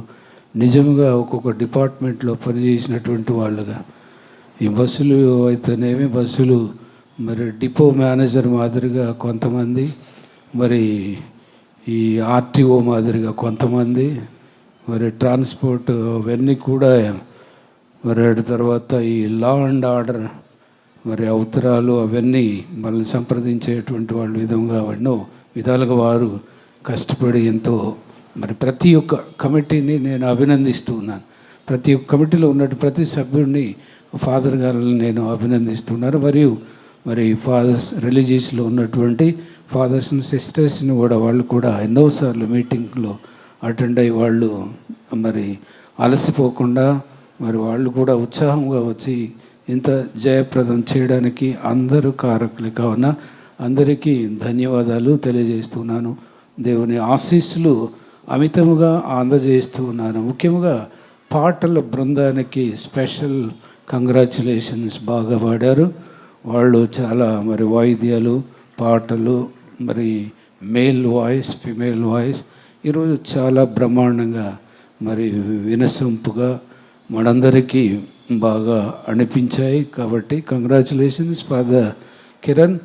నిజంగా ఒక్కొక్క డిపార్ట్మెంట్లో పనిచేసినటువంటి వాళ్ళుగా. ఈ బస్సులు అయితేనేమి, బస్సులు మరి డిపో మేనేజర్ మాదిరిగా కొంతమంది, మరి ఈ ఆర్టీఓ మాదిరిగా కొంతమంది, మరి ట్రాన్స్పోర్ట్ అవన్నీ కూడా, మరి తర్వాత ఈ లా అండ్ ఆర్డర్ మరి అవసరాలు అవన్నీ మనల్ని సంప్రదించేటువంటి వాళ్ళు విధంగా ఎన్నో విధాలుగా వారు కష్టపడి ఎంతో మరి ప్రతి ఒక్క కమిటీని నేను అభినందిస్తూ ఉన్నాను. ప్రతి ఒక్క కమిటీలో ఉన్నట్టు ప్రతి సభ్యుడిని ఫాదర్ గారిని నేను అభినందిస్తున్నాను. మరియు మరి ఫాదర్స్ రిలీజియస్లో ఉన్నటువంటి ఫాదర్స్ అండ్ సిస్టర్స్ని కూడా వాళ్ళు కూడా ఎన్నోసార్లు మీటింగ్లో అటెండ్ అయ్యి వాళ్ళు మరి అలసిపోకుండా మరి వాళ్ళు కూడా ఉత్సాహంగా వచ్చి ఇంత జయప్రదం చేయడానికి అందరూ కారకులు. కావున అందరికీ ధన్యవాదాలు తెలియజేస్తున్నాను. దేవుని ఆశీస్సులు అమితముగా అందజేస్తూ ఉన్నాను. ముఖ్యంగా పాటల బృందానికి స్పెషల్ కంగ్రాచులేషన్స్. బాగా పాడారు వాళ్ళు. చాలా మరి వాయిద్యాలు, పాటలు, మరి మేల్ వాయిస్, ఫిమేల్ వాయిస్ ఈరోజు చాలా బ్రహ్మాండంగా మరి వినసొంపుగా మనందరికీ బాగా అనిపించాయి. కాబట్టి కంగ్రాచులేషన్స్ ఫాదర్ కిరణ్,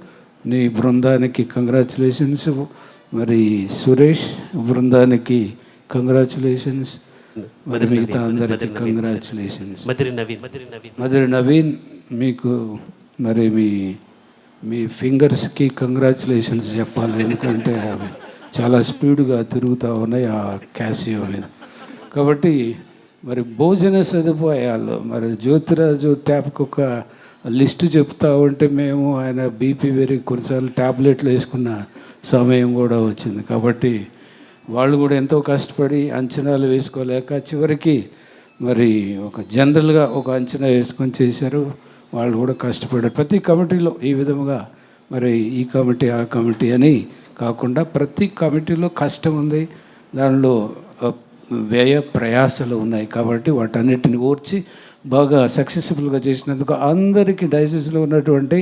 నీ బృందానికి కంగ్రాచులేషన్స్. మరి సురేష్ బృందానికి కంగ్రాచులేషన్స్. మరి మిగతా అందరికీ కంగ్రాచులేషన్స్. మధురి నవీన్ మీకు మరి మీ ఫింగర్స్కి కంగ్రాచులేషన్స్ చెప్పాలి. ఎందుకంటే అవి చాలా స్పీడ్గా తిరుగుతూ ఉన్నాయి ఆ క్యాసియో మీద. కాబట్టి మరి భోజన సదుపాయాలు మరి జ్యోతిరాజు ట్యాప్కి ఒక లిస్టు చెప్తా ఉంటే మేము ఆయన బీపీ పెరిగి కొన్నిసార్లు ట్యాబ్లెట్లు వేసుకున్న సమయం కూడా వచ్చింది. కాబట్టి వాళ్ళు కూడా ఎంతో కష్టపడి అంచనాలు వేసుకోలేక చివరికి మరి ఒక జనరల్గా ఒక అంచనా వేసుకొని చేశారు. వాళ్ళు కూడా కష్టపడారు. ప్రతి కమిటీలో ఈ విధముగా మరి ఈ కమిటీ ఆ కమిటీ అని కాకుండా ప్రతి కమిటీలో కష్టం ఉంది, దానిలో వ్యయ ప్రయాసాలు ఉన్నాయి. కాబట్టి వాటన్నిటిని ఓర్చి బాగా సక్సెస్ఫుల్గా చేసినందుకు అందరికీ డైసిస్లో ఉన్నటువంటి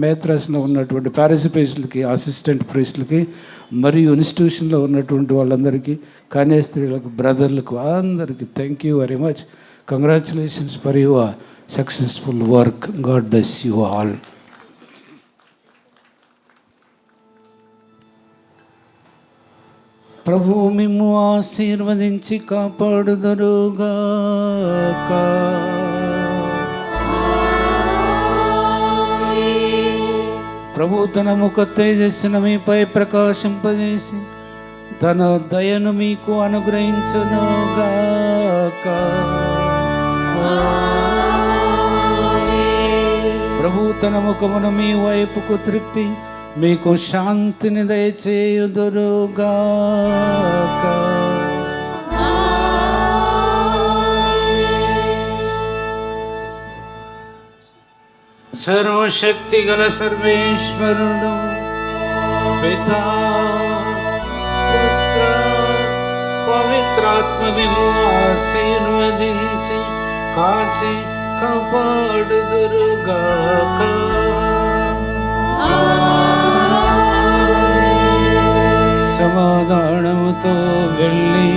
మేత్రాస్లో ఉన్నటువంటి ప్యారిస్ ప్రీస్టులకి, అసిస్టెంట్ ప్రీస్టులకి, మరియు ఇన్స్టిట్యూషన్లో ఉన్నటువంటి వాళ్ళందరికీ, కన్యాస్త్రీలకు, బ్రదర్లకు అందరికీ thank you very much. Congratulations for your successful work. God bless you all. ప్రభు మిమ్ము ఆశీర్వదించి కాపాడుదరుగాక. ప్రభు తన ముఖ తేజస్సును మీపై ప్రకాశింపజేసి తన దయను మీకు అనుగ్రహించునుగాక. ప్రభు తన ముఖమును మీ వైపుకు త్రిప్పి మీకు శాంతిని దయచేయుదురుగాక. సర్వశక్తి గల సర్వేశ్వరుడు పితా పుత్ర పవిత్రాత్మ మిమ్ము ఆశీర్వదించి కాచి కాపాడుదురుగాక. సమాధానముతో వెళ్ళి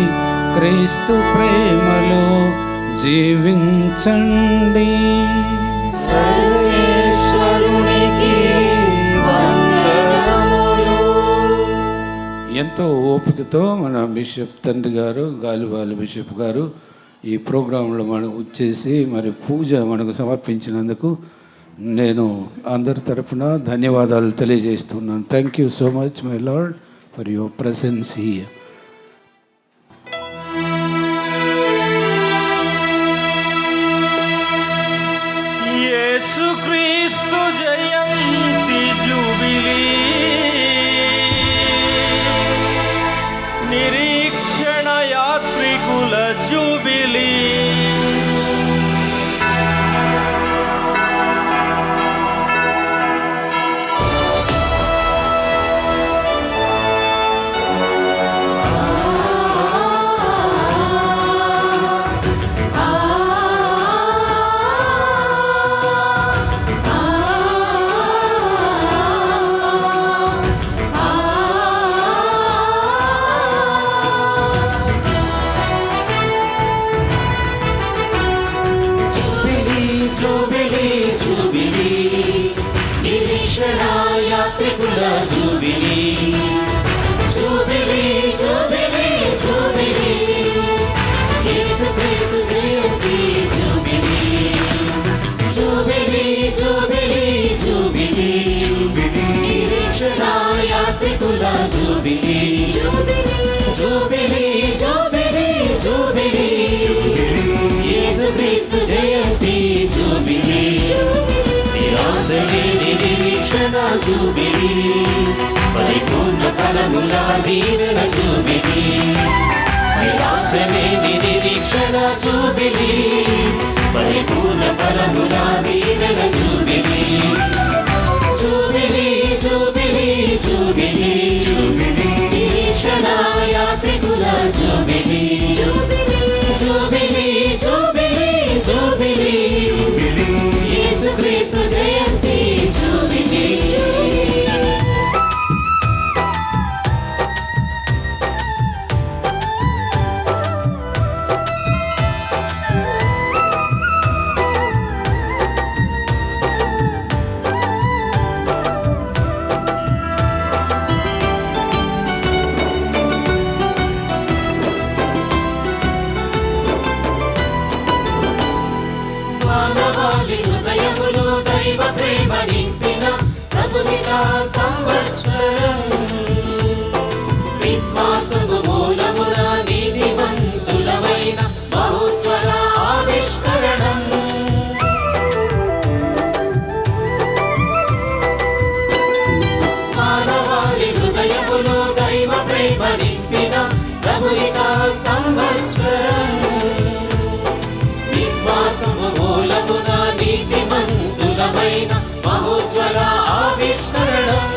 క్రీస్తు ప్రేమలో జీవించండి. సర్వేశ్వరునికి వందనములు. ఎంతో ఓపికతో మన బిషప్ తండ్రి గారు, గాలివాల బిషప్ గారు ఈ ప్రోగ్రాంలో మనకు వచ్చేసి మరి పూజ మనకు సమర్పించినందుకు నేను అందరి తరపున ధన్యవాదాలు తెలియజేస్తున్నాను. Thank you so much my lord for your presence here.
యేసు క్రీస్తు జయంతి జూబిలీ, నిరీక్షణ యాత్రికుల jubilee,
jubilee jubilee jubilee jubilee యేసుక్రీస్తు జయంతి జూబిలీ జూబిలీ జూబిలీ జూబిలీ నిరీక్షణ యాత్రికుల జూబిలీ జూబిలీ జూబిలీ జూబిలీ యేసుక్రీస్తు జయంతి జూబిలీ నిరాశలేని నిరీక్షణ జూబిలీ పరిపూర్ణ ఫలముల దీవెన జూబిలీ నిరాశలేని నిరీక్షణ జూబిలీ పరిపూర్ణ ఫలముల దీవెన jubilee jubilee jubilee jubilee jubilee నిరీక్షణ యాత్రికుల జూబిలీ జూబిలీ జూబిలీ జూబిలీ యేసుక్రీస్తు జయంతి జూబిలీ మానవాళి హృదయములో దైవ ప్రేమ నింపిన ప్రభుహిత సంవత్సరం విశ్వాసము మూలమున నీతిమంతులమైన బహుజ్వల ఆవిష్కరణం మానవాళి హృదయములో దైవ ప్రేమ నింపిన ప్రభుహిత సంవత్సరం విశ్వాసము మూలమున నీతిమంతులమైన బహుజ్వల ఆవిష్కరణం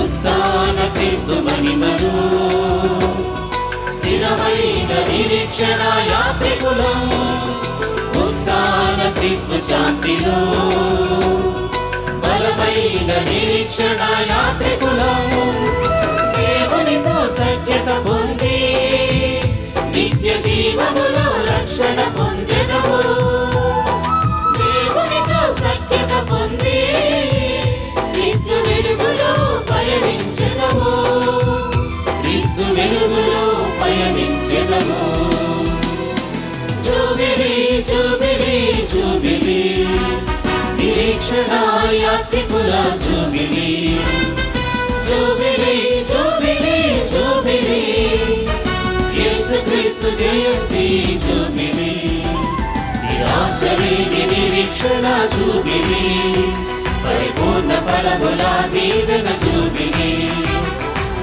ఉత్థాన క్రీస్తు మహిమలు స్థిరమైన నిరీక్షణ యాత్రికులం ఉత్థాన క్రీస్తు శాంతిలో బలమైన నిరీక్షణ యాత్రికులం దేవునితో సఖ్యత పొంది నిత్య జీవములో రక్షణ పొందెదము దేవునితో సఖ్యత పొంది క్రీస్తు వెలుగులో పయనించెదము క్రీస్తు వెలుగులో పయనించెదము జూబిలీ జూబిలీ జూబిలీ నిరీక్షణ యాత్రికుల జూబిలీ జూబిలీ జూబిలీ జూబిలీ యేసుక్రీస్తు జయంతి జూబిలీ నిరాశలేని నిరీక్షణ జూబిలీ పరిపూర్ణ ఫలముల దీవెన జూబిలీ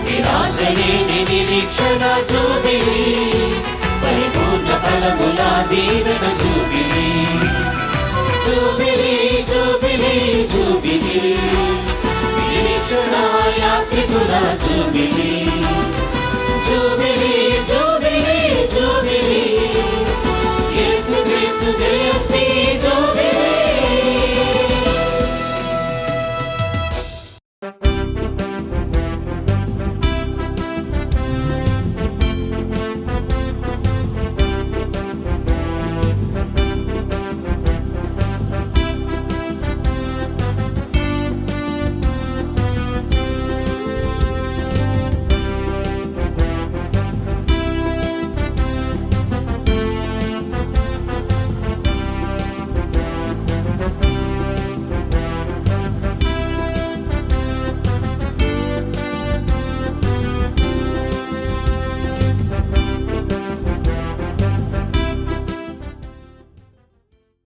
నిరాశలేని నిరీక్షణ జూబిలీ పరిపూర్ణ ఫలముల దీవెన జూబిలీ జూబిలీ జూబిలీ జూబిలీ నిరీక్షణ యాత్రికుల జూబిలీ